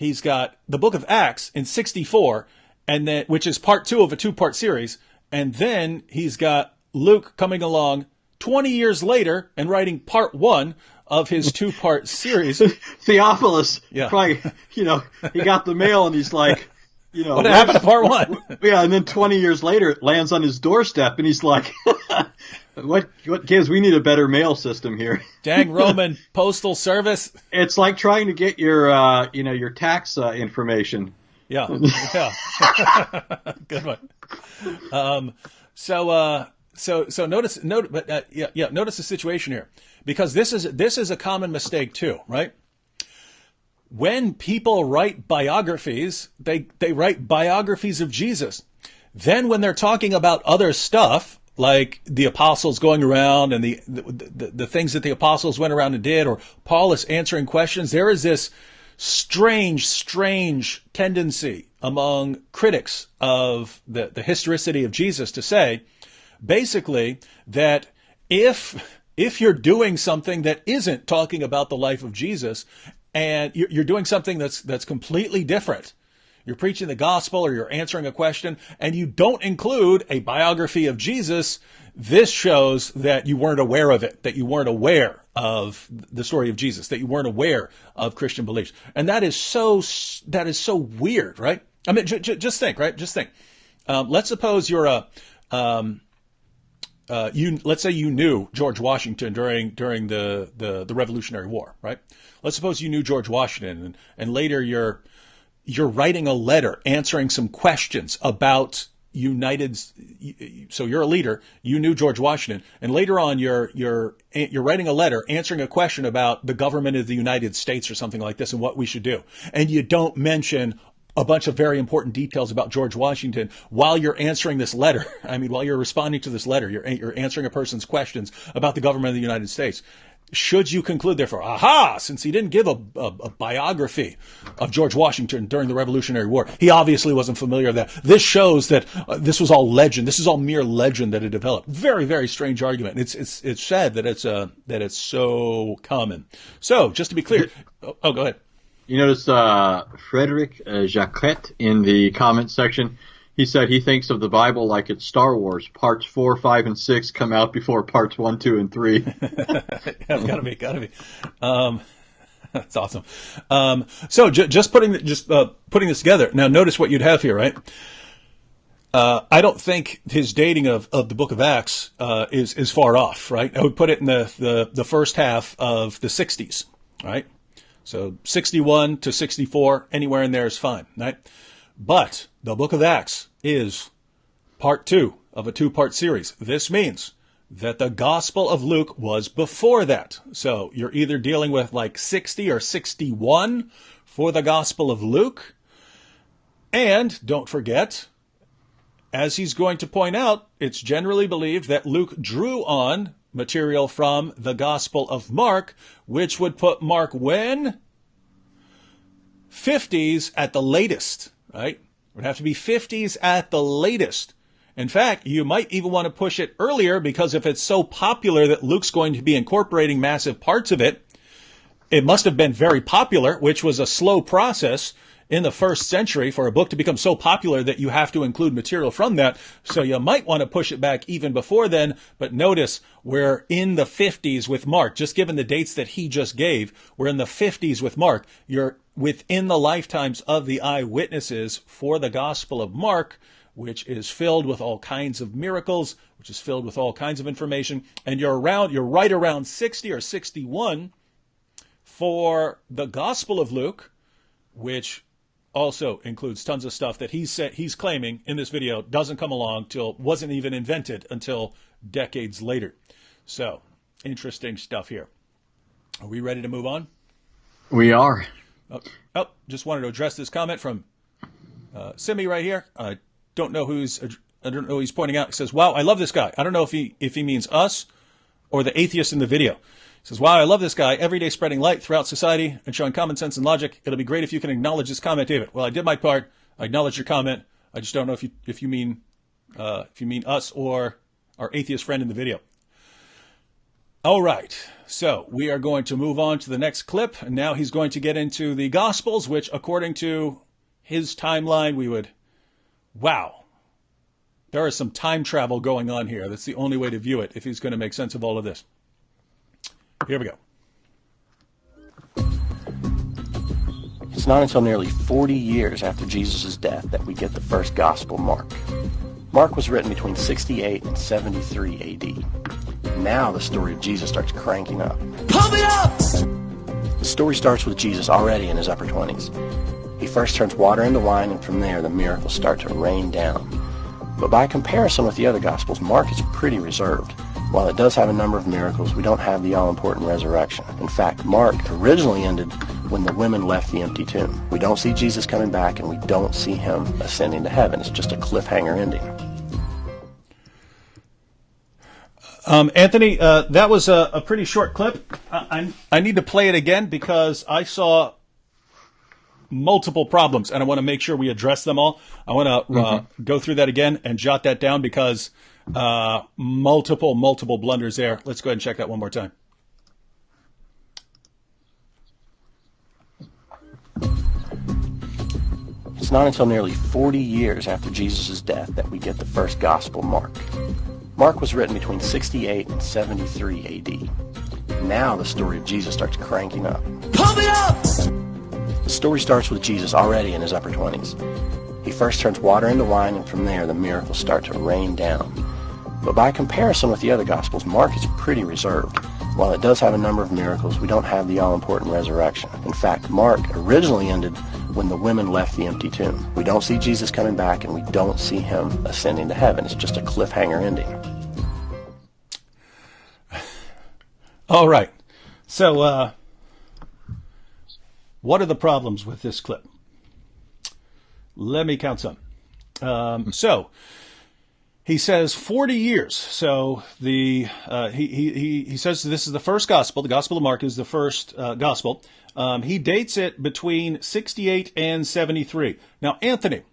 he's got the book of Acts in 64, and then, which is part 2 of a 2-part series. And then he's got Luke coming along 20 years later and writing part 1 of his 2-part series. Theophilus, Yeah. probably, he got the mail and he's like, What happened to part 1? Yeah, and then 20 years later it lands on his doorstep and he's like, what kids, we need a better mail system here. Dang Roman postal service. It's like trying to get your, your tax information. Yeah. Good one. So notice the situation here, because this is a common mistake too, right? When people write biographies, they write biographies of Jesus. Then when they're talking about other stuff, like the apostles going around and the things that the apostles went around and did, or Paul is answering questions, there is this strange tendency among critics of the historicity of Jesus to say, basically, that if you're doing something that isn't talking about the life of Jesus, and you're doing something that's completely different, you're preaching the gospel or you're answering a question, and you don't include a biography of Jesus, this shows that you weren't aware of it, that you weren't aware of the story of Jesus, that you weren't aware of Christian beliefs. And that is so weird, right? I mean, just think, right? Just think. Let's suppose you're let's say you knew George Washington during the Revolutionary War, right? Let's suppose you knew George Washington, and later you're writing a letter answering some questions about so you're a leader, you knew George Washington, and later on you're writing a letter answering a question about the government of the United States or something like this and what we should do. And you don't mention a bunch of very important details about George Washington while you're answering this letter. I mean, while you're responding to this letter, you're answering a person's questions about the government of the United States. Should you conclude, therefore, since he didn't give a biography of George Washington during the Revolutionary War, he obviously wasn't familiar with that. This shows that this was all legend. This is all mere legend that it developed. Very, very strange argument. It's sad that it's so common. So, just to be clear, go ahead. You notice Frederick Jacquet in the comment section. He said he thinks of the Bible like it's Star Wars. Parts 4, 5, and 6 come out before parts 1, 2, and 3. Gotta be. That's awesome. So just putting this together. Now, notice what you'd have here, right? I don't think his dating of the Book of Acts is far off, right? I would put it in the first half of the 60s, right? So 61 to 64, anywhere in there is fine, right? But the Book of Acts is part 2 of a 2-part series. This means that the Gospel of Luke was before that. So you're either dealing with like 60 or 61 for the Gospel of Luke. And don't forget, as he's going to point out, it's generally believed that Luke drew on material from the Gospel of Mark, which would put Mark when? 50s at the latest, right? It would have to be 50s at the latest. In fact, you might even want to push it earlier, because if it's so popular that Luke's going to be incorporating massive parts of it, it must have been very popular, which was a slow process in the first century for a book to become so popular that you have to include material from that. So you might want to push it back even before then. But notice we're in the 50s with Mark. Just given the dates that he just gave, we're in the 50s with Mark. You're within the lifetimes of the eyewitnesses for the Gospel of Mark, which is filled with all kinds of miracles, which is filled with all kinds of information. And you're right around 60 or 61 for the Gospel of Luke, which also includes tons of stuff that he's claiming in this video doesn't come along wasn't even invented until decades later. So, interesting stuff here. Are we ready to move on? We are. Just wanted to address this comment from Simi right here. I don't know who he's pointing out. He says, "Wow, I love this guy." I don't know if he means us or the atheist in the video. He says, "Wow, I love this guy. Every day spreading light throughout society and showing common sense and logic. It'll be great if you can acknowledge this comment, David." Well, I did my part. I acknowledged your comment. I just don't know if you mean us or our atheist friend in the video. All right. So we are going to move on to the next clip. And now he's going to get into the Gospels, which, according to his timeline, wow, there is some time travel going on here. That's the only way to view it if he's going to make sense of all of this. Here we go. It's not until nearly 40 years after Jesus' death that we get the first Gospel, Mark. Mark was written between 68 and 73 AD. Now the story of Jesus starts cranking up. Pump it up! The story starts with Jesus already in his upper 20s. He first turns water into wine, and from there the miracles start to rain down. But by comparison with the other Gospels, Mark is pretty reserved. While it does have a number of miracles, we don't have the all-important resurrection. In fact, Mark originally ended when the women left the empty tomb. We don't see Jesus coming back, and we don't see him ascending to heaven. It's just a cliffhanger ending. Anthony, that was a pretty short clip. I need to play it again because I saw multiple problems, and I want to make sure we address them all. I want to go through that again and jot that down because multiple blunders there. Let's go ahead and check that one more time. It's not until nearly 40 years after Jesus' death that we get the first Gospel, Mark. Mark was written between 68 and 73 AD. Now the story of Jesus starts cranking up. Pump it up! The story starts with Jesus already in his upper 20s. He first turns water into wine, and from there the miracles start to rain down. But by comparison with the other Gospels, Mark is pretty reserved. While it does have a number of miracles, we don't have the all-important resurrection. In fact, Mark originally ended when the women left the empty tomb. We don't see Jesus coming back, and we don't see him ascending to heaven. It's just a cliffhanger ending. All right. So, what are the problems with this clip? Let me count some. So, he says 40 years. So he says this is the first gospel. The Gospel of Mark is the first gospel. He dates it between 68 and 73. Now, Anthony,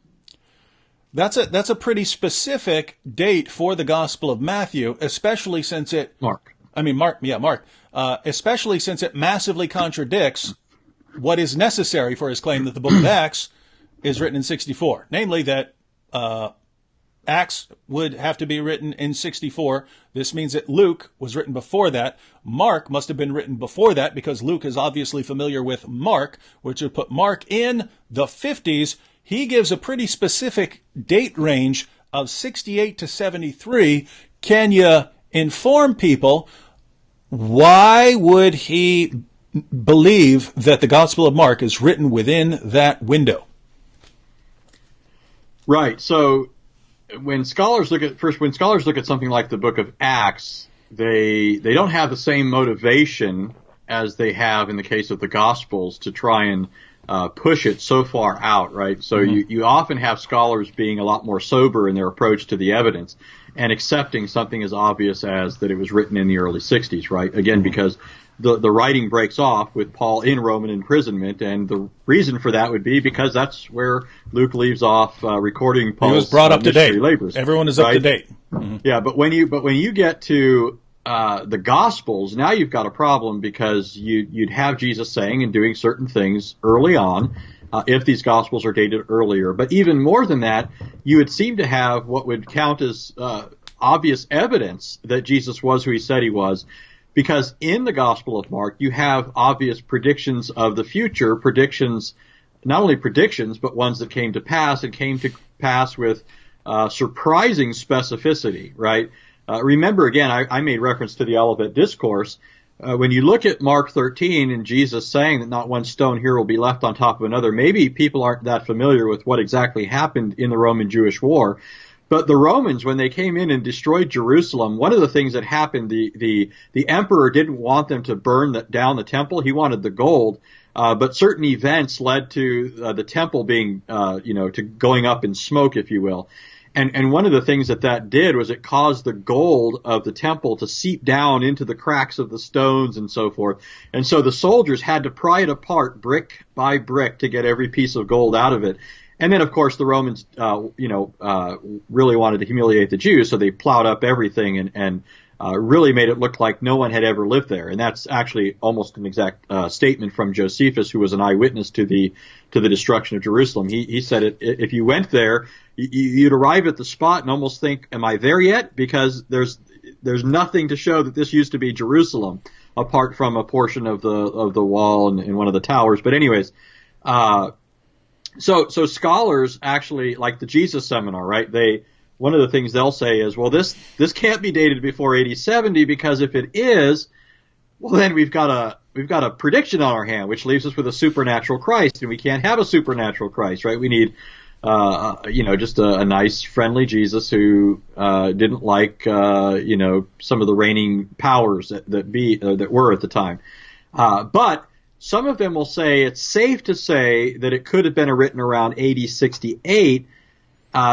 that's a pretty specific date for the Gospel of Matthew, especially since Mark. Especially since it massively contradicts what is necessary for his claim that the book of Acts is written in 64. Namely that Acts would have to be written in 64. This means that Luke was written before that. Mark must have been written before that because Luke is obviously familiar with Mark, which would put Mark in the 50s. He gives a pretty specific date range of 68 to 73. Can you inform people why would he believe that the Gospel of Mark is written within that window? Right. So when scholars look at something like the book of Acts, they don't have the same motivation as they have in the case of the Gospels to try and push it so far out, right? So you often have scholars being a lot more sober in their approach to the evidence and accepting something as obvious as that it was written in the early 60s, right? Again, because the writing breaks off with Paul in Roman imprisonment, and the reason for that would be because that's where Luke leaves off recording Paul's he was brought up to date. Labors. Everyone is up to date. Mm-hmm. Yeah, but when you get to the Gospels, now you've got a problem because you'd have Jesus saying and doing certain things early on if these Gospels are dated earlier. But even more than that, you would seem to have what would count as obvious evidence that Jesus was who he said he was. Because in the Gospel of Mark, you have obvious predictions of the future, not only predictions, but ones that came to pass and came to pass with surprising specificity, right? Remember, again, I made reference to the Olivet Discourse. When you look at Mark 13 and Jesus saying that not one stone here will be left on top of another, maybe people aren't that familiar with what exactly happened in the Roman-Jewish War. But the Romans, when they came in and destroyed Jerusalem, one of the things that happened, the emperor didn't want them to burn down the temple. He wanted the gold. But certain events led to the temple being, to going up in smoke, if you will. And one of the things that did was it caused the gold of the temple to seep down into the cracks of the stones and so forth. And so the soldiers had to pry it apart brick by brick to get every piece of gold out of it. And then, of course, the Romans, really wanted to humiliate the Jews, so they plowed up everything and really made it look like no one had ever lived there. And that's actually almost an exact statement from Josephus, who was an eyewitness to the destruction of Jerusalem. He said if you went there, you'd arrive at the spot and almost think, am I there yet? Because there's nothing to show that this used to be Jerusalem, apart from a portion of the wall and one of the towers. But anyways, so scholars actually, like the Jesus Seminar, right? One of the things they'll say is, well, this can't be dated before AD 70, because if it is, well, then we've got a prediction on our hand, which leaves us with a supernatural Christ, and we can't have a supernatural Christ, right? We need, just a nice, friendly Jesus who didn't like, some of the reigning powers that were at the time. But some of them will say it's safe to say that it could have been written around AD 68.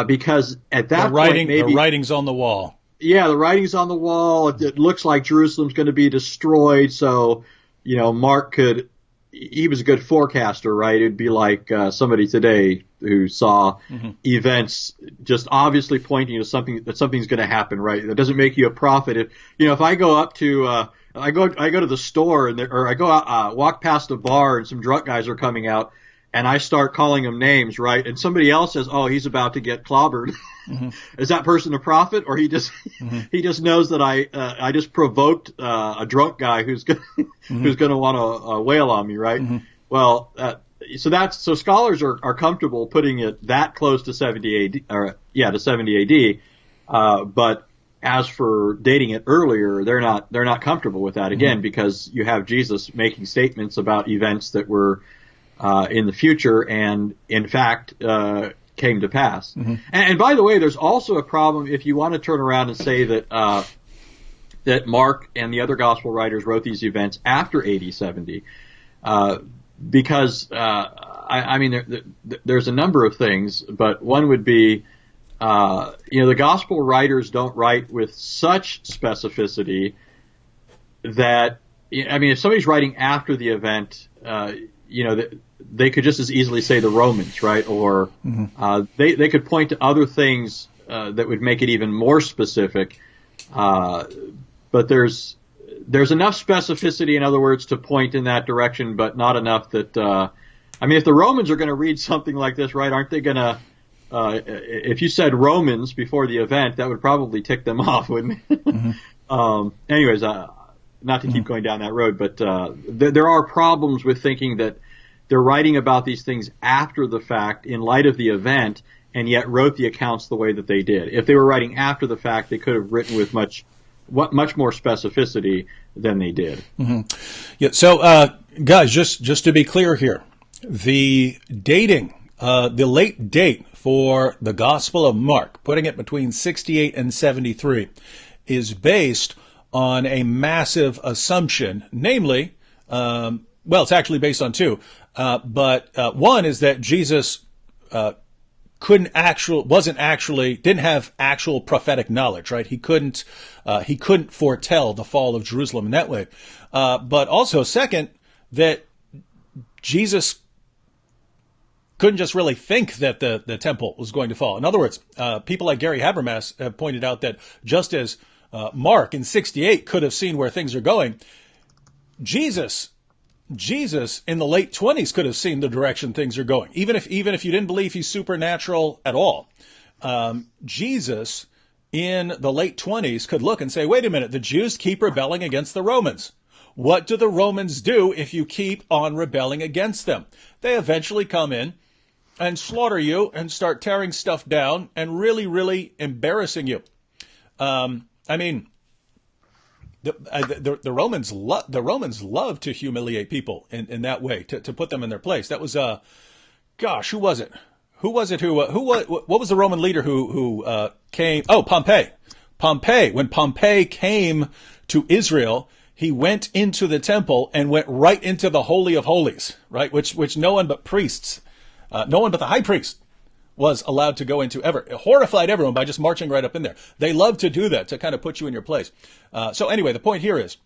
Because at that point, maybe the writing's on the wall. Yeah, the writing's on the wall. It looks like Jerusalem's going to be destroyed. So, Mark he was a good forecaster, right? It'd be like somebody today who saw events just obviously pointing to something's going to happen, right? That doesn't make you a prophet. If I go up to I go to the store or I go walk past a bar and some drunk guys are coming out, and I start calling them names, right? And somebody else says, "Oh, he's about to get clobbered." Is that person a prophet, or he just knows that I just provoked a drunk guy who's going to want to wail on me, right? Well, so scholars are comfortable putting it that close to 70 AD, to 70 AD. But as for dating it earlier, they're not comfortable with that again, because you have Jesus making statements about events that were in the future, and in fact came to pass. And by the way, there's also a problem if you want to turn around and say that that Mark and the other gospel writers wrote these events after AD 70, because there's a number of things, but one would be the gospel writers don't write with such specificity that, if somebody's writing after the event, they could just as easily say the Romans, right? Or they could point to other things that would make it even more specific. But there's enough specificity, in other words, to point in that direction, but not enough that if the Romans are going to read something like this, right? Aren't they going to? If you said Romans before the event, that would probably tick them off, wouldn't it? Anyways, not to keep going down that road, but there are problems with thinking that they're writing about these things after the fact in light of the event, and yet wrote the accounts the way that they did. If they were writing after the fact, they could have written with much more specificity than they did. Yeah. So, guys, just to be clear here, the dating, the late date for the Gospel of Mark, putting it between 68 and 73, is based on a massive assumption, namely, it's actually based on two. But one is that Jesus didn't have actual prophetic knowledge, right? He couldn't foretell the fall of Jerusalem in that way. But also, second, that Jesus couldn't just really think that the temple was going to fall. In other words, people like Gary Habermas have pointed out that just as Mark in 68 could have seen where things are going, Jesus in the late 20s could have seen the direction things are going. Even if you didn't believe he's supernatural at all, Jesus in the late 20s could look and say, wait a minute, the Jews keep rebelling against the Romans. What do the Romans do if you keep on rebelling against them? They eventually come in and slaughter you and start tearing stuff down and really, really embarrassing you. The Romans love to humiliate people in that way, to put them in their place. That was who was it? What was the Roman leader who came? Oh, Pompey. When Pompey came to Israel, he went into the temple and went right into the Holy of Holies, right? Which no one but priests, no one but the high priest was allowed to go into ever. It horrified everyone by just marching right up in there. They love to do that, to kind of put you in your place. So anyway, the point here is,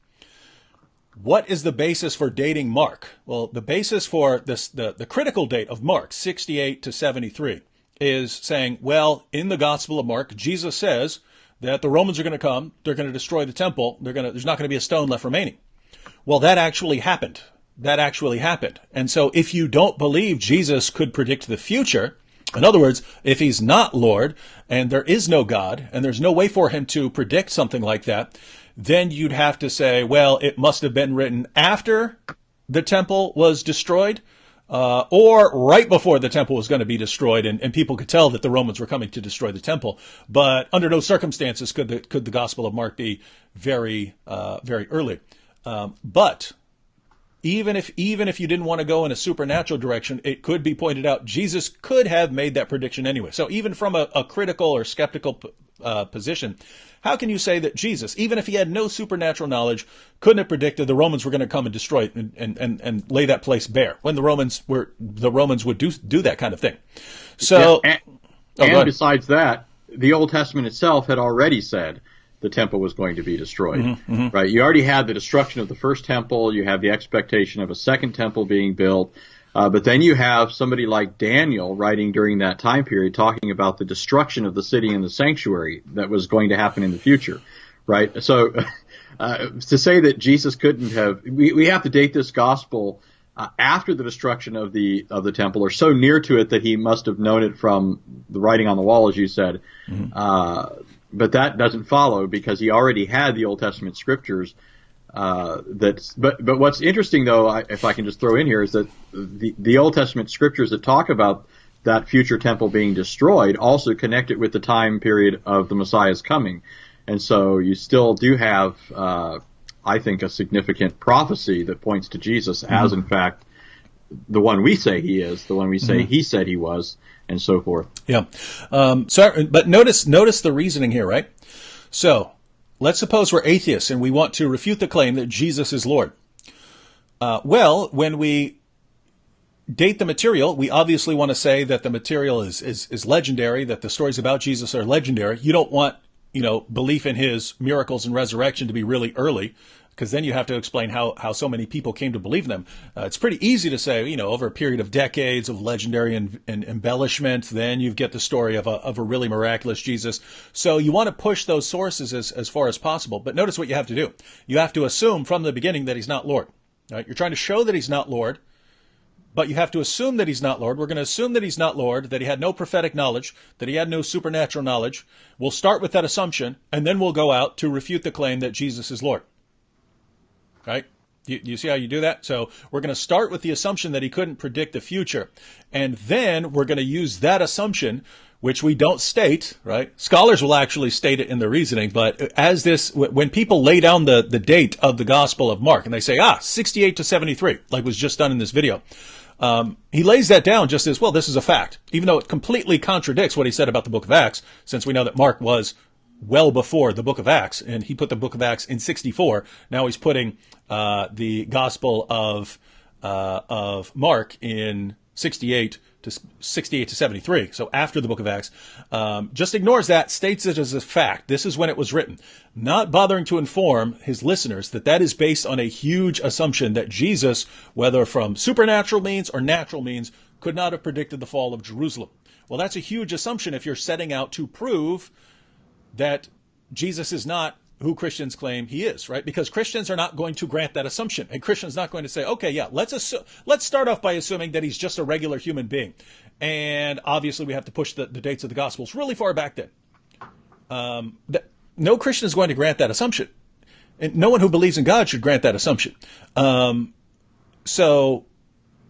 what is the basis for dating Mark? Well, the basis for this, the critical date of Mark, 68 to 73, is saying, well, in the Gospel of Mark, Jesus says that the Romans are going to come, they're going to destroy the temple, there's not going to be a stone left remaining. Well, that actually happened. That actually happened. And so if you don't believe Jesus could predict the future, in other words, if he's not Lord and there is no God and there's no way for him to predict something like that, then you'd have to say, well, it must have been written after the temple was destroyed, or right before the temple was going to be destroyed, and people could tell that the Romans were coming to destroy the temple. But under no circumstances could the Gospel of Mark be very early. But even if you didn't want to go in a supernatural direction, it could be pointed out Jesus could have made that prediction anyway. So even from a critical or skeptical position, how can you say that Jesus, even if he had no supernatural knowledge, couldn't have predicted the Romans were going to come and destroy it and lay that place bare when the Romans would do that kind of thing? So, and besides that, the Old Testament itself had already said the temple was going to be destroyed, right? You already had the destruction of the first temple. You have the expectation of a second temple being built. But then you have somebody like Daniel writing during that time period talking about the destruction of the city and the sanctuary that was going to happen in the future, right? So to say that Jesus couldn't have, we have to date this gospel after the destruction of the temple, or so near to it that he must have known it from the writing on the wall, as you said. But that doesn't follow because he already had the Old Testament scriptures. But what's interesting, though, if I can just throw in here, is that the Old Testament scriptures that talk about that future temple being destroyed also connect it with the time period of the Messiah's coming. And so you still do have, I think, a significant prophecy that points to Jesus as, in fact, the one we say he is, the one we say he said he was, and so forth. Yeah. But notice the reasoning here, right? So let's suppose we're atheists and we want to refute the claim that Jesus is Lord. Well, when we date the material, we obviously want to say that the material is legendary, that the stories about Jesus are legendary. You don't want, belief in his miracles and resurrection to be really early, because then you have to explain how so many people came to believe in them. It's pretty easy to say, over a period of decades of legendary and embellishment, then you get the story of a really miraculous Jesus. So you want to push those sources as far as possible. But notice what you have to do. You have to assume from the beginning that he's not Lord. Right? You're trying to show that he's not Lord, but you have to assume that he's not Lord. We're going to assume that he's not Lord, that he had no prophetic knowledge, that he had no supernatural knowledge. We'll start with that assumption, and then we'll go out to refute the claim that Jesus is Lord. Right? You see how you do that? So we're going to start with the assumption that he couldn't predict the future. And then we're going to use that assumption, which we don't state, right? Scholars will actually state it in the reasoning, but when people lay down the date of the Gospel of Mark, and they say, 68 to 73, like was just done in this video, he lays that down just as, well, this is a fact, even though it completely contradicts what he said about the book of Acts, since we know that Mark was well before the book of Acts, and he put the book of Acts in 64. Now he's putting the Gospel of Mark in 68 to 73. So after the book of Acts, just ignores that, states it as a fact. This is when it was written, not bothering to inform his listeners that is based on a huge assumption that Jesus, whether from supernatural means or natural means, could not have predicted the fall of Jerusalem. Well, that's a huge assumption if you're setting out to prove that Jesus is not who Christians claim he is, right? Because Christians are not going to grant that assumption. And Christians not going to say, okay, yeah, let's start off by assuming that he's just a regular human being. And obviously we have to push the dates of the Gospels really far back then. No Christian is going to grant that assumption. And no one who believes in God should grant that assumption. So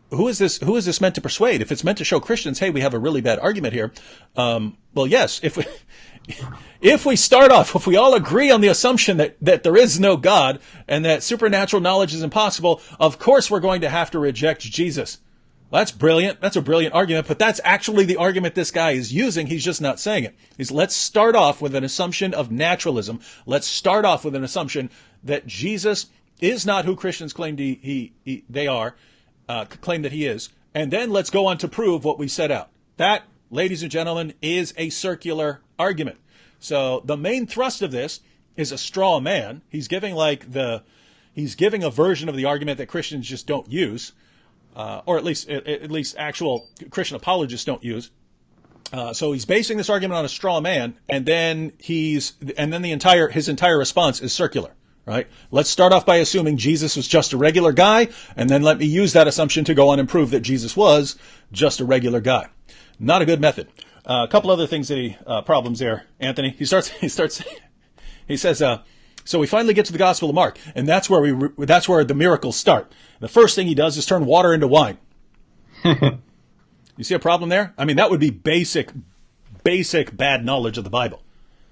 who is this meant to persuade? If it's meant to show Christians, hey, we have a really bad argument here. Well, yes, if we all agree on the assumption that there is no God and that supernatural knowledge is impossible, of course we're going to have to reject Jesus. Well, that's brilliant. That's a brilliant argument, but that's actually the argument this guy is using. He's just not saying it. Let's start off with an assumption of naturalism. Let's start off with an assumption that Jesus is not who Christians claim they are, claim that he is, and then let's go on to prove what we set out. That, ladies and gentlemen, is a circular argument. So the main thrust of this is a straw man. He's giving a version of the argument that Christians just don't use, or at least actual Christian apologists don't use. So he's basing this argument on a straw man, and then his entire response is circular, right? Let's start off by assuming Jesus was just a regular guy, and then let me use that assumption to go on and prove that Jesus was just a regular guy. Not a good method. A couple other things problems there, Anthony. He says, so we finally get to the Gospel of Mark, and that's where the miracles start. The first thing he does is turn water into wine. You see a problem there? I mean, that would be basic bad knowledge of the Bible.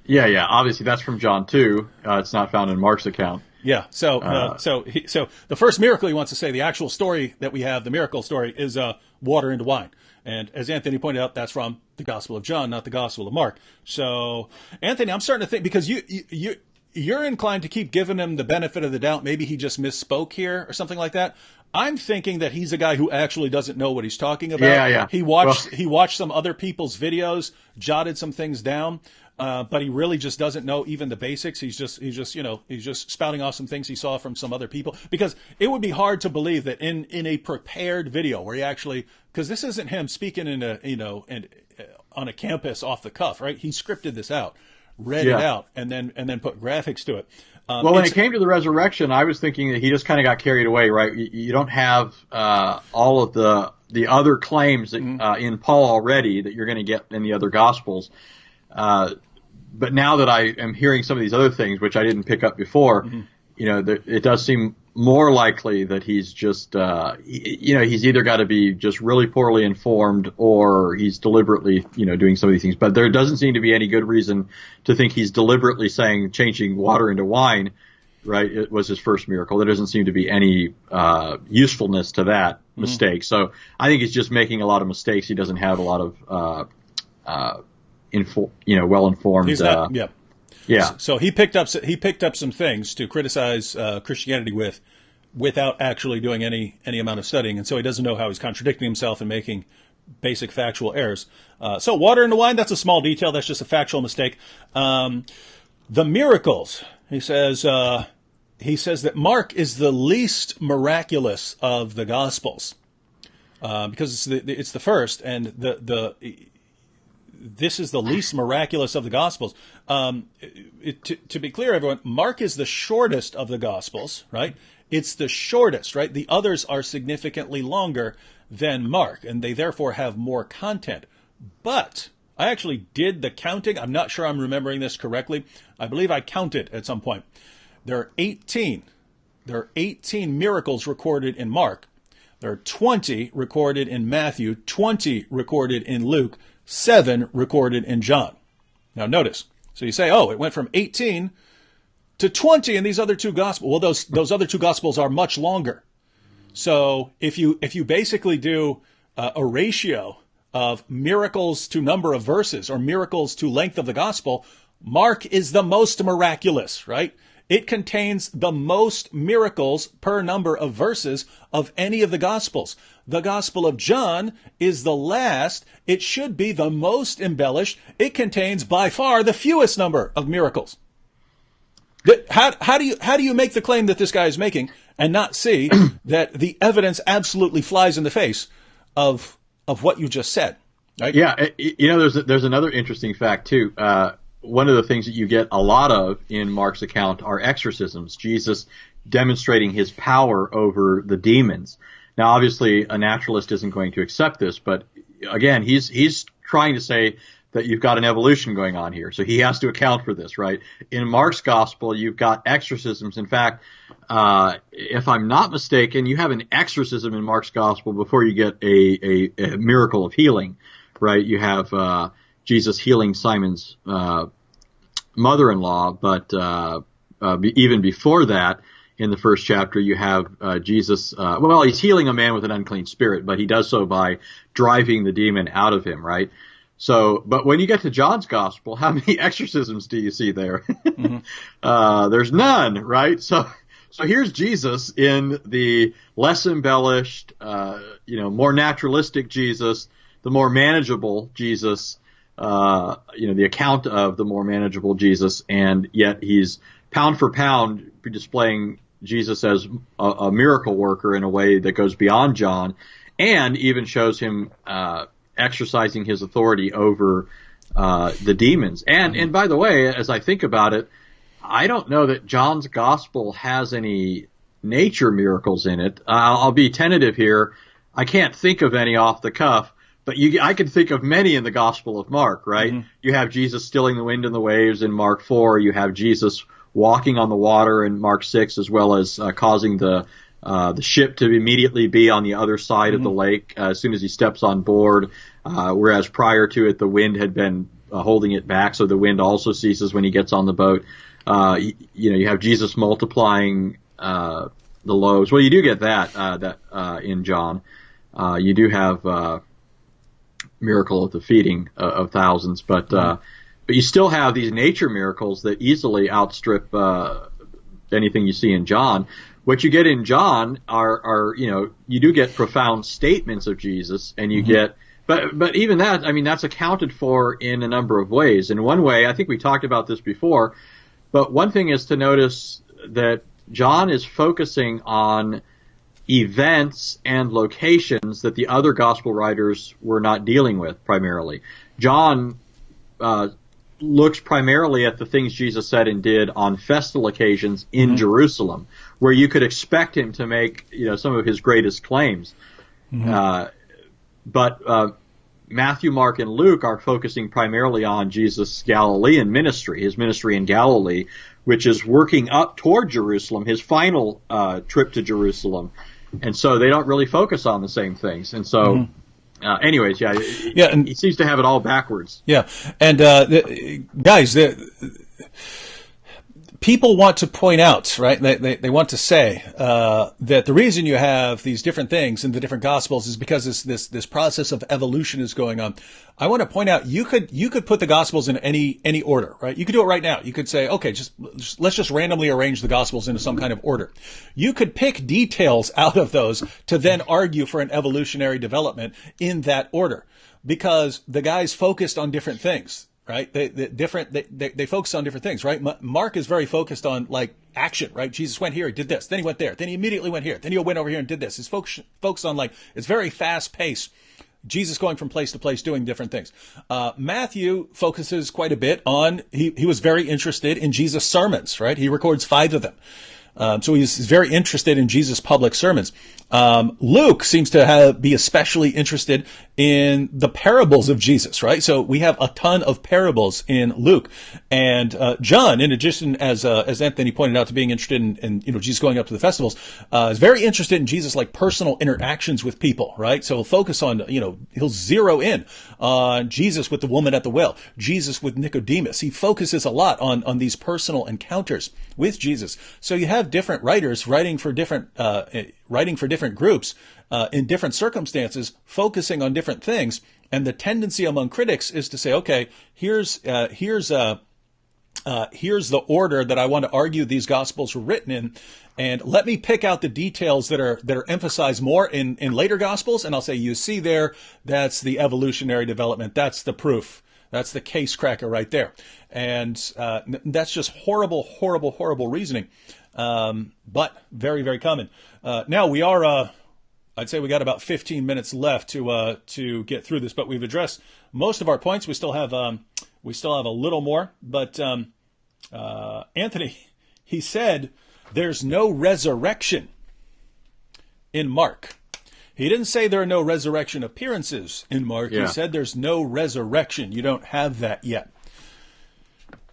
Yeah. Obviously, that's from John 2. It's not found in Mark's account. Yeah. So the first miracle he wants to say, the actual story that we have, the miracle story, is water into wine. And as Anthony pointed out, that's from the Gospel of John, not the Gospel of Mark. So, Anthony, I'm starting to think, because you're inclined to keep giving him the benefit of the doubt. Maybe he just misspoke here or something like that. I'm thinking that he's a guy who actually doesn't know what he's talking about. Yeah. He watched some other people's videos, jotted some things down, but he really just doesn't know even the basics. He's just spouting off some things he saw from some other people. Because it would be hard to believe that in a prepared video where he actually, because this isn't him speaking on a campus off the cuff, right? He scripted this out, read it out, and then put graphics to it. Well, when it came to the resurrection, I was thinking that he just kind of got carried away, right? You don't have all of the other claims that, in Paul already that you're going to get in the other Gospels. But now that I am hearing some of these other things, which I didn't pick up before, it does seem more likely that he's just, he's either got to be just really poorly informed or he's deliberately, doing some of these things. But there doesn't seem to be any good reason to think he's deliberately changing water into wine, right? It was his first miracle. There doesn't seem to be any usefulness to that mistake. So I think he's just making a lot of mistakes. He doesn't have a lot of, well-informed. He's not, Yeah. So he picked up some things to criticize Christianity without actually doing any amount of studying, and so he doesn't know how he's contradicting himself and making basic factual errors. So water into wine, that's a small detail. That's just a factual mistake. The miracles, he says that Mark is the least miraculous of the Gospels because it's the first, and this is the least miraculous of the Gospels. To be clear, everyone, Mark is the shortest of the Gospels, right? It's the shortest, right? The others are significantly longer than Mark, and they therefore have more content. But I actually did the counting. I'm not sure I'm remembering this correctly. I believe I counted at some point. There are 18 miracles recorded in Mark. There are 20 recorded in Matthew, 20 recorded in Luke, 7 recorded in John. Now notice, so you say, it went from 18 to 20 in these other two Gospels. Well, those other two Gospels are much longer. So if you basically do a ratio of miracles to number of verses or miracles to length of the Gospel, Mark is the most miraculous, right? It contains the most miracles per number of verses of any of the Gospels. The Gospel of John is the last. It should be the most embellished. It contains by far the fewest number of miracles. How do you make the claim that this guy is making and not see that the evidence absolutely flies in the face of what you just said? Right? Yeah, there's another interesting fact too. One of the things that you get a lot of in Mark's account are exorcisms, Jesus demonstrating his power over the demons. Now, obviously, a naturalist isn't going to accept this, but again, he's trying to say that you've got an evolution going on here, so he has to account for this, right? In Mark's gospel, you've got exorcisms. In fact, if I'm not mistaken, you have an exorcism in Mark's gospel before you get a miracle of healing, right? You have Jesus healing Simon's mother-in-law, but even before that, in the first chapter, you have Jesus. He's healing a man with an unclean spirit, but he does so by driving the demon out of him, right? So, but when you get to John's gospel, how many exorcisms do you see there? Mm-hmm. There's none, right? So here's Jesus in the less embellished, more naturalistic Jesus, the more manageable Jesus, the account of the more manageable Jesus, and yet he's pound for pound displaying Jesus as a miracle worker in a way that goes beyond John, and even shows him exercising his authority over the demons. And by the way, as I think about it, I don't know that John's gospel has any nature miracles in it. I'll be tentative here. I can't think of any off the cuff, but I can think of many in the Gospel of Mark, right? Mm-hmm. You have Jesus stilling the wind and the waves in Mark 4. You have Jesus walking on the water in Mark 6, as well as causing the ship to immediately be on the other side of the lake as soon as he steps on board, whereas prior to it, the wind had been holding it back, so the wind also ceases when he gets on the boat. You have Jesus multiplying the loaves. Well, you do get that in John. You do have miracle of the feeding of thousands, but you still have these nature miracles that easily outstrip anything you see in John. What you get in John are you do get profound statements of Jesus, and you get, but even that, I mean, that's accounted for in a number of ways. In one way, I think we talked about this before, but one thing is to notice that John is focusing on events and locations that the other gospel writers were not dealing with primarily. John looks primarily at the things Jesus said and did on festal occasions in Jerusalem, where you could expect him to make some of his greatest claims. But Matthew, Mark, and Luke are focusing primarily on Jesus' Galilean ministry, his ministry in Galilee, which is working up toward Jerusalem, his final trip to Jerusalem. And so they don't really focus on the same things. And so, anyways, he seems to have it all backwards. Yeah. And guys, people want to point out, right? They want to say that the reason you have these different things in the different gospels is because this process of evolution is going on. I want to point out you could put the gospels in any order, right? You could do it right now. You could say, okay, let's just randomly arrange the gospels into some kind of order. You could pick details out of those to then argue for an evolutionary development in that order, because the guys focused on different things. Right? They focus on different things, right? Mark is very focused on like action, right? Jesus went here, he did this, then he went there, then he immediately went here, then he went over here and did this. His focus on like, it's very fast paced. Jesus going from place to place, doing different things. Matthew focuses quite a bit on, he was very interested in Jesus' sermons, right? He records 5 of them. So he's very interested in Jesus' public sermons. Luke seems to be especially interested in the parables of Jesus, right? So we have a ton of parables in Luke. And John, in addition, as Anthony pointed out, to being interested in Jesus going up to the festivals, is very interested in Jesus' like personal interactions with people, right? So he'll focus on, he'll zero in on Jesus with the woman at the well, Jesus with Nicodemus. He focuses a lot on these personal encounters with Jesus. So you have different writers writing for different groups in different circumstances, focusing on different things. And the tendency among critics is to say, okay, here's the order that I want to argue these gospels were written in, and let me pick out the details that are emphasized more in later gospels, and I'll say, you see there, that's the evolutionary development, that's the proof. That's the case cracker right there. And that's just horrible reasoning. But very, very common. Now we are, I'd say we got about 15 minutes left to get through this, but we've addressed most of our points. We still have a little more, but Anthony, he said there's no resurrection in Mark. He didn't say there are no resurrection appearances in Mark. Yeah. He said there's no resurrection. You don't have that yet.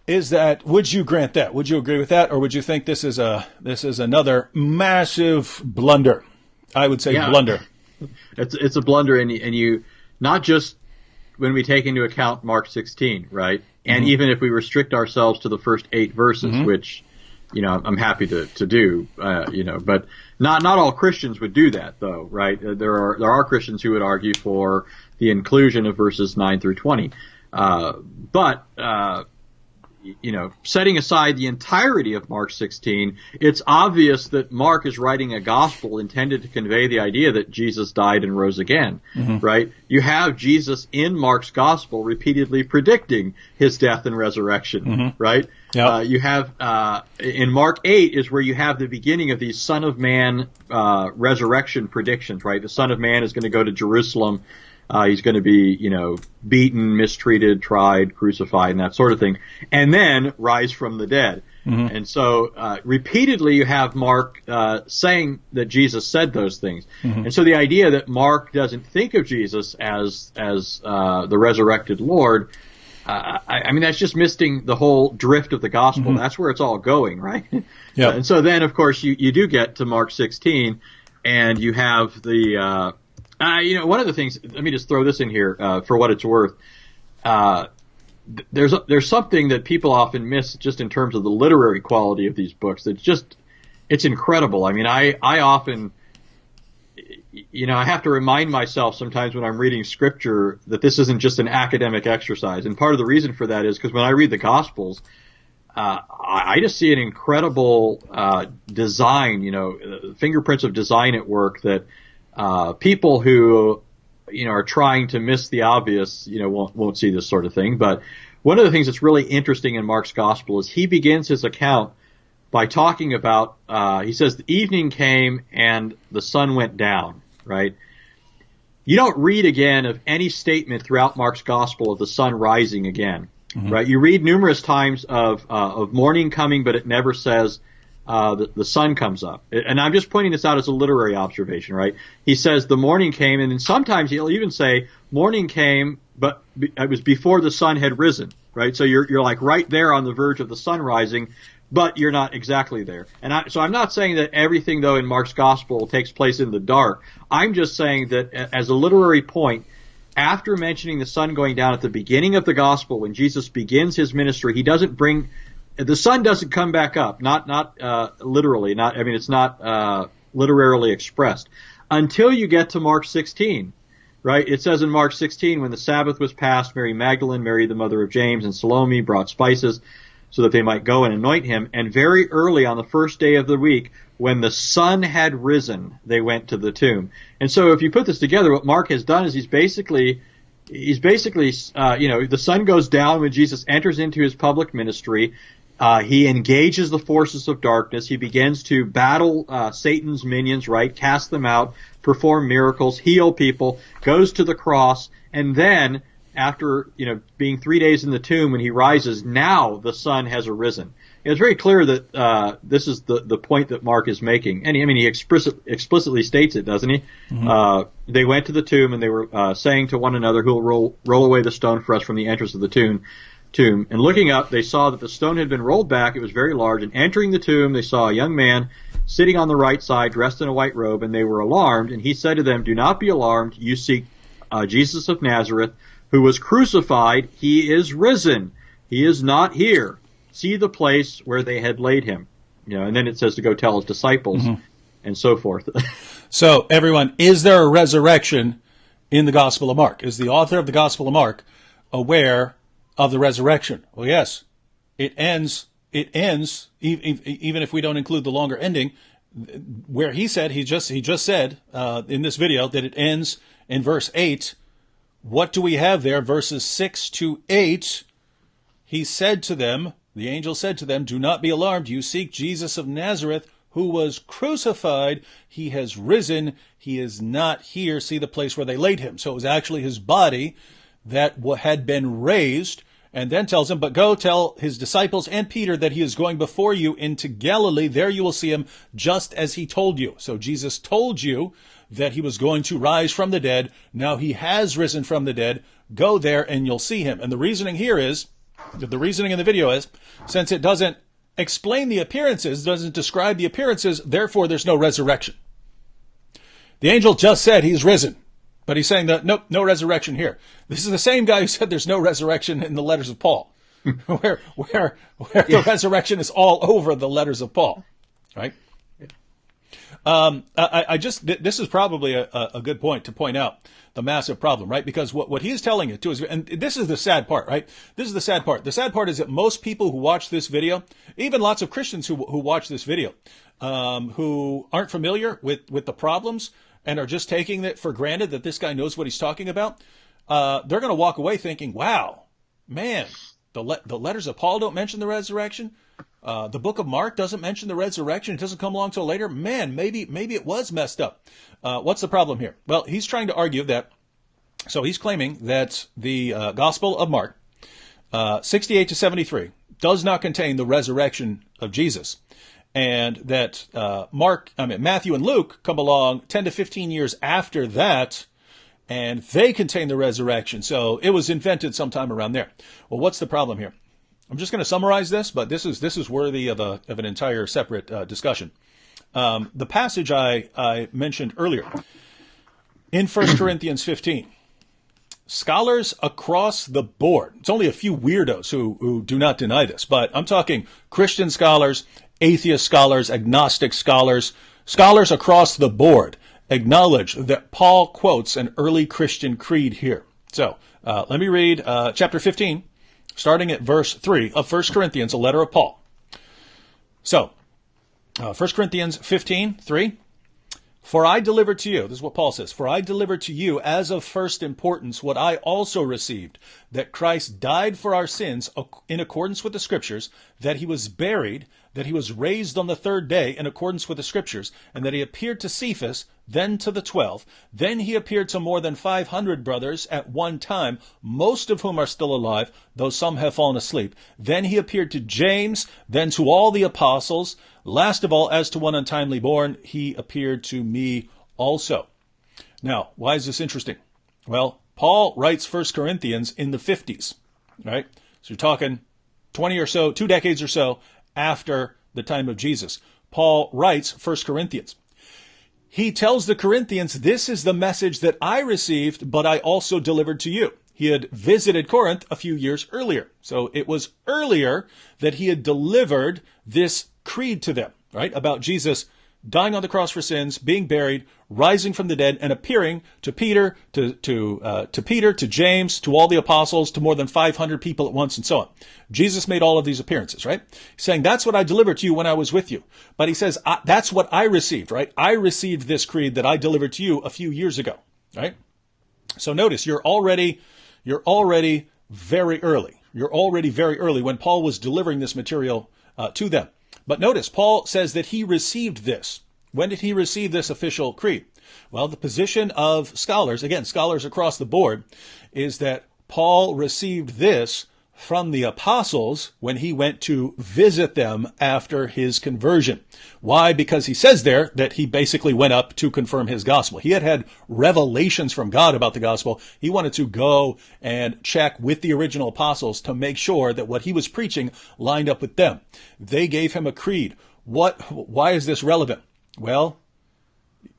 Would you grant that? Would you agree with that? Or would you think this is another massive blunder? I would say blunder. It's a blunder, and you not just when we take into account Mark 16, right? And even if we restrict ourselves to the first 8 verses, which I'm happy to do, but not all Christians would do that, though, right? There are Christians who would argue for the inclusion of verses 9 through 20, but setting aside the entirety of Mark 16, it's obvious that Mark is writing a gospel intended to convey the idea that Jesus died and rose again, right? You have Jesus in Mark's gospel repeatedly predicting his death and resurrection, right? Yep. You have in Mark 8 is where you have the beginning of these Son of Man resurrection predictions, right? The Son of Man is going to go to Jerusalem. He's going to be, beaten, mistreated, tried, crucified, and that sort of thing, and then rise from the dead. Mm-hmm. And so repeatedly you have Mark saying that Jesus said those things. Mm-hmm. And so the idea that Mark doesn't think of Jesus as the resurrected Lord, I mean, that's just missing the whole drift of the gospel. Mm-hmm. That's where it's all going, right? Yep. And so then, of course, you do get to Mark 16, and you have the one of the things, let me just throw this in here for what it's worth. There's something that people often miss just in terms of the literary quality of these books. It's incredible. I mean, I often, I have to remind myself sometimes when I'm reading scripture that this isn't just an academic exercise. And part of the reason for that is because when I read the Gospels, I just see an incredible design, fingerprints of design at work that people who, are trying to miss the obvious, won't see this sort of thing. But one of the things that's really interesting in Mark's gospel is he begins his account by talking about, he says, the evening came and the sun went down, right? You don't read again of any statement throughout Mark's gospel of the sun rising again, mm-hmm. right? You read numerous times of morning coming, but it never says, the sun comes up. And I'm just pointing this out as a literary observation, right? He says the morning came, and then sometimes he'll even say morning came, but it was before the sun had risen, right? So you're like right there on the verge of the sun rising, but you're not exactly there. And so I'm not saying that everything, though, in Mark's gospel takes place in the dark. I'm just saying that as a literary point, after mentioning the sun going down at the beginning of the gospel, when Jesus begins his ministry, he doesn't bring the sun doesn't come back up, not literally, it's not literarily expressed until you get to Mark 16, right? It says in Mark 16, when the Sabbath was past, Mary Magdalene, Mary the mother of James, and Salome brought spices so that they might go and anoint him. And very early on the first day of the week, when the sun had risen, they went to the tomb. And so if you put this together, what Mark has done is he's basically, the sun goes down when Jesus enters into his public ministry. He engages the forces of darkness. He begins to battle Satan's minions, right? Cast them out, perform miracles, heal people, goes to the cross, and then after being 3 days in the tomb, when he rises, now the sun has arisen. It's very clear that this is the point that Mark is making, and he explicitly states it, doesn't he? Mm-hmm. They went to the tomb and they were saying to one another, "Who will roll away the stone for us from the entrance of the tomb?" And looking up, they saw that the stone had been rolled back. It was very large. And entering the tomb, they saw a young man sitting on the right side, dressed in a white robe, and they were alarmed. And he said to them, "Do not be alarmed. You seek Jesus of Nazareth, who was crucified. He is risen. He is not here. See the place where they had laid him." And then it says to go tell his disciples, mm-hmm. and so forth. So, everyone, is there a resurrection in the Gospel of Mark? Is the author of the Gospel of Mark aware of the resurrection? Well, yes. It ends, even if we don't include the longer ending, where he just said in this video that it ends in verse 8. What do we have there? Verses 6 to 8. He said to them, the angel said to them, "Do not be alarmed. You seek Jesus of Nazareth, who was crucified. He has risen. He is not here. See the place where they laid him." So it was actually his body that had been raised, and then tells him, "But go tell his disciples and Peter that he is going before you into Galilee. There you will see him just as he told you." So Jesus told you that he was going to rise from the dead. Now he has risen from the dead. Go there and you'll see him. And the reasoning here is, the reasoning in the video is, since it doesn't explain the appearances, doesn't describe the appearances, therefore there's no resurrection. The angel just said he's risen. But he's saying that, nope, no resurrection here. This is the same guy who said there's no resurrection in the letters of Paul, where the resurrection is all over the letters of Paul, right? This is probably a good point to point out the massive problem, right? Because what he's telling it to us, and this is the sad part, right? This is the sad part. The sad part is that most people who watch this video, even lots of Christians who watch this video, who aren't familiar with the problems, and are just taking it for granted that this guy knows what he's talking about, they're going to walk away thinking, wow, man, The letters of Paul don't mention the resurrection. The book of Mark doesn't mention the resurrection. It doesn't come along till later. Man, maybe it was messed up. What's the problem here? Well, he's trying to argue that. So he's claiming that the Gospel of Mark, 68 to 73, does not contain the resurrection of Jesus, and that Matthew and Luke come along 10 to 15 years after that, and they contain the resurrection. So it was invented sometime around there. Well, what's the problem here? I'm just going to summarize this, but this is worthy of an entire separate discussion. The passage I mentioned earlier in 1 Corinthians 15. Scholars across the board, it's only a few weirdos who do not deny this, but I'm talking Christian scholars, atheist scholars, agnostic scholars, scholars across the board acknowledge that Paul quotes an early Christian creed here. So let me read chapter 15, starting at verse 3 of 1 Corinthians, a letter of Paul. So 1 Corinthians 15, 3. For I delivered to you, this is what Paul says, for I delivered to you as of first importance what I also received, that Christ died for our sins in accordance with the Scriptures, that he was buried, that he was raised on the third day in accordance with the Scriptures, and that he appeared to Cephas, then to the 12. Then he appeared to more than 500 brothers at one time, most of whom are still alive, though some have fallen asleep. Then he appeared to James, then to all the apostles. Last of all, as to one untimely born, he appeared to me also. Now, why is this interesting? Well, Paul writes 1 Corinthians in the 50s, right? So you're talking 20 or so, 2 decades or so after the time of Jesus. Paul writes 1 Corinthians. He tells the Corinthians, this is the message that I received, but I also delivered to you. He had visited Corinth a few years earlier. So it was earlier that he had delivered this creed to them, right? About Jesus dying on the cross for sins, being buried, rising from the dead, and appearing to Peter, to James, to all the apostles, to more than 500 people at once, and so on. Jesus made all of these appearances, right? He's saying, that's what I delivered to you when I was with you. But he says, that's what I received, right? I received this creed that I delivered to you a few years ago, right? So notice, you're already very early. You're already very early when Paul was delivering this material to them. But notice, Paul says that he received this. When did he receive this official creed? Well, the position of scholars, again, scholars across the board, is that Paul received this from the apostles when he went to visit them after his conversion. Why? Because he says there that he basically went up to confirm his gospel. He had revelations from God about the gospel. He wanted to go and check with the original apostles to make sure that what he was preaching lined up with them. They gave him a creed. Why is this relevant? Well,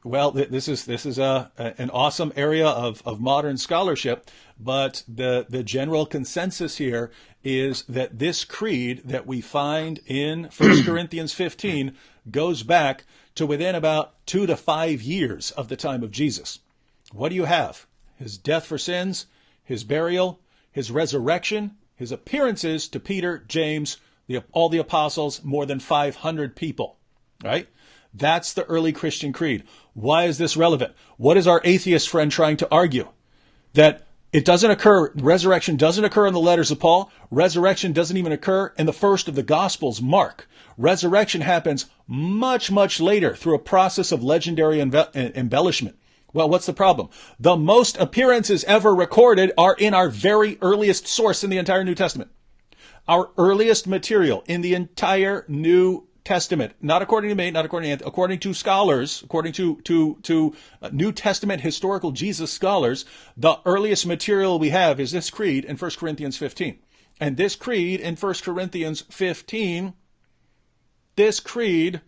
this is an awesome area of modern scholarship, but the general consensus here is that this creed that we find in 1 Corinthians 15 goes back to within about 2 to 5 years of the time of Jesus. What do you have? His death for sins, his burial, his resurrection, his appearances to Peter, James, all the apostles, more than 500 people, right? That's the early Christian creed. Why is this relevant? What is our atheist friend trying to argue? That it doesn't occur, resurrection doesn't occur in the letters of Paul. Resurrection doesn't even occur in the first of the Gospels, Mark. Resurrection happens much, much later through a process of legendary embellishment. Well, what's the problem? The most appearances ever recorded are in our very earliest source in the entire New Testament. Our earliest material in the entire New Testament, not according to me, not according to Anthony, according to scholars, according to New Testament historical Jesus scholars, the earliest material we have is this creed in 1 Corinthians 15. And this creed in 1 Corinthians 15, this creed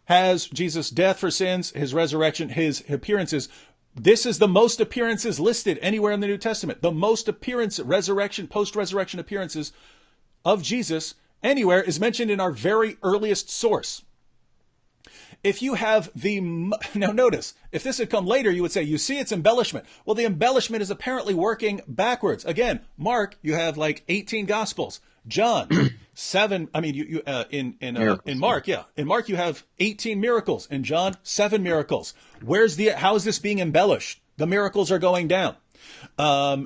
has Jesus' death for sins, his resurrection, his appearances. This is the most appearances listed anywhere in the New Testament. The most resurrection, post-resurrection appearances of Jesus anywhere is mentioned in our very earliest source. If you have now notice, if this had come later, you would say, you see, it's embellishment. Well, the embellishment is apparently working backwards. Again, Mark, you have like 18 Gospels. John, 7. I mean, in Mark, yeah, in Mark you have 18 miracles. In John, 7 miracles. How is this being embellished? The miracles are going down.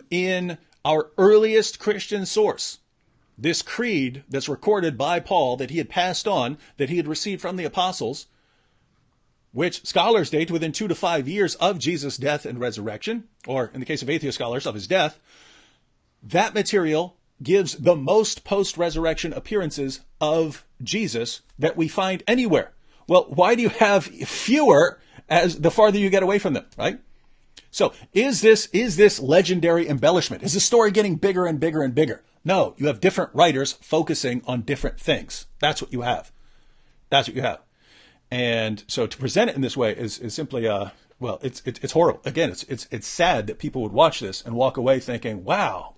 In our earliest Christian source, this creed that's recorded by Paul that he had passed on, that he had received from the apostles, which scholars date within 2 to 5 years of Jesus' death and resurrection, or in the case of atheist scholars, of his death, that material gives the most post-resurrection appearances of Jesus that we find anywhere. Well, why do you have fewer as the farther you get away from them, right? So is this legendary embellishment? Is the story getting bigger and bigger and bigger? No, you have different writers focusing on different things. That's what you have. That's what you have. And so to present it in this way is simply, well, it's horrible. Again, it's sad that people would watch this and walk away thinking, wow,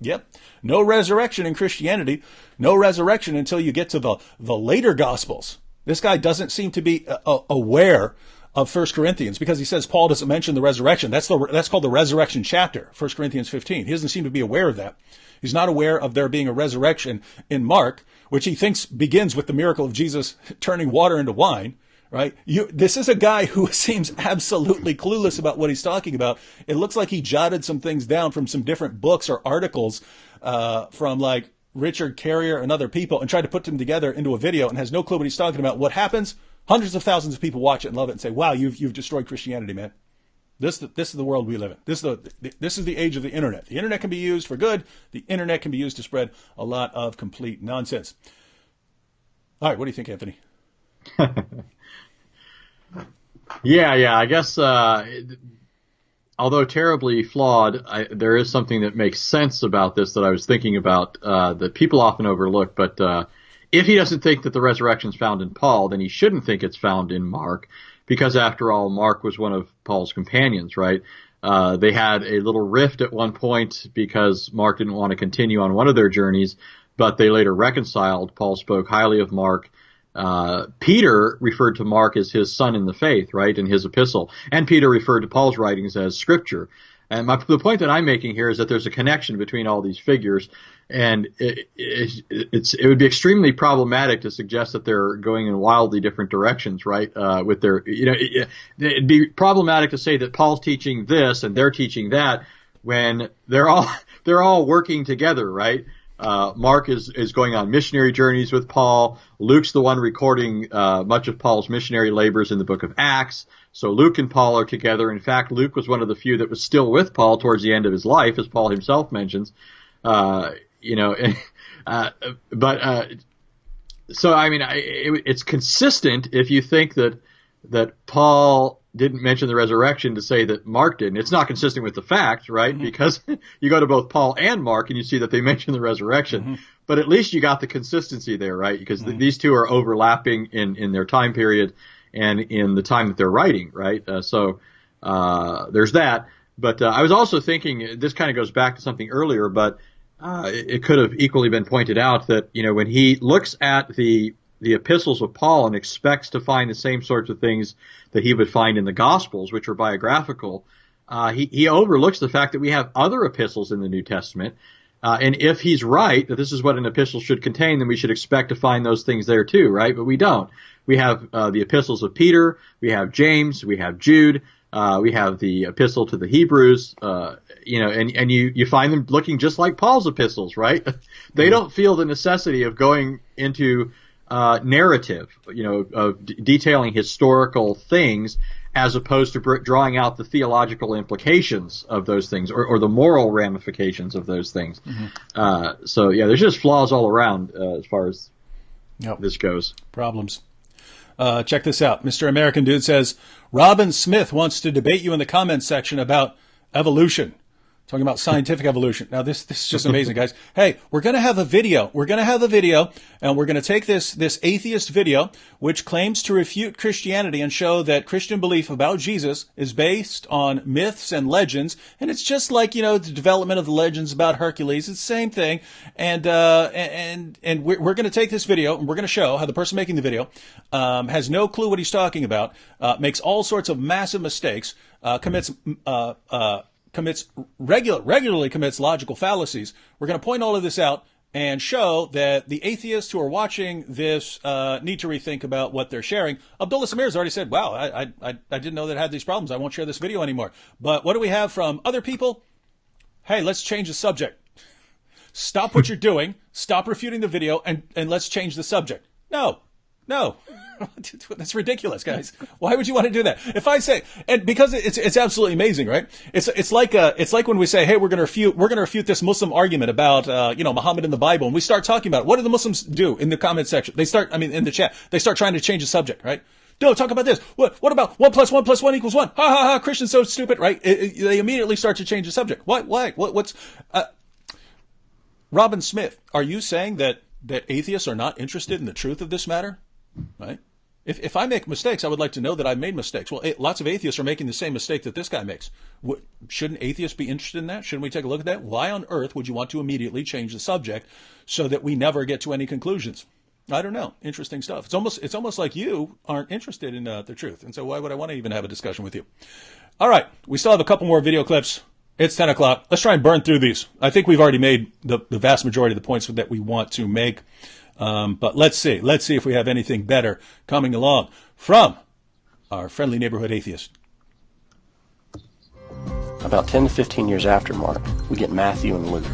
yep, no resurrection in Christianity, no resurrection until you get to the later Gospels. This guy doesn't seem to be aware of 1 Corinthians, because he says Paul doesn't mention the resurrection. That's called the resurrection chapter, 1 Corinthians 15. He doesn't seem to be aware of that. He's not aware of there being a resurrection in Mark, which he thinks begins with the miracle of Jesus turning water into wine, right? This is a guy who seems absolutely clueless about what he's talking about. It looks like he jotted some things down from some different books or articles from like Richard Carrier and other people and tried to put them together into a video and has no clue what he's talking about. What happens? Hundreds of thousands of people watch it and love it and say, wow, you've destroyed Christianity, man. This is the world we live in. This is the age of the internet. The internet can be used for good. The internet can be used to spread a lot of complete nonsense. All right, what do you think, Anthony? Yeah. I guess, although terribly flawed, there is something that makes sense about this that I was thinking about that people often overlook. But if he doesn't think that the resurrection is found in Paul, then he shouldn't think it's found in Mark, because after all, Mark was one of Paul's companions, right? They had a little rift at one point because Mark didn't want to continue on one of their journeys, but they later reconciled. Paul spoke highly of Mark. Peter referred to Mark as his son in the faith, right, in his epistle. And Peter referred to Paul's writings as scripture. And the point that I'm making here is that there's a connection between all these figures, and it would be extremely problematic to suggest that they're going in wildly different directions, right? With their, it'd be problematic to say that Paul's teaching this and they're teaching that when they're all working together, right? Mark is going on missionary journeys with Paul. Luke's the one recording much of Paul's missionary labors in the book of Acts. So Luke and Paul are together. In fact, Luke was one of the few that was still with Paul towards the end of his life, as Paul himself mentions. So I mean, it's consistent if you think that Paul didn't mention the resurrection to say that Mark didn't. It's not consistent with the facts, right? Mm-hmm. Because you go to both Paul and Mark and you see that they mention the resurrection. Mm-hmm. But at least you got the consistency there, right? Because these two are overlapping in their time period and in the time that they're writing, right? So there's that. But I was also thinking, this kind of goes back to something earlier, but it could have equally been pointed out that, when he looks at the epistles of Paul and expects to find the same sorts of things that he would find in the Gospels, which are biographical, he overlooks the fact that we have other epistles in the New Testament. And if he's right that this is what an epistle should contain, then we should expect to find those things there too, right? But we don't. We have the epistles of Peter, we have James, we have Jude, we have the epistle to the Hebrews, and you find them looking just like Paul's epistles, right? They don't feel the necessity of going into narrative, of detailing historical things as opposed to drawing out the theological implications of those things or the moral ramifications of those things. Mm-hmm. So there's just flaws all around as far as this goes. Problems. Check this out. Mr. American Dude says, Robin Smith wants to debate you in the comments section about evolution. Talking about scientific evolution. Now, this is just amazing, guys. Hey, we're going to have a video. And we're going to take this atheist video, which claims to refute Christianity and show that Christian belief about Jesus is based on myths and legends. And it's just like, the development of the legends about Hercules. It's the same thing. And we're going to take this video and we're going to show how the person making the video, has no clue what he's talking about, makes all sorts of massive mistakes, regularly commits logical fallacies. We're going to point all of this out and show that the atheists who are watching this need to rethink about what they're sharing. Abdullah Samir has already said, wow, I didn't know that I had these problems. I won't share this video anymore. But what do we have from other people? Hey, let's change the subject. stop what you're doing, stop refuting the video, and let's change the subject. No. That's ridiculous, guys. Why would you want to do that? If I say, and because it's absolutely amazing, right? It's like when we say, hey, we're going to refute this Muslim argument about, Muhammad in the Bible, and we start talking about it. What do the Muslims do in the comment section? In the chat, they start trying to change the subject, right? No, talk about this. What about 1 + 1 + 1 = 1? Ha ha ha, Christians so stupid, right? They immediately start to change the subject. Why? Robin Smith, are you saying that atheists are not interested in the truth of this matter? Right? If I make mistakes, I would like to know that I've made mistakes. Well, lots of atheists are making the same mistake that this guy makes. Shouldn't atheists be interested in that? Shouldn't we take a look at that? Why on earth would you want to immediately change the subject so that we never get to any conclusions? I don't know. Interesting stuff. It's almost like you aren't interested in the truth. And so why would I want to even have a discussion with you? All right. We still have a couple more video clips. It's 10 o'clock. Let's try and burn through these. I think we've already made the vast majority of the points that we want to make. But let's see if we have anything better coming along from our friendly neighborhood atheist. About 10 to 15 years after Mark, we get Matthew and Luke.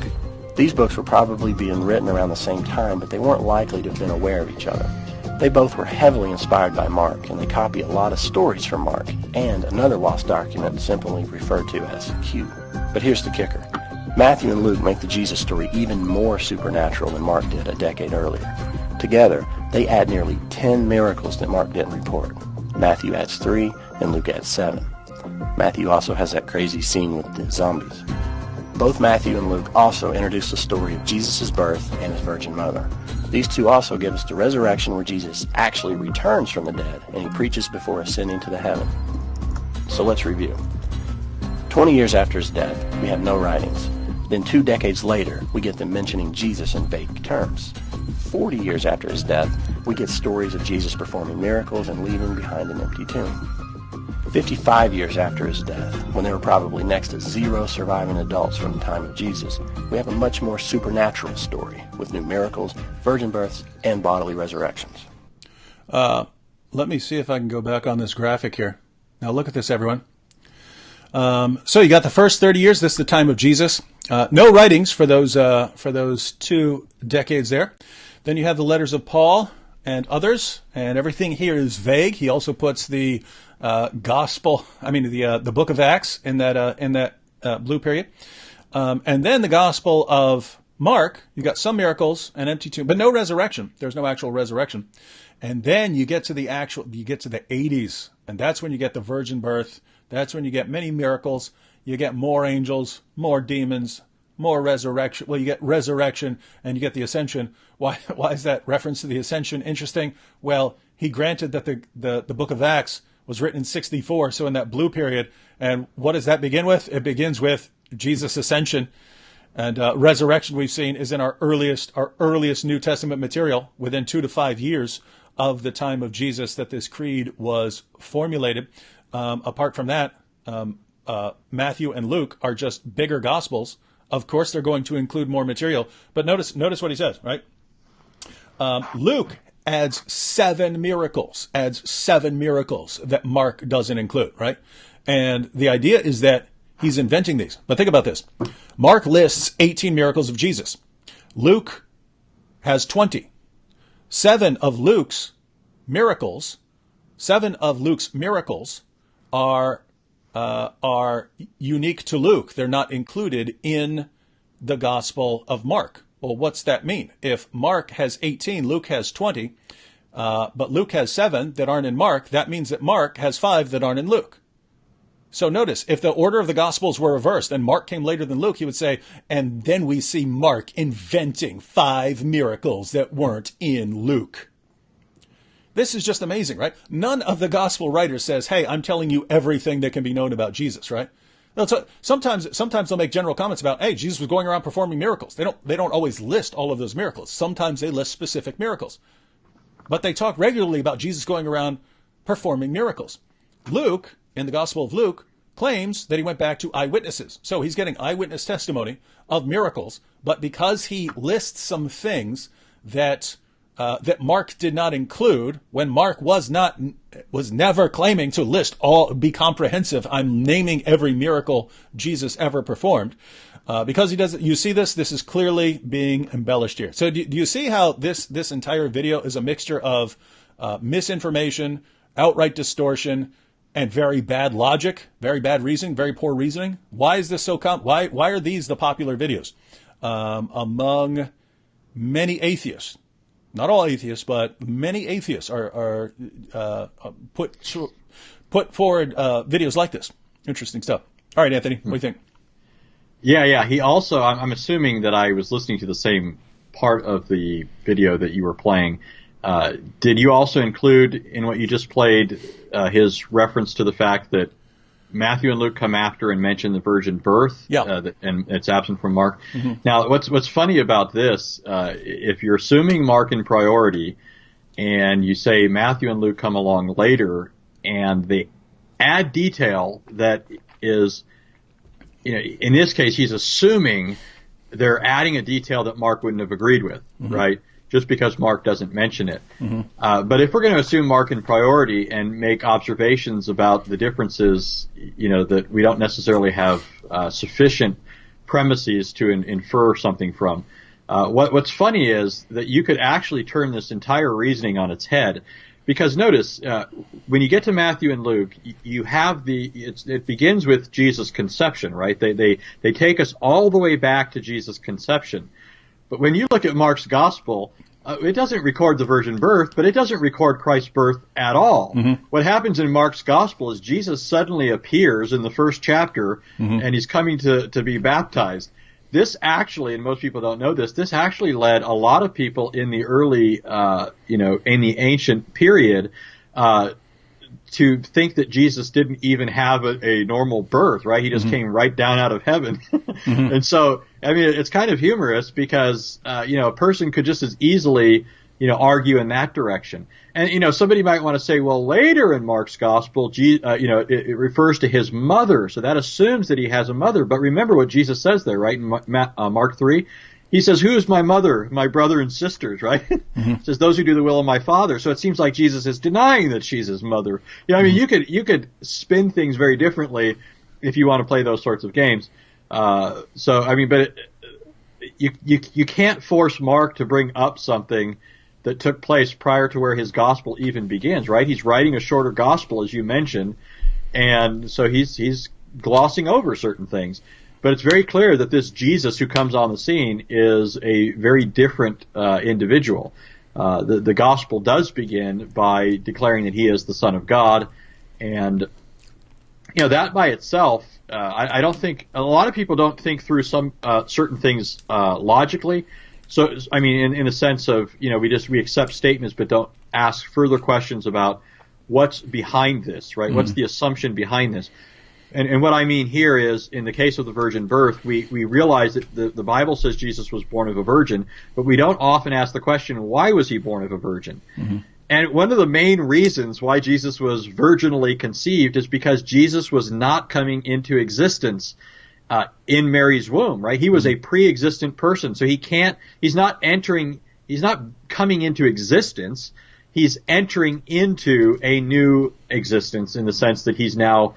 These books were probably being written around the same time, but they weren't likely to have been aware of each other. They both were heavily inspired by Mark, and they copy a lot of stories from Mark, and another lost document simply referred to as Q. But here's the kicker. Matthew and Luke make the Jesus story even more supernatural than Mark did a decade earlier. Together, they add nearly 10 miracles that Mark didn't report. Matthew adds 3, and Luke adds 7. Matthew also has that crazy scene with the zombies. Both Matthew and Luke also introduce the story of Jesus' birth and his virgin mother. These two also give us the resurrection where Jesus actually returns from the dead, and he preaches before ascending to the heaven. So let's review. 20 years after his death, we have no writings. Then 2 decades later, we get them mentioning Jesus in vague terms. 40 years after his death, we get stories of Jesus performing miracles and leaving behind an empty tomb. 55 years after his death, when there were probably next to 0 surviving adults from the time of Jesus, we have a much more supernatural story with new miracles, virgin births, and bodily resurrections. Let me see if I can go back on this graphic here. Now look at this, everyone. So you got the first 30 years. This is the time of Jesus. No writings for those 2 decades there. Then you have the letters of Paul and others, and everything here is vague. He also puts the the book of Acts in that blue period, and then the Gospel of Mark. You got some miracles, an empty tomb, but no resurrection. There's no actual resurrection. And then you get to the 80s, and that's when you get the virgin birth. That's when you get many miracles. You get more angels, more demons, more resurrection. Well, you get resurrection and you get the ascension. Why is that reference to the ascension interesting? Well, he granted that the book of Acts was written in 64, so in that blue period. And what does that begin with? It begins with Jesus' ascension. And resurrection, we've seen, is in our earliest New Testament material, within 2 to 5 years of the time of Jesus that this creed was formulated. Apart from that, Matthew and Luke are just bigger gospels. Of course, they're going to include more material. But notice what he says, right? Luke adds 7 miracles that Mark doesn't include, right? And the idea is that he's inventing these. But think about this. Mark lists 18 miracles of Jesus. Luke has 20. 7 of Luke's miracles are unique to Luke. They're not included in the Gospel of Mark. Well, what's that mean? If Mark has 18, Luke has 20, but Luke has 7 that aren't in Mark, that means that Mark has 5 that aren't in Luke. So notice, if the order of the Gospels were reversed and Mark came later than Luke, he would say, and then we see Mark inventing 5 miracles that weren't in Luke. This is just amazing, right? None of the gospel writers says, hey, I'm telling you everything that can be known about Jesus, right? Sometimes they'll make general comments about, hey, Jesus was going around performing miracles. They don't always list all of those miracles. Sometimes they list specific miracles. But they talk regularly about Jesus going around performing miracles. Luke, in the Gospel of Luke, claims that he went back to eyewitnesses. So he's getting eyewitness testimony of miracles, but because he lists some things that Mark did not include, when Mark was never claiming to be comprehensive. I'm naming every miracle Jesus ever performed. because he doesn't. You see this? This is clearly being embellished here. So do you see how this entire video is a mixture of misinformation, outright distortion, and very bad logic, very bad reasoning, very poor reasoning? Why is this so why are these the popular videos among many atheists? Not all atheists, but many atheists are put forward videos like this. Interesting stuff. All right, Anthony, what do you think? Yeah. He also, I'm assuming that I was listening to the same part of the video that you were playing. Did you also include in what you just played his reference to the fact that Matthew and Luke come after and mention the virgin birth, and it's absent from Mark? Mm-hmm. Now, what's funny about this, if you're assuming Mark in priority, and you say Matthew and Luke come along later, and they add detail that is, in this case, he's assuming they're adding a detail that Mark wouldn't have agreed with, mm-hmm. right? Just because Mark doesn't mention it. Mm-hmm. But if we're going to assume Mark in priority and make observations about the differences, that we don't necessarily have sufficient premises to infer something from, what's funny is that you could actually turn this entire reasoning on its head. Because notice, when you get to Matthew and Luke, you have it begins with Jesus' conception, right? They take us all the way back to Jesus' conception. But when you look at Mark's gospel, it doesn't record the virgin birth, but it doesn't record Christ's birth at all. Mm-hmm. What happens in Mark's gospel is Jesus suddenly appears in the first chapter, mm-hmm. and he's coming to be baptized. This actually, and most people don't know this actually led a lot of people in the early, in the ancient period, to think that Jesus didn't even have a normal birth, right? He just mm-hmm. came right down out of heaven. Mm-hmm. And so, it's kind of humorous because, a person could just as easily, argue in that direction. And, somebody might want to say, well, later in Mark's gospel, it refers to his mother. So that assumes that he has a mother. But remember what Jesus says there, right? In Mark 3, he says, who is my mother, my brother and sisters, right? Mm-hmm. He says, those who do the will of my Father. So it seems like Jesus is denying that she's his mother. Mm-hmm. You could spin things very differently if you want to play those sorts of games. You can't force Mark to bring up something that took place prior to where his gospel even begins, right? He's writing a shorter gospel, as you mentioned, and so he's glossing over certain things. But it's very clear that this Jesus who comes on the scene is a very different individual. The gospel does begin by declaring that he is the Son of God, and that by itself, I don't think a lot of people don't think through some certain things logically. So, in a sense of, we accept statements but don't ask further questions about what's behind this, right? Mm-hmm. What's the assumption behind this? And what I mean here is, in the case of the virgin birth, we realize that the Bible says Jesus was born of a virgin, but we don't often ask the question, why was he born of a virgin? Mm-hmm. And one of the main reasons why Jesus was virginally conceived is because Jesus was not coming into existence in Mary's womb, right? He was a pre-existent person, so he's not coming into existence. He's entering into a new existence in the sense that he's now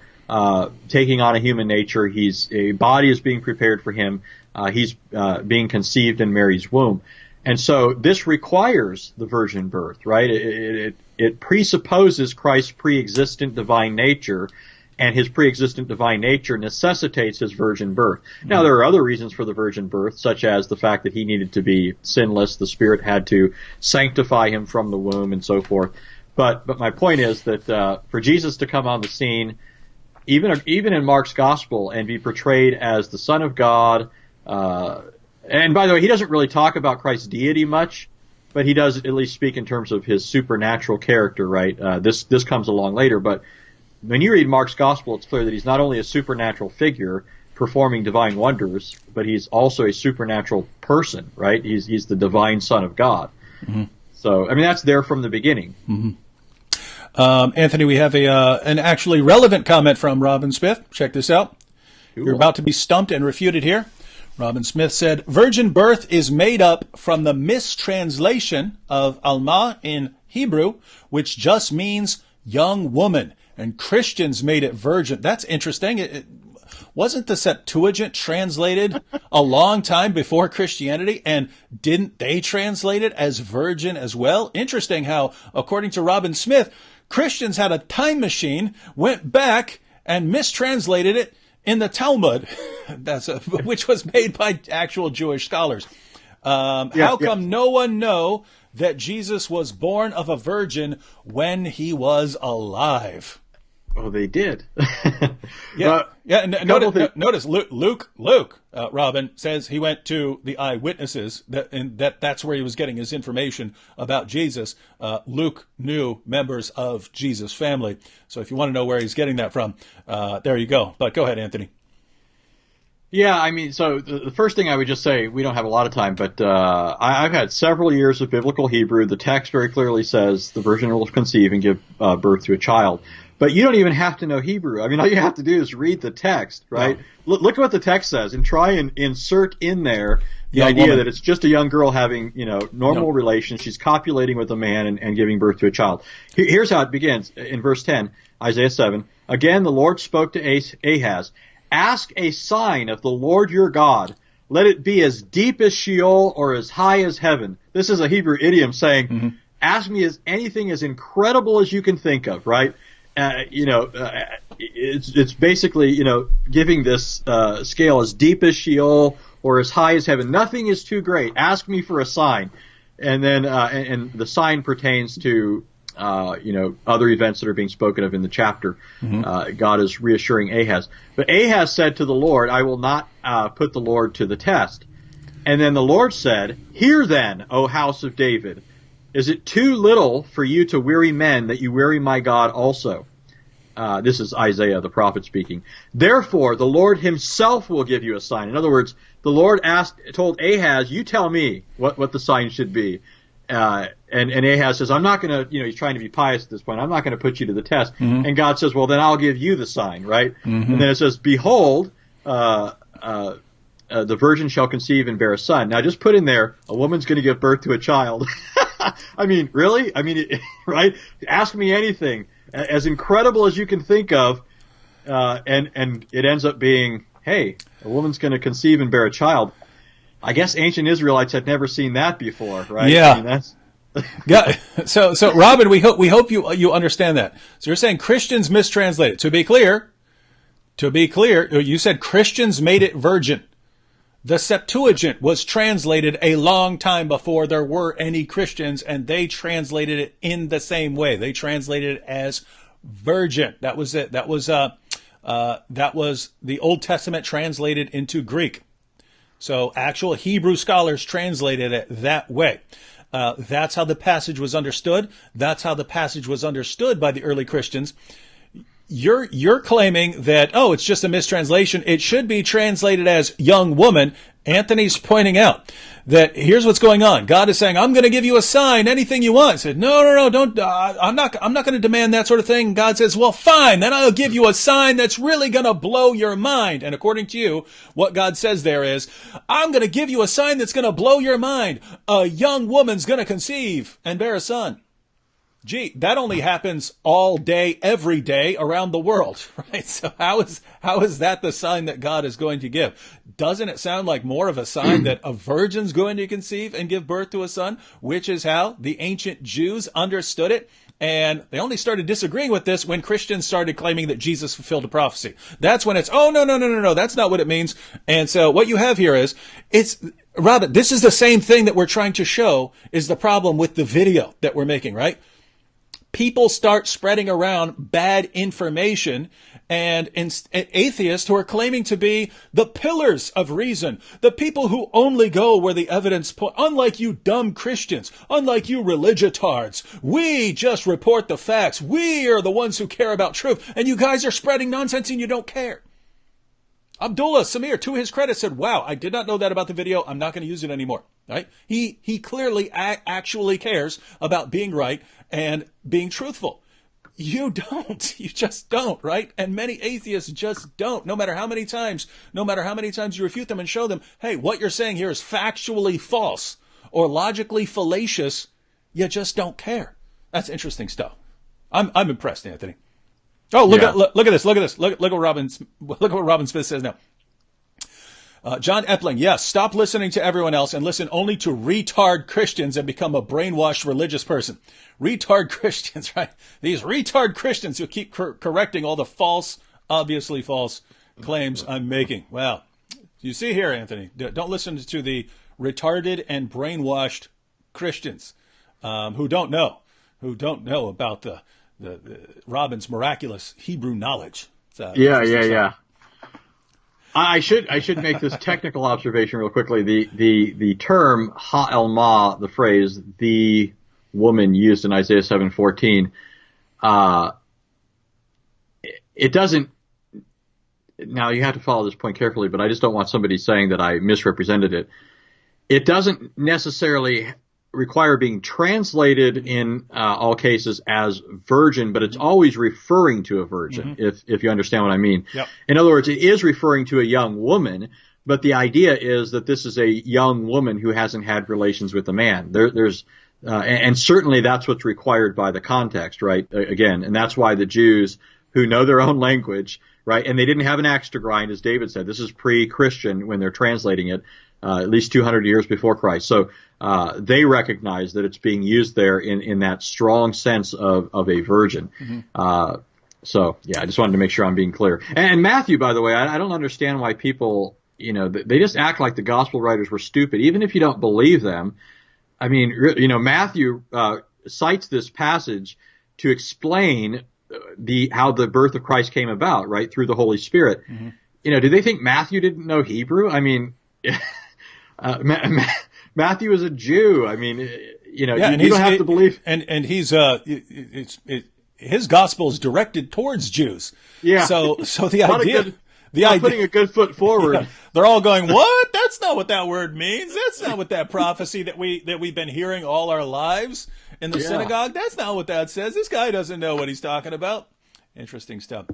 taking on a human nature. A body is being prepared for him. He's being conceived in Mary's womb. And so this requires the virgin birth, right? It presupposes Christ's pre-existent divine nature, and his pre-existent divine nature necessitates his virgin birth. Mm-hmm. Now, there are other reasons for the virgin birth, such as the fact that he needed to be sinless, the Spirit had to sanctify him from the womb, and so forth. But my point is that for Jesus to come on the scene, even in Mark's gospel, and be portrayed as the Son of God, and by the way, he doesn't really talk about Christ's deity much, but he does at least speak in terms of his supernatural character, right? This comes along later, but when you read Mark's gospel, it's clear that he's not only a supernatural figure performing divine wonders, but he's also a supernatural person, right? He's the divine Son of God. Mm-hmm. So, that's there from the beginning. Mm-hmm. Anthony, we have an actually relevant comment from Robin Smith. Check this out. Cool. You're about to be stumped and refuted here. Robin Smith said, virgin birth is made up from the mistranslation of Alma in Hebrew, which just means young woman. And Christians made it virgin. That's interesting. wasn't the Septuagint translated a long time before Christianity? And didn't they translate it as virgin as well? Interesting how, according to Robin Smith, Christians had a time machine, went back and mistranslated it in the Talmud, which was made by actual Jewish scholars. How come no one know that Jesus was born of a virgin when he was alive? Oh, they did. Notice Luke, Robin says he went to the eyewitnesses, that's where he was getting his information about Jesus. Luke knew members of Jesus' family. So if you want to know where he's getting that from, there you go. But go ahead, Anthony. Yeah, I mean, so the first thing I would just say, we don't have a lot of time, but I've had several years of biblical Hebrew. The text very clearly says the virgin will conceive and give birth to a child. But you don't even have to know Hebrew. I mean, all you have to do is read the text, right? Yeah. Look at what the text says and try and insert in there the idea that it's just a young girl having, normal relations. She's copulating with a man and giving birth to a child. Here's how it begins in verse 10, Isaiah 7. Again, the Lord spoke to Ahaz. Ask a sign of the Lord your God. Let it be as deep as Sheol or as high as heaven. This is a Hebrew idiom saying, ask me as anything as incredible as you can think of, right? It's basically, giving this scale as deep as Sheol or as high as heaven. Nothing is too great. Ask me for a sign. And then, and the sign pertains to, other events that are being spoken of in the chapter. God is reassuring Ahaz. But Ahaz said to the Lord, I will not put the Lord to the test. And then the Lord said, Hear then, O house of David. Is it too little for you to weary men that you weary my God also? This is Isaiah the prophet speaking. Therefore, the Lord himself will give you a sign. In other words, the Lord told Ahaz, you tell me what the sign should be. And Ahaz says, I'm not going to, he's trying to be pious at this point. I'm not going to put you to the test. And God says, well, then I'll give you the sign, right? And then it says, behold, the virgin shall conceive and bear a son. Now just put in there, a woman's going to give birth to a child. I mean, really? I mean, right? Ask me anything. As incredible as you can think of, and it ends up being, hey, a woman's going to conceive and bear a child. I guess ancient Israelites had never seen that before, right? Yeah. I mean, that's yeah. So Robin, we hope you understand that. So you're saying Christians mistranslate it. To be clear, you said Christians made it virgin. The Septuagint was translated a long time before there were any Christians, and they translated it in the same way. They translated it as virgin. That was it. That was the Old Testament translated into Greek. So actual Hebrew scholars translated it that way. That's how the passage was understood. That's how the passage was understood by the early Christians. You're claiming that, it's just a mistranslation. It should be translated as young woman. Anthony's pointing out that here's what's going on. God is saying, I'm going to give you a sign, anything you want. I said, no, don't, I'm not going to demand that sort of thing. God says, well, fine, then I'll give you a sign that's really going to blow your mind. And according to you, what God says there is, I'm going to give you a sign that's going to blow your mind. A young woman's going to conceive and bear a son. Gee, that only happens all day, every day around the world, right? So how is that the sign that God is going to give? Doesn't it sound like more of a sign that a virgin's going to conceive and give birth to a son, which is how the ancient Jews understood it? And they only started disagreeing with this when Christians started claiming that Jesus fulfilled a prophecy. That's when it's, no, that's not what it means. And so what you have here is, Robert, this is the same thing that we're trying to show is the problem with the video that we're making, right? People start spreading around bad information, and atheists who are claiming to be the pillars of reason, the people who only go where the evidence point, unlike you dumb Christians, unlike you religiotards, we just report the facts. We are the ones who care about truth, and you guys are spreading nonsense and you don't care. Abdullah Samir, to his credit, said, wow, I did not know that about the video. I'm not going to use it anymore. Right? He clearly actually cares about being right and being truthful. You don't. You just don't, right? And many atheists just don't. No matter how many times you refute them and show them, hey, what you're saying here is factually false or logically fallacious, you just don't care. That's interesting stuff. I'm impressed, Anthony. Oh, Yeah. look at this. Look at this. Look what Robin Smith says now. John Epling, yes, stop listening to everyone else and listen only to retard Christians and become a brainwashed religious person. Retard Christians, right? These retard Christians who keep correcting all the false, obviously false claims I'm making. Well, you see here, Anthony, don't listen to the retarded and brainwashed Christians who don't know about the Robin's miraculous Hebrew knowledge. Yeah. I should make this technical observation real quickly. The term ha'elma, the phrase "the woman" used in Isaiah 7:14, it doesn't. Now you have to follow this point carefully, but I just don't want somebody saying that I misrepresented it. It doesn't necessarily require being translated in all cases as virgin, but it's always referring to a virgin, if you understand what I mean. Yep. In other words, it is referring to a young woman, but the idea is that this is a young woman who hasn't had relations with a man. And certainly that's what's required by the context, right? Again, and that's why the Jews who know their own language, right, and they didn't have an axe to grind, as David said. This is pre-Christian when they're translating it, at least 200 years before Christ. So they recognize that it's being used there in that strong sense of a virgin. So, yeah, I just wanted to make sure I'm being clear. And Matthew, by the way, I don't understand why people, they just act like the gospel writers were stupid, even if you don't believe them. I mean, Matthew cites this passage to explain how the birth of Christ came about, right, through the Holy Spirit. Do they think Matthew didn't know Hebrew? I mean, Matthew is a Jew. I mean, you don't have to believe. And he's his gospel is directed towards Jews. Yeah. So the idea. Putting a good foot forward. Yeah, they're all going, what? That's not what that word means. That's not what that prophecy that we've been hearing all our lives in the synagogue. That's not what that says. This guy doesn't know what he's talking about. Interesting stuff.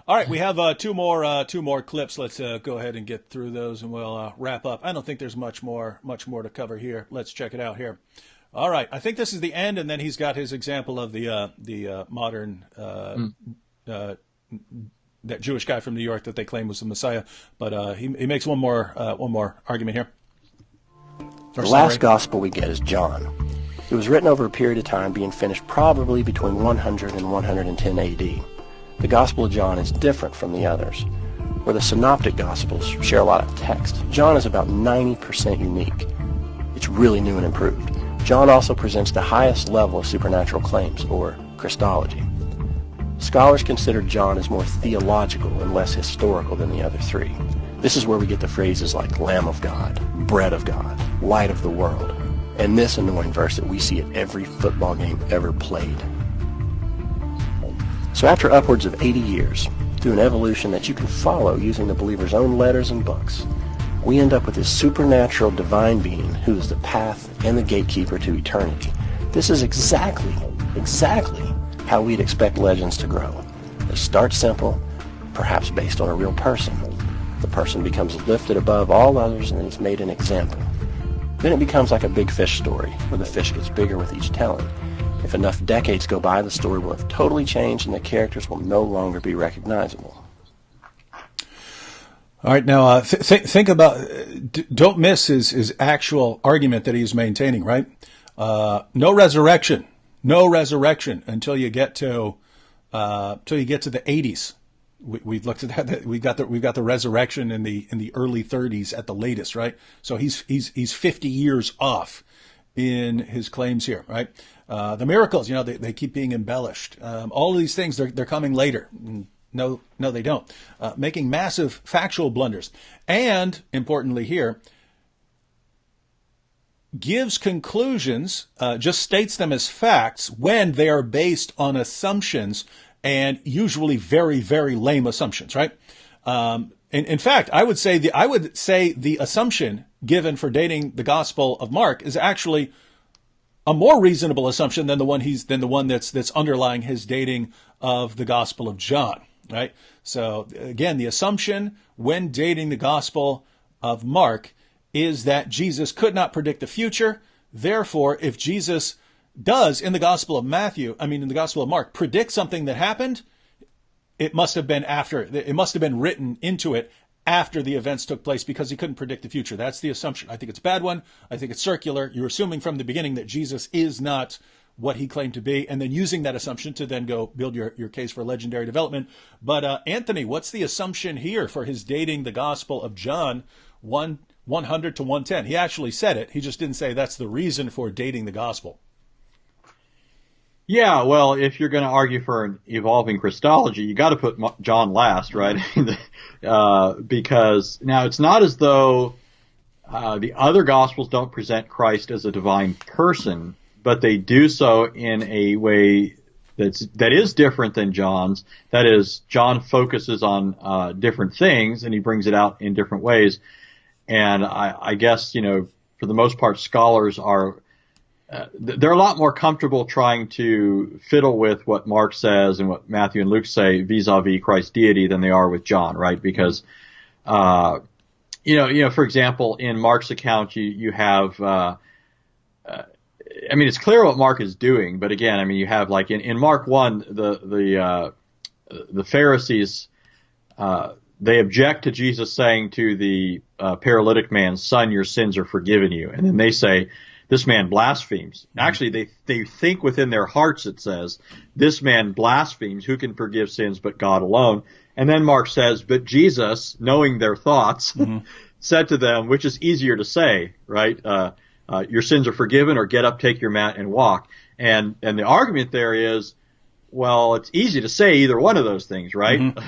All right, we have two more clips. Let's go ahead and get through those, and we'll wrap up. I don't think there's much more to cover here. Let's check it out here. All right, I think this is the end, and then he's got his example of the modern. That Jewish guy from New York that they claim was the Messiah, but he makes one more argument here. The last gospel we get is John. It was written over a period of time, being finished probably between 100 and 110 AD. The Gospel of John is different from the others. Where the synoptic Gospels share a lot of text, John is about 90% unique. It's really new and improved. John also presents the highest level of supernatural claims, or Christology. Scholars consider John as more theological and less historical than the other three. This is where we get the phrases like Lamb of God, Bread of God, Light of the World, and this annoying verse that we see at every football game ever played. So after upwards of 80 years, through an evolution that you can follow using the believer's own letters and books, we end up with this supernatural divine being who is the path and the gatekeeper to eternity. This is exactly how we'd expect legends to grow. They start simple, perhaps based on a real person. The person becomes lifted above all others and is made an example. Then it becomes like a big fish story, where the fish gets bigger with each telling. If enough decades go by, the story will have totally changed and the characters will no longer be recognizable. All right, now think about, don't miss his actual argument that he's maintaining, right? No resurrection until you get to the 80s. We've looked at that. We've got the resurrection in the early 30s at the latest, right? So he's 50 years off in his claims here, right? The miracles, they keep being embellished. All of these things, they're coming later. No, they don't. Making massive factual blunders. And importantly here, gives conclusions, just states them as facts when they are based on assumptions, and usually very, very lame assumptions, right? In fact, I would say the assumption given for dating the Gospel of Mark is actually a more reasonable assumption than the one that's underlying his dating of the Gospel of John, right? So again, the assumption when dating the Gospel of Mark is that Jesus could not predict the future. Therefore, if Jesus does in the Gospel of Mark predict something that happened, it must have been after. It must have been written into it after the events took place because he couldn't predict the future. That's the assumption. I think it's a bad one. I think it's circular. You're assuming from the beginning that Jesus is not what he claimed to be, and then using that assumption to then go build your case for legendary development. But Anthony, what's the assumption here for his dating the Gospel of John 100 to 110? He actually said it. He just didn't say that's the reason for dating the Gospel. Yeah, well, if you're going to argue for an evolving Christology, you got to put John last, right? Because now it's not as though the other Gospels don't present Christ as a divine person, but they do so in a way that is different than John's. That is, John focuses on different things, and he brings it out in different ways. And I guess, for the most part, scholars are they're a lot more comfortable trying to fiddle with what Mark says and what Matthew and Luke say vis-a-vis Christ's deity than they are with John, right? Because, for example, in Mark's account, you have, it's clear what Mark is doing, but again, you have like in Mark 1, the Pharisees, they object to Jesus saying to the paralytic man, "Son, your sins are forgiven you." And then they say, "This man blasphemes." Actually, they think within their hearts, it says, "This man blasphemes. Who can forgive sins but God alone?" And then Mark says, "But Jesus, knowing their thoughts, said to them," which is easier to say, right? Your sins are forgiven, or get up, take your mat, and walk. And the argument there is, well, it's easy to say either one of those things, right? Mm-hmm.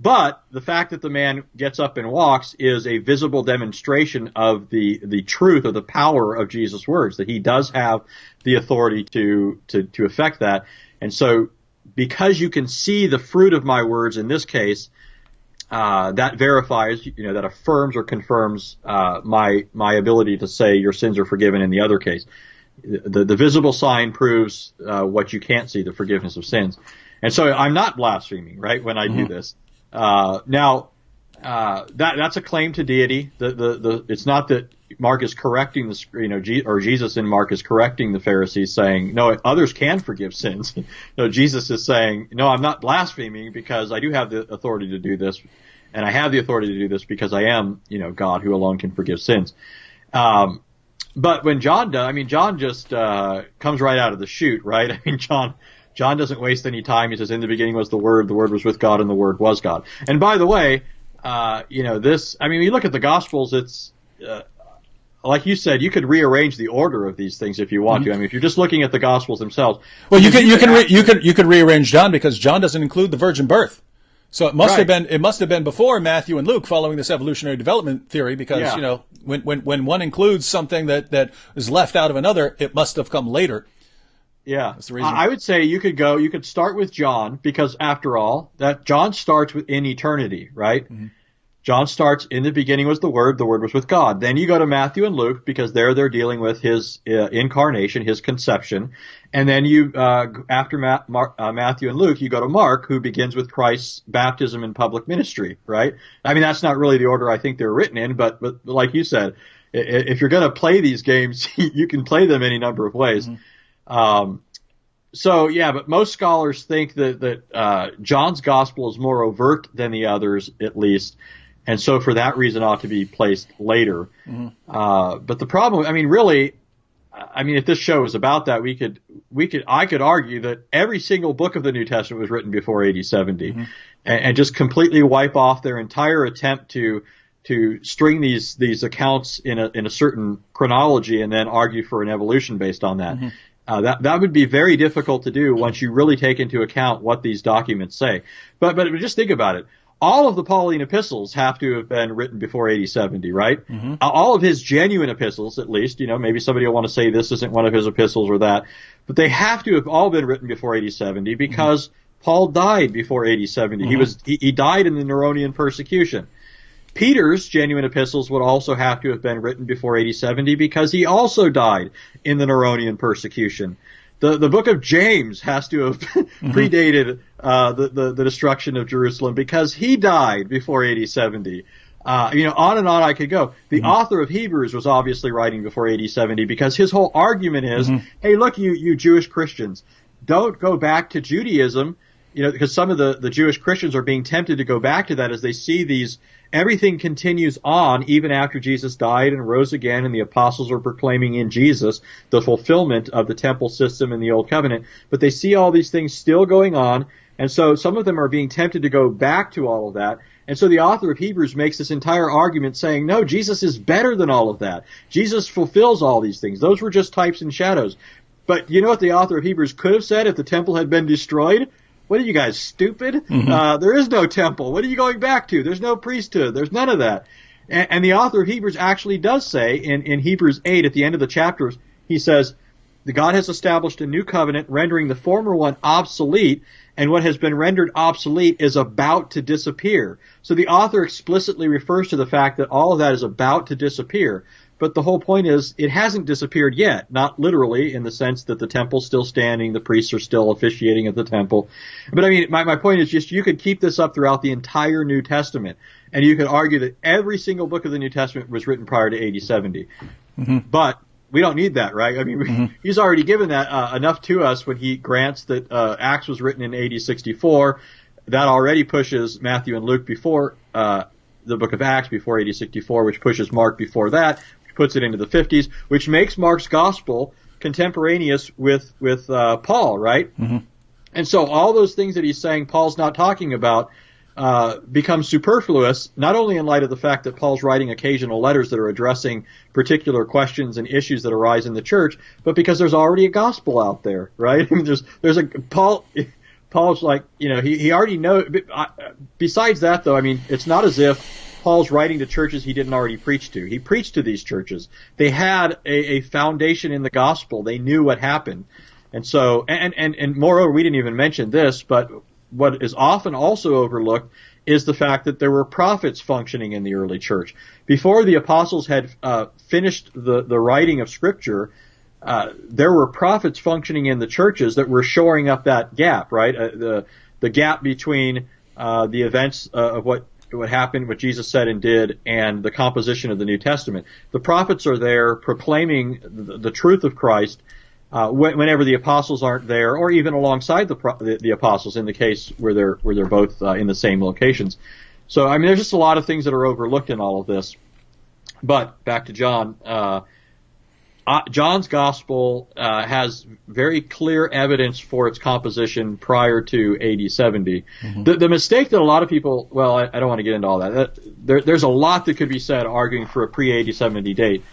But the fact that the man gets up and walks is a visible demonstration of the truth or the power of Jesus' words, that he does have the authority to effect that. And so because you can see the fruit of my words in this case, that verifies, that affirms or confirms my ability to say your sins are forgiven in the other case. The visible sign proves what you can't see, the forgiveness of sins. And so I'm not blaspheming, right, when I do this. Now, that's a claim to deity. It's not that Mark is correcting or Jesus in Mark is correcting the Pharisees, saying, no, others can forgive sins. No, Jesus is saying, no, I'm not blaspheming because I do have the authority to do this, and I have the authority to do this because I am, God who alone can forgive sins. But when John does, John just comes right out of the chute, right? John doesn't waste any time. He says, "In the beginning was the Word was with God, and the Word was God." And by the way, you look at the Gospels, it's, like you said, you could rearrange the order of these things if you want to. If you're just looking at the Gospels themselves. Well, you could rearrange John because John doesn't include the virgin birth. So it must have been before Matthew and Luke, following this evolutionary development theory, because, when one includes something that is left out of another, it must have come later. Yeah, that's the reason. I would say you could start with John, because after all, that John starts in eternity, right? Mm-hmm. John starts, in the beginning was the Word was with God. Then you go to Matthew and Luke, because they're dealing with his incarnation, his conception. And then you, after Matthew and Luke, you go to Mark, who begins with Christ's baptism and public ministry, right? That's not really the order I think they're written in, but like you said, if you're going to play these games, you can play them any number of ways. Mm-hmm. But most scholars think that John's gospel is more overt than the others, at least, and so for that reason ought to be placed later. Mm-hmm. But the problem, if this show was about that, I could argue that every single book of the New Testament was written before AD 70, mm-hmm. and just completely wipe off their entire attempt to string these accounts in a certain chronology and then argue for an evolution based on that. Mm-hmm. That would be very difficult to do once you really take into account what these documents say. But just think about it. All of the Pauline epistles have to have been written before AD 70, right? Mm-hmm. All of his genuine epistles, at least, maybe somebody will want to say this isn't one of his epistles or that, but they have to have all been written before AD 70 because mm-hmm. Paul died before AD 70. Mm-hmm. He died in the Neronian persecution. Peter's genuine epistles would also have to have been written before AD 70 because he also died in the Neronian persecution. The book of James has to have mm-hmm. predated the destruction of Jerusalem because he died before AD 70. On and on I could go. The mm-hmm. author of Hebrews was obviously writing before AD 70 because his whole argument is, mm-hmm. hey, look, you Jewish Christians, don't go back to Judaism, because some of the Jewish Christians are being tempted to go back to that as they see everything continues on even after Jesus died and rose again, and the apostles are proclaiming in Jesus the fulfillment of the temple system in the Old Covenant. But they see all these things still going on, and so some of them are being tempted to go back to all of that. And so the author of Hebrews makes this entire argument saying, no, Jesus is better than all of that. Jesus fulfills all these things. Those were just types and shadows. But you know what the author of Hebrews could have said if the temple had been destroyed? What are you guys, stupid? Mm-hmm. There is no temple. What are you going back to? There's no priesthood. There's none of that. And the author of Hebrews actually does say in Hebrews 8 at the end of the chapters, he says, the God has established a new covenant, rendering the former one obsolete, and what has been rendered obsolete is about to disappear. So the author explicitly refers to the fact that all of that is about to disappear. But the whole point is, it hasn't disappeared yet, not literally in the sense that the temple's still standing, the priests are still officiating at the temple. But I mean, my point is just you could keep this up throughout the entire New Testament, and you could argue that every single book of the New Testament was written prior to AD 70. Mm-hmm. But we don't need that, right? I mean, he's already given that enough to us when he grants that Acts was written in AD 64. That already pushes Matthew and Luke before the book of Acts, before AD 64, which pushes Mark before that, puts it into the 50s, which makes Mark's gospel contemporaneous with Paul, right? Mm-hmm. And so all those things that he's saying Paul's not talking about become superfluous, not only in light of the fact that Paul's writing occasional letters that are addressing particular questions and issues that arise in the church, but because there's already a gospel out there, right? I mean, Paul's like, he already knows. Besides that, though, I mean, it's not as if Paul's writing to churches he didn't already preach to. He preached to these churches. They had a foundation in the gospel. They knew what happened. And so, and moreover, we didn't even mention this, but what is often also overlooked is the fact that there were prophets functioning in the early church. Before the apostles had finished the writing of Scripture, there were prophets functioning in the churches that were shoring up that gap, right? The gap between the events of what happened, what Jesus said and did, and the composition of the New Testament. The prophets are there proclaiming the truth of Christ whenever the apostles aren't there, or even alongside the apostles in the case where they're both in the same locations. So, I mean, there's just a lot of things that are overlooked in all of this. But back to John. John's gospel has very clear evidence for its composition prior to AD 70. Mm-hmm. The mistake that a lot of people, well, I don't want to get into all that. There's a lot that could be said arguing for a pre-AD 70 date.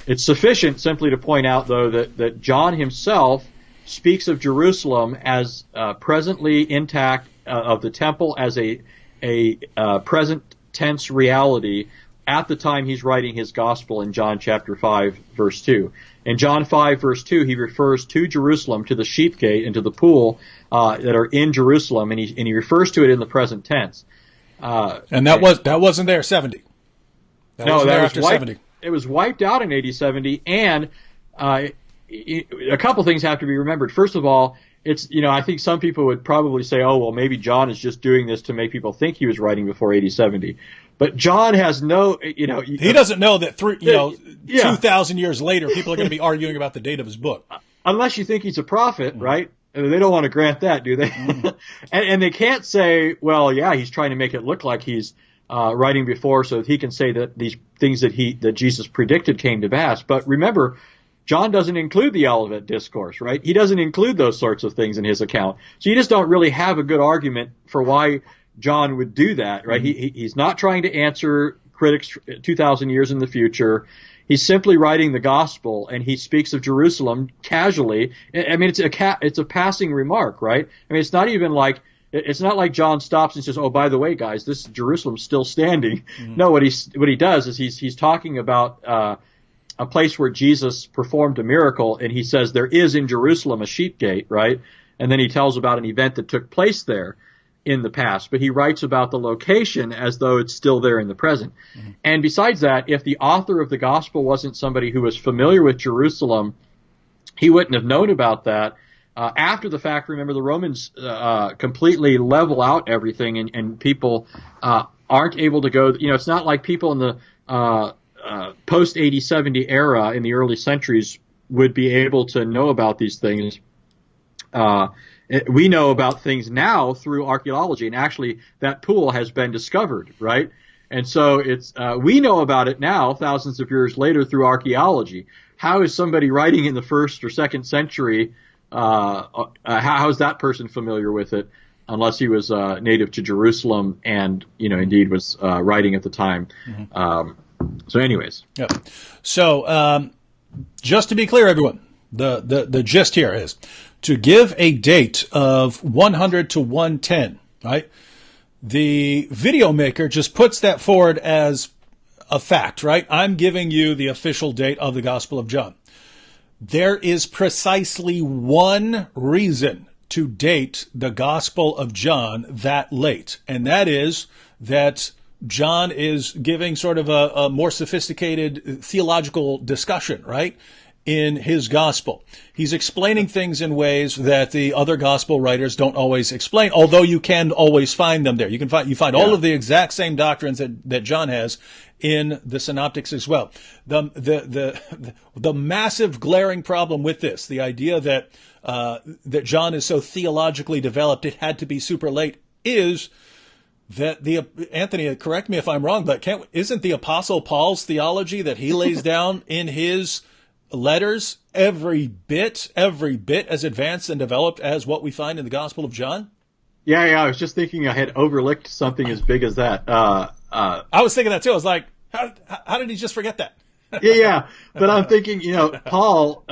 It's sufficient simply to point out, though, that John himself speaks of Jerusalem as presently intact, of the temple as a present tense reality at the time he's writing his gospel in John chapter 5, verse 2. In John 5, verse 2, he refers to Jerusalem, to the sheep gate, and to the pool that are in Jerusalem, and he refers to it in the present tense. And that wasn't there 70. That wasn't there after 70. It was wiped out in AD 70, and a couple things have to be remembered. First of all, I think some people would probably say, oh, well, maybe John is just doing this to make people think he was writing before AD 70. But John has no, he doesn't know that 2,000 years later, people are going to be arguing about the date of his book. Unless you think he's a prophet, right? They don't want to grant that, do they? Mm. and they can't say, well, yeah, he's trying to make it look like he's writing before so that he can say that these things that Jesus predicted came to pass. But remember, John doesn't include the Olivet Discourse, right? He doesn't include those sorts of things in his account. So you just don't really have a good argument for why John would do that, right? Mm-hmm. He's not trying to answer critics 2,000 years in the future. He's simply writing the gospel, and he speaks of Jerusalem casually. I mean, it's a passing remark, right? I mean, it's not like John stops and says, "Oh, by the way, guys, this Jerusalem's still standing." Mm-hmm. No, what he does is he's talking about a place where Jesus performed a miracle, and he says there is in Jerusalem a sheep gate, right? And then he tells about an event that took place there in the past, but he writes about the location as though it's still there in the present. Mm-hmm. And besides that, if the author of the gospel wasn't somebody who was familiar with Jerusalem, he wouldn't have known about that. After the fact, remember, the Romans completely level out everything, and people aren't able to go. It's not like people in the post AD 70 era in the early centuries would be able to know about these things We know about things now through archaeology, and actually that pool has been discovered, right? And so we know about it now, thousands of years later, through archaeology. How is somebody writing in the 1st or 2nd century? How is that person familiar with it, unless he was native to Jerusalem and indeed was writing at the time? So, anyways, yeah. So, just to be clear, everyone, the gist here is to give a date of 100 to 110, right? The video maker just puts that forward as a fact, right? I'm giving you the official date of the Gospel of John. There is precisely one reason to date the Gospel of John that late, and that is that John is giving sort of a more sophisticated theological discussion, right? In his gospel. He's explaining things in ways that the other gospel writers don't always explain, although you can always find them there. You find all of the exact same doctrines that John has in the synoptics as well. The massive glaring problem with this, the idea that John is so theologically developed it had to be super late, is that Anthony, correct me if I'm wrong, but isn't the Apostle Paul's theology that he lays down in his letters every bit as advanced and developed as what we find in the Gospel of John? Yeah, I was just thinking I had overlooked something as big as that. I was thinking that too. I was like, how did he just forget that? yeah. But I'm thinking, Paul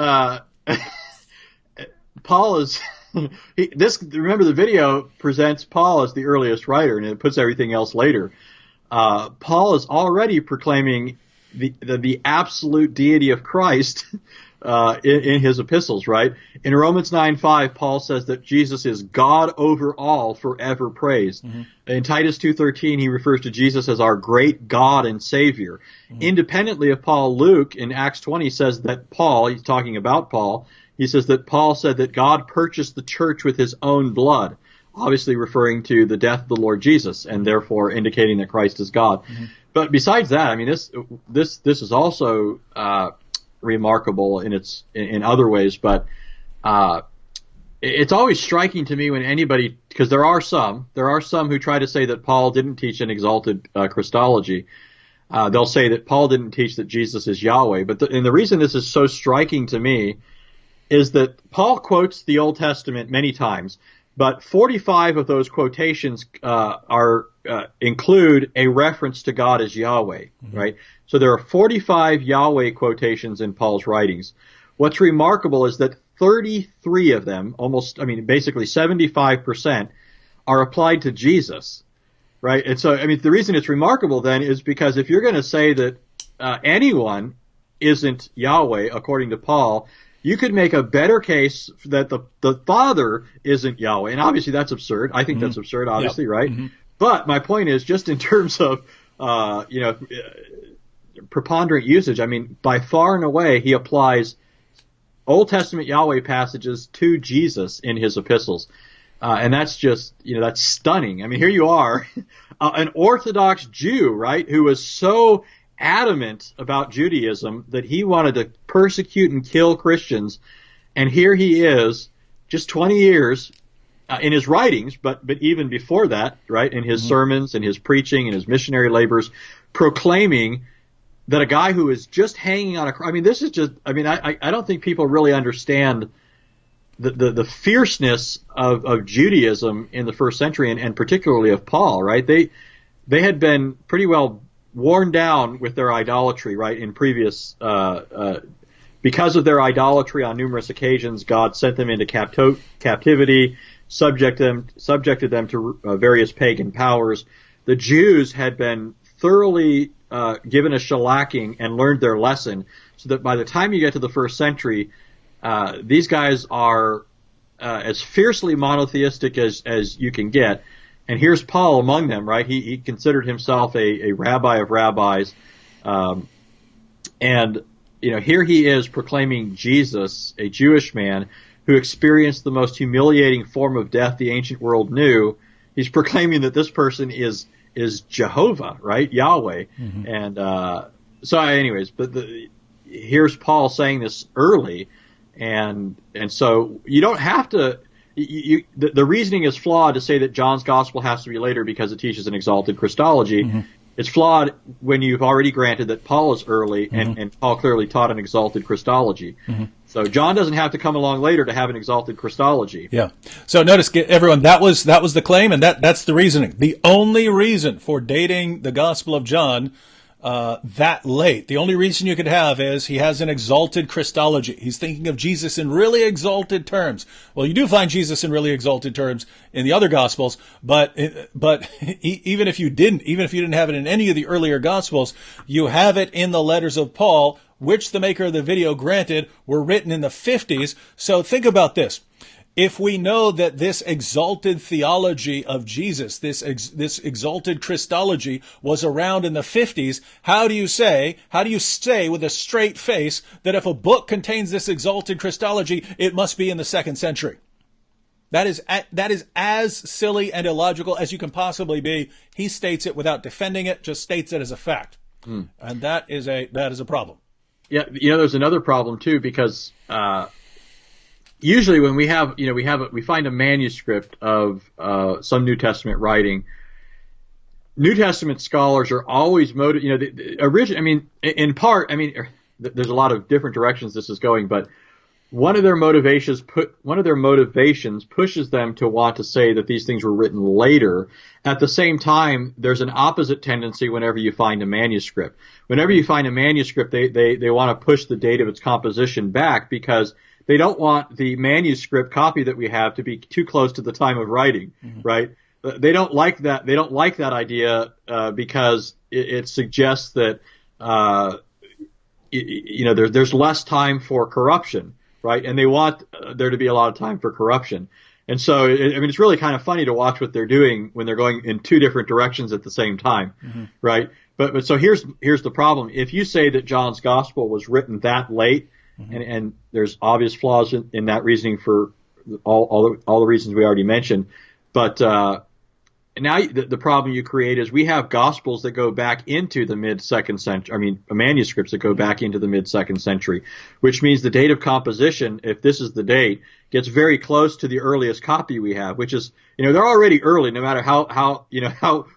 is remember the video presents Paul as the earliest writer, and it puts everything else later. Paul is already proclaiming the absolute deity of Christ in his epistles, right? In Romans 9:5, Paul says that Jesus is God over all, forever praised. Mm-hmm. In Titus 2:13, he refers to Jesus as our great God and Savior. Mm-hmm. Independently of Paul, Luke in Acts 20 says that Paul, he's talking about Paul, he says that Paul said that God purchased the church with his own blood, obviously referring to the death of the Lord Jesus, and therefore indicating that Christ is God. Mm-hmm. But besides that, I mean, this is also remarkable in other ways. But it's always striking to me when anybody, because there are some who try to say that Paul didn't teach an exalted Christology. They'll say that Paul didn't teach that Jesus is Yahweh. But the reason this is so striking to me is that Paul quotes the Old Testament many times, but 45 of those quotations include a reference to God as Yahweh, mm-hmm. right? So there are 45 Yahweh quotations in Paul's writings. What's remarkable is that 33 of them, basically 75%, are applied to Jesus, right? And so, the reason it's remarkable then is because if you're going to say that anyone isn't Yahweh, according to Paul, you could make a better case that the Father isn't Yahweh. And obviously that's absurd. I think mm-hmm. that's absurd, obviously, yep. right? Mm-hmm. But my point is, just in terms of, preponderant usage, by far and away, he applies Old Testament Yahweh passages to Jesus in his epistles. And that's just, that's stunning. Here you are, an Orthodox Jew, right, who was so adamant about Judaism that he wanted to persecute and kill Christians, and here he is, just 20 years in his writings, but even before that, right, in his mm-hmm. sermons and his preaching and his missionary labors, proclaiming that a guy who is just hanging on a this is just, I don't think people really understand the fierceness of Judaism in the first century, and particularly of Paul, right? They had been pretty well worn down with their idolatry, right? In previous, because of their idolatry on numerous occasions, God sent them into captivity, subjected them to various pagan powers. The Jews had been thoroughly given a shellacking and learned their lesson, so that by the time you get to the first century, these guys are as fiercely monotheistic as you can get. And here's Paul among them, right? He considered himself a rabbi of rabbis. And, here he is proclaiming Jesus, a Jewish man who experienced the most humiliating form of death the ancient world knew. He's proclaiming that this person is Jehovah, right? Yahweh. Mm-hmm. And so anyways, but here's Paul saying this early. And so you don't have to, the reasoning is flawed to say that John's gospel has to be later because it teaches an exalted Christology. Mm-hmm. It's flawed when you've already granted that Paul is early, and Paul clearly taught an exalted Christology. Mm-hmm. So John doesn't have to come along later to have an exalted Christology. Yeah. So notice, everyone, that was the claim, and that's the reasoning. The only reason for dating the Gospel of John that late, the only reason you could have is he has an exalted Christology. He's thinking of Jesus in really exalted terms. Well, you do find Jesus in really exalted terms in the other Gospels, but even if you didn't have it in any of the earlier Gospels, you have it in the letters of Paul, which the maker of the video granted were written in the 50s. So think about this. If we know that this exalted theology of Jesus, this exalted Christology was around in the 50s, how do you say with a straight face that if a book contains this exalted Christology, it must be in the 2nd century? That is as silly and illogical as you can possibly be. He states it without defending it, just states it as a fact. And that is a problem. Yeah, there's another problem too, because usually when we find a manuscript of some New Testament writing, New Testament scholars are always in part, there's a lot of different directions this is going, but one of their motivations pushes them to want to say that these things were written later. At the same time, there's an opposite tendency whenever you find a manuscript. Whenever you find a manuscript, they want to push the date of its composition back because they don't want the manuscript copy that we have to be too close to the time of writing, right? They don't like that. They don't like that idea because it suggests that there's less time for corruption, right? And they want there to be a lot of time for corruption. And so, it's really kind of funny to watch what they're doing when they're going in two different directions at the same time, right? But so here's the problem. If you say that John's gospel was written that late, and there's obvious flaws in that reasoning for all the reasons we already mentioned, but now the problem you create is we have gospels that go back into the mid-2nd century. Manuscripts that go back into the mid-2nd century, which means the date of composition, if this is the date, gets very close to the earliest copy we have, which is, they're already early, no matter how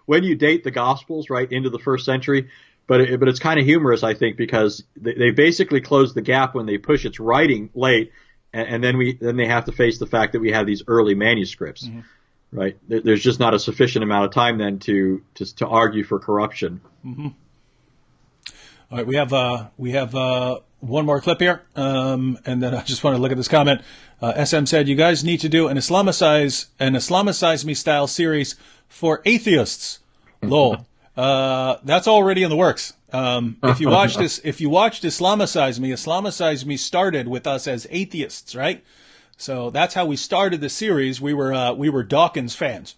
when you date the gospels, right, into the 1st century. But it's kind of humorous, I think, because they basically close the gap when they push its writing late, and then they have to face the fact that we have these early manuscripts. Right, there's just not a sufficient amount of time then to argue for corruption. All right, we have one more clip here, and then I just want to look at this comment. SM said, "You guys need to do an Islamicize Me style series for atheists." Lol, that's already in the works. If you watched Islamicize Me started with us as atheists, right? So that's how we started the series. We were Dawkins fans,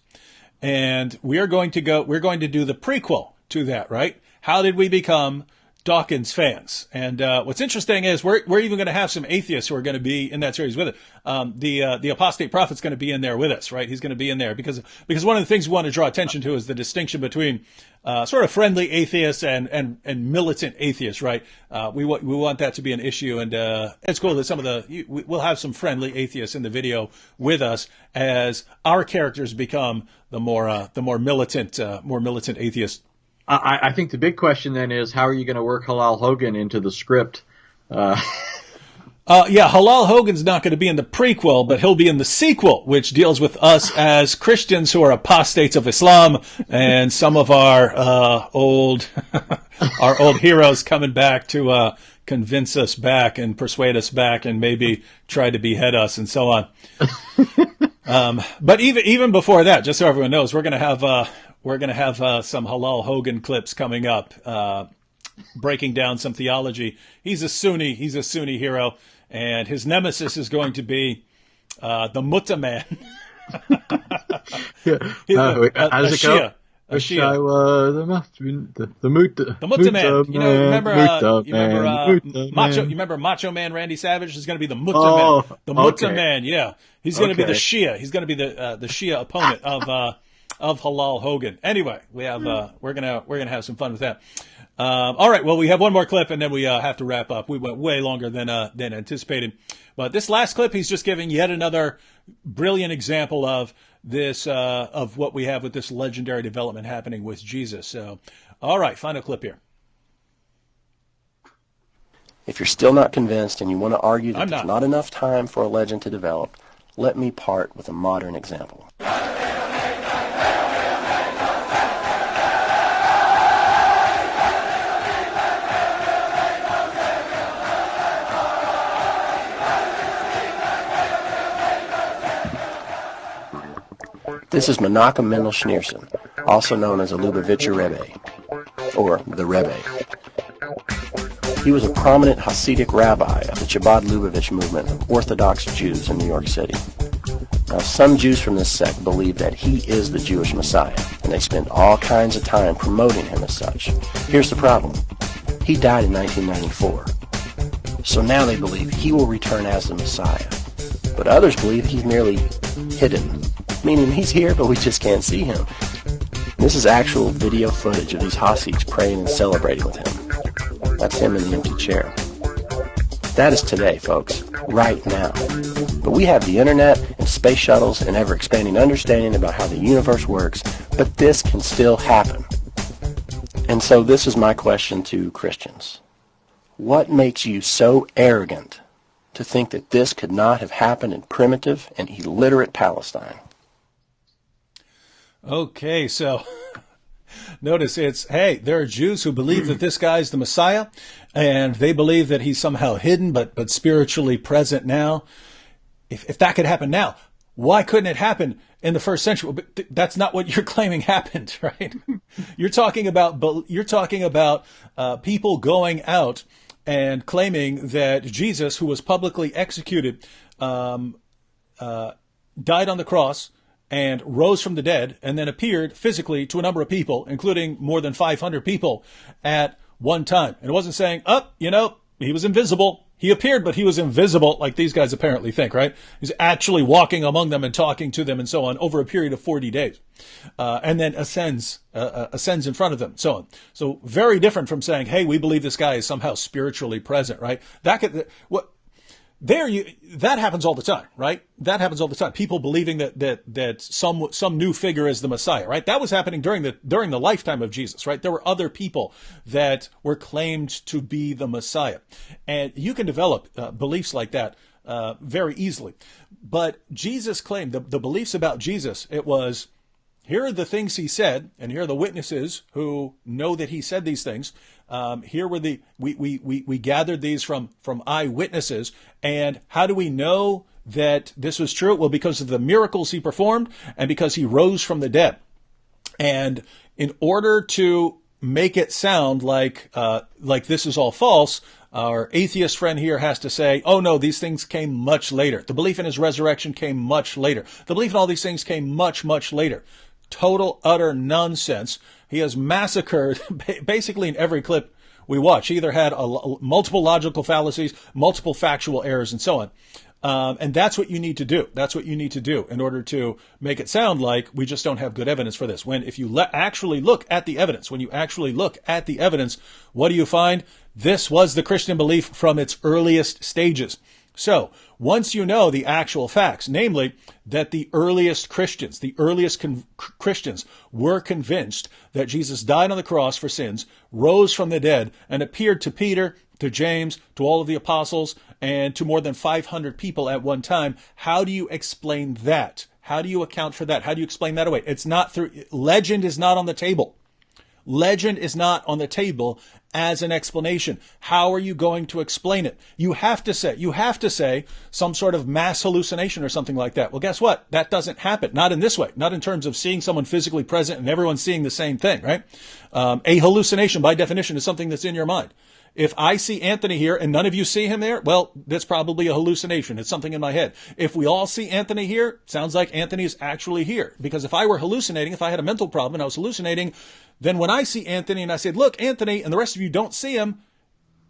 and we're going to do the prequel to that, right? How did we become Dawkins fans? And what's interesting is we're even going to have some atheists who are going to be in that series with it. The apostate prophet's going to be in there with us, right? He's going to be in there because one of the things we want to draw attention to is the distinction between sort of friendly atheists and militant atheists, right? We want that to be an issue, and it's cool that we'll have some friendly atheists in the video with us as our characters become the more militant atheists. I think the big question then is, how are you going to work Halal Hogan into the script? Halal Hogan's not going to be in the prequel, but he'll be in the sequel, which deals with us as Christians who are apostates of Islam, and some of our old heroes coming back to convince us back and persuade us back and maybe try to behead us and so on. But even before that, just so everyone knows, we're going to have some Halal Hogan clips coming up, breaking down some theology. He's a Sunni hero, and his nemesis is going to be the Mutta man. How's it go? A Shia. The Mutta Man. Man. Remember Macho Man Randy Savage is going to be the Mutta Man. The Mutta Man, yeah. He's going to be the Shia. He's going to be the Shia opponent of Halal Hogan. Anyway, we're gonna have some fun with that. All right. Well, we have one more clip, and then we have to wrap up. We went way longer than anticipated. But this last clip, he's just giving yet another brilliant example of this of what we have with this legendary development happening with Jesus. So, all right, final clip here. If you're still not convinced and you want to argue that there's not enough time for a legend to develop, let me part with a modern example. This is Menachem Mendel Schneerson, also known as a Lubavitcher Rebbe, or the Rebbe. He was a prominent Hasidic rabbi of the Chabad Lubavitch movement of Orthodox Jews in New York City. Now, some Jews from this sect believe that he is the Jewish Messiah, and they spend all kinds of time promoting him as such. Here's the problem. He died in 1994. So now they believe he will return as the Messiah. But others believe he's merely hidden, meaning he's here, but we just can't see him. This is actual video footage of these Hasids praying and celebrating with him. That's him in the empty chair. That is today, folks, right now. But we have the internet and space shuttles and ever-expanding understanding about how the universe works, but this can still happen. And so this is my question to Christians. What makes you so arrogant to think that this could not have happened in primitive and illiterate Palestine? Okay, so notice it's, hey, there are Jews who believe that this guy's the Messiah, and they believe that he's somehow hidden but spiritually present now. If that could happen now, why couldn't it happen in the first century? But that's not what you're claiming happened, right? You're talking about people going out and claiming that Jesus, who was publicly executed, died on the cross and rose from the dead, and then appeared physically to a number of people, including more than 500 people at one time. And it wasn't saying, he was invisible. He appeared, but he was invisible, like these guys apparently think, right? He's actually walking among them and talking to them and so on over a period of 40 days, and then ascends in front of them, so on. So very different from saying, hey, we believe this guy is somehow spiritually present, right? That happens all the time, right? That happens all the time. People believing that some new figure is the Messiah, right? That was happening during the lifetime of Jesus, right? There were other people that were claimed to be the Messiah, and you can develop beliefs like that very easily. But Jesus claimed the beliefs about Jesus. It was, here are the things he said, and here are the witnesses who know that he said these things. Here were we gathered these from eyewitnesses. And how do we know that this was true? Well, because of the miracles he performed and because he rose from the dead. And in order to make it sound like this is all false, our atheist friend here has to say, oh no, these things came much later. The belief in his resurrection came much later. The belief in all these things came much, much later. Total, utter nonsense. He has massacred basically in every clip we watch. He either had multiple logical fallacies, multiple factual errors, and so on. And that's what you need to do. That's what you need to do in order to make it sound like we just don't have good evidence for this. When if you actually look at the evidence, what do you find? This was the Christian belief from its earliest stages. So once you know the actual facts, namely that the earliest Christians were convinced that Jesus died on the cross for sins, rose from the dead, and appeared to Peter, to James, to all of the apostles, and to more than 500 people at one time, how do you explain that? How do you account for that? How do you explain that away? It's not through, legend is not on the table. Legend is not on the table as an explanation. How are you going to explain it? You have to say some sort of mass hallucination or something like that. Well, guess what? That doesn't happen. Not in this way. Not in terms of seeing someone physically present and everyone seeing the same thing, right? A hallucination by definition is something that's in your mind. If I see Anthony here and none of you see him there, well, that's probably a hallucination. It's something in my head. If we all see Anthony here, sounds like Anthony is actually here. Because if I were hallucinating, if I had a mental problem and I was hallucinating, then when I see Anthony and I said, look, Anthony, and the rest of you don't see him,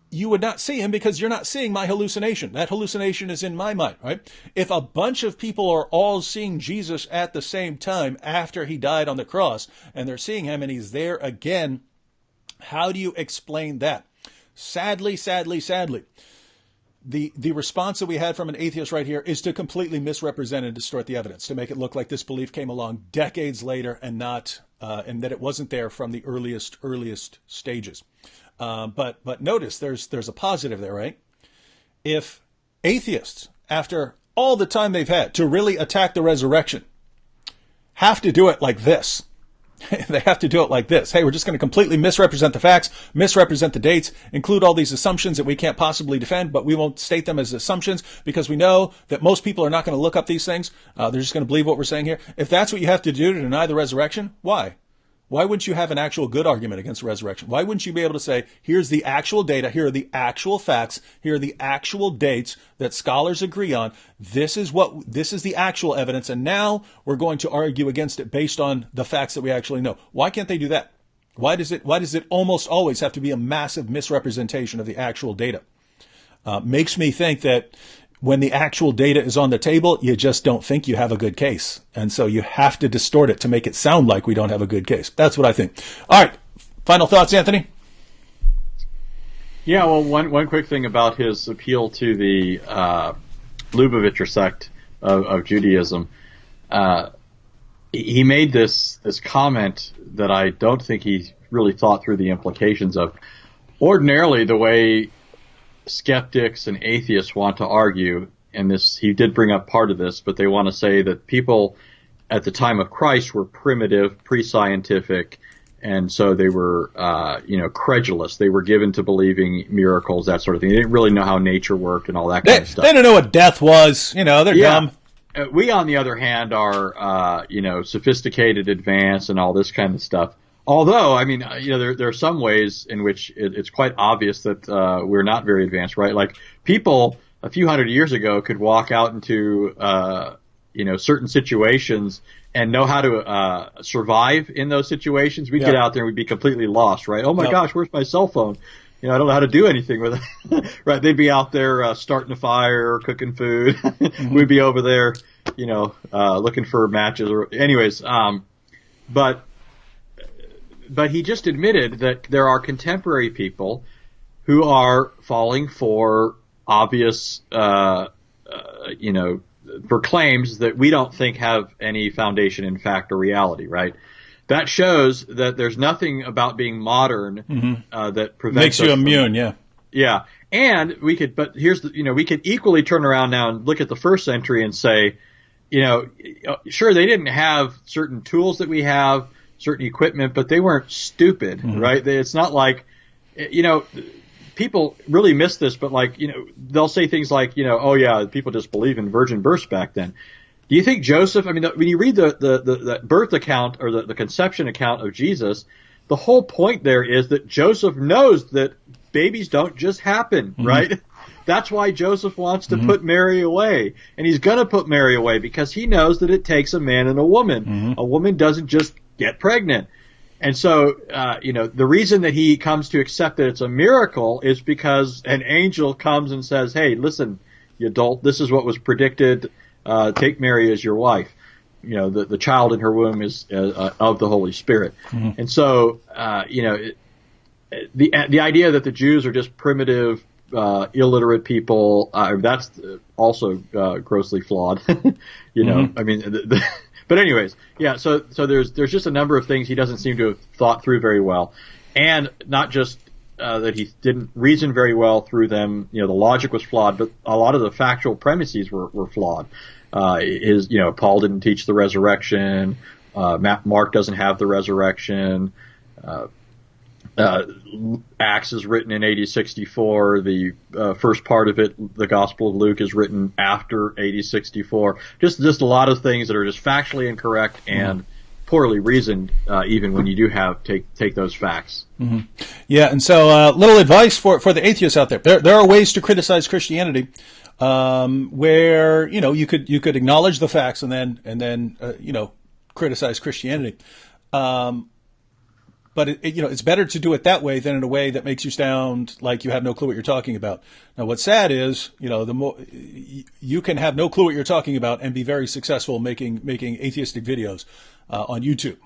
you would not see him because you're not seeing my hallucination. That hallucination is in my mind, right? If a bunch of people are all seeing Jesus at the same time after he died on the cross, and they're seeing him and he's there again, How do you explain that? Sadly, the response that we had from an atheist right here is to completely misrepresent and distort the evidence, to make it look like this belief came along decades later and not and that it wasn't there from the earliest stages. But notice there's a positive there, right? If atheists, after all the time they've had to really attack the resurrection, have to do it like this. They have to do it like this. Hey, we're just going to completely misrepresent the facts, misrepresent the dates, include all these assumptions that we can't possibly defend, but we won't state them as assumptions because we know that most people are not going to look up these things. They're just going to believe what we're saying here. If that's what you have to do to deny the resurrection, why? Why wouldn't you have an actual good argument against the resurrection? Why wouldn't you be able to say, here's the actual data, here are the actual facts, here are the actual dates that scholars agree on. This is the actual evidence, and now we're going to argue against it based on the facts that we actually know. Why can't they do that? Why does it almost always have to be a massive misrepresentation of the actual data? Makes me think that when the actual data is on the table, you just don't think you have a good case. And so you have to distort it to make it sound like we don't have a good case. That's what I think. All right. Final thoughts, Anthony? Yeah, well, one quick thing about his appeal to the Lubavitcher sect of Judaism. He made this comment that I don't think he really thought through the implications of. Ordinarily, the way skeptics and atheists want to argue, and this he did bring up part of this, but they want to say that people at the time of Christ were primitive, pre-scientific, and so they were, credulous. They were given to believing miracles, that sort of thing. They didn't really know how nature worked and all that kind of stuff. They don't know what death was. They're dumb. We, on the other hand, are, sophisticated, advanced, and all this kind of stuff. Although, there are some ways in which it's quite obvious that we're not very advanced, right? Like people a few hundred years ago could walk out into certain situations and know how to survive in those situations. We'd get out there and we'd be completely lost, right? Oh my gosh, where's my cell phone? I don't know how to do anything with it. Right? They'd be out there starting a fire or cooking food. Mm-hmm. We'd be over there, looking for matches or anyways. But he just admitted that there are contemporary people who are falling for obvious, for claims that we don't think have any foundation in fact or reality, right? That shows that there's nothing about being modern that prevents makes you immune, Yeah. And we could, but we could equally turn around now and look at the first century and say, sure, they didn't have certain tools that we have, certain equipment, but they weren't stupid, right? It's not like, people really miss this, but they'll say things like, oh yeah, people just believe in virgin births back then. Do you think Joseph, when you read the birth account or the conception account of Jesus, the whole point there is that Joseph knows that babies don't just happen, right? That's why Joseph wants to put Mary away. And he's going to put Mary away because he knows that it takes a man and a woman. A woman doesn't just get pregnant. And so, the reason that he comes to accept that it's a miracle is because an angel comes and says, hey, listen, you adult, this is what was predicted. Take Mary as your wife. The child in her womb is of the Holy Spirit. And so, the idea that the Jews are just primitive, illiterate people, that's also grossly flawed. But anyways, yeah. So there's just a number of things he doesn't seem to have thought through very well, and not just that he didn't reason very well through them. The logic was flawed, but a lot of the factual premises were flawed. Paul didn't teach the resurrection. Mark doesn't have the resurrection. Acts is written in AD 64. The first part of it, the Gospel of Luke, is written after AD 64. Just a lot of things that are just factually incorrect and poorly reasoned, even when you do take those facts. Yeah, and so little advice for the atheists out there. There are ways to criticize Christianity where you could acknowledge the facts and then criticize Christianity. But it's better to do it that way than in a way that makes you sound like you have no clue what you're talking about. Now, what's sad is, the more you can have no clue what you're talking about and be very successful making atheistic videos on YouTube.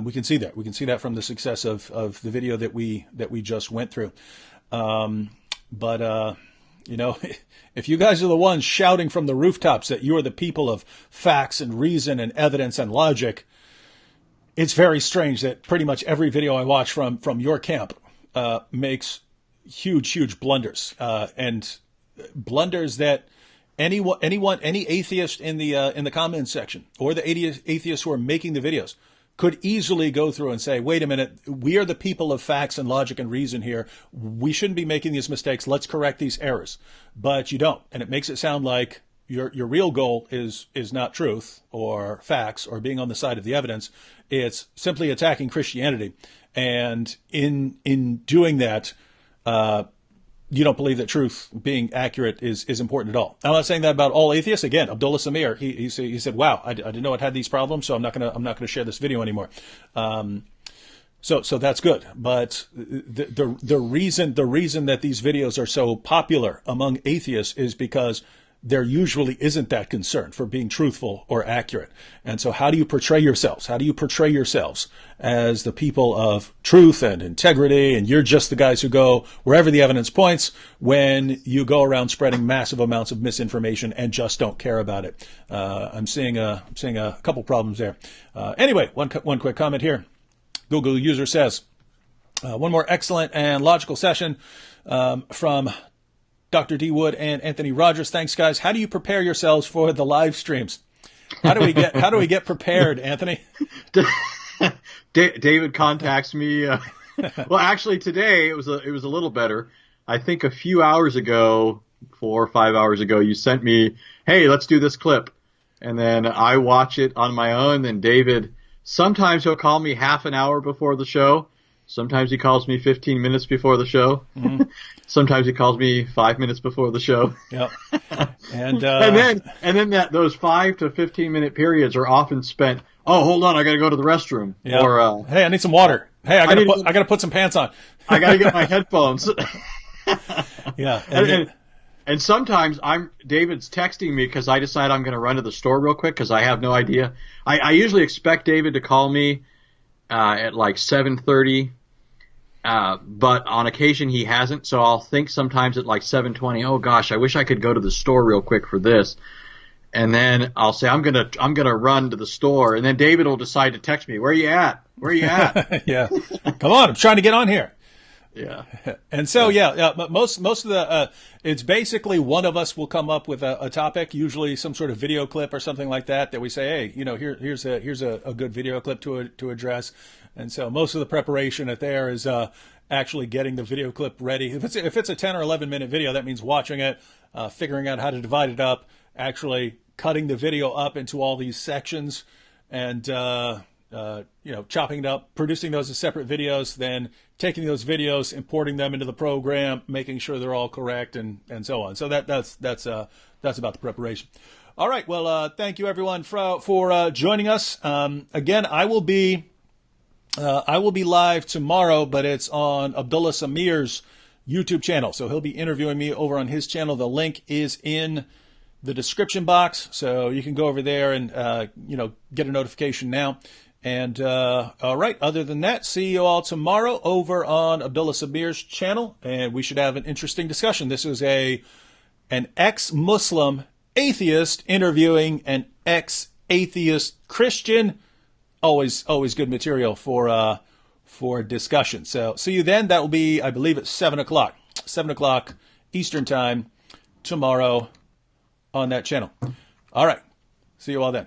We can see that. We can see that from the success of the video that we just went through. But you know, if you guys are the ones shouting from the rooftops that you are the people of facts and reason and evidence and logic, it's very strange that pretty much every video I watch from your camp makes huge blunders, and blunders that any atheist in the comments section or the atheists who are making the videos could easily go through and say, wait a minute, we are the people of facts and logic and reason here. We shouldn't be making these mistakes. Let's correct these errors. But you don't. And it makes it sound like your real goal is not truth or facts or being on the side of the evidence. It's simply attacking Christianity. And in doing that, you don't believe that truth being accurate is important at all. I'm not saying that about all atheists. Again, Abdullah Samir, he said, "Wow, I didn't know it had these problems, so I'm not gonna share this video anymore." So that's good. But the reason that these videos are so popular among atheists is because there usually isn't that concern for being truthful or accurate. And so how do you portray yourselves? How do you portray yourselves as the people of truth and integrity? And you're just the guys who go wherever the evidence points when you go around spreading massive amounts of misinformation and just don't care about it. I'm seeing a couple problems there. Anyway, one quick comment here. Google user says, one more excellent and logical session from Dr. D. Wood and Anthony Rogers. Thanks, guys. How do you prepare yourselves for the live streams? How do we get prepared, Anthony? David contacts me. Well, actually, today it was a little better. I think a few hours ago, 4 or 5 hours ago, you sent me, "Hey, let's do this clip," and then I watch it on my own. And David, sometimes he'll call me half an hour before the show. Sometimes he calls me 15 minutes before the show. Mm-hmm. Sometimes he calls me 5 minutes before the show. Yep. And then those 5 to 15 minute periods are often spent. Oh, hold on, I got to go to the restroom. Yep. Or hey, I need some water. Hey, I got to put some pants on. I got to get my headphones. Yeah. And sometimes David's texting me because I decide I'm going to run to the store real quick because I have no idea. I usually expect David to call me at like 7:30. But on occasion he hasn't, so I'll think sometimes at like 7:20, oh gosh, I wish I could go to the store real quick for this. And then I'll say, I'm gonna run to the store, and then David will decide to text me, where are you at? Yeah. Come on, I'm trying to get on here. Yeah. And so, most of the, it's basically one of us will come up with a topic, usually some sort of video clip or something like that we say, hey, here's a good video clip to address. And so most of the preparation there is, actually getting the video clip ready. If it's a 10 or 11 minute video, that means watching it, figuring out how to divide it up, actually cutting the video up into all these sections and, chopping it up, producing those as separate videos, then taking those videos, importing them into the program, making sure they're all correct, and so on. So that's about the preparation. All right. Well, thank you everyone for joining us. Again, I will be live tomorrow, but it's on Abdullah Samir's YouTube channel. So he'll be interviewing me over on his channel. The link is in the description box, so you can go over there and get a notification now. And all right, other than that, see you all tomorrow over on Abdullah Samir's channel, and we should have an interesting discussion. This is an ex-Muslim atheist interviewing an ex-atheist Christian. Always good material for discussion. So see you then. That will be, I believe, at 7 o'clock Eastern time tomorrow on that channel. All right. See you all then.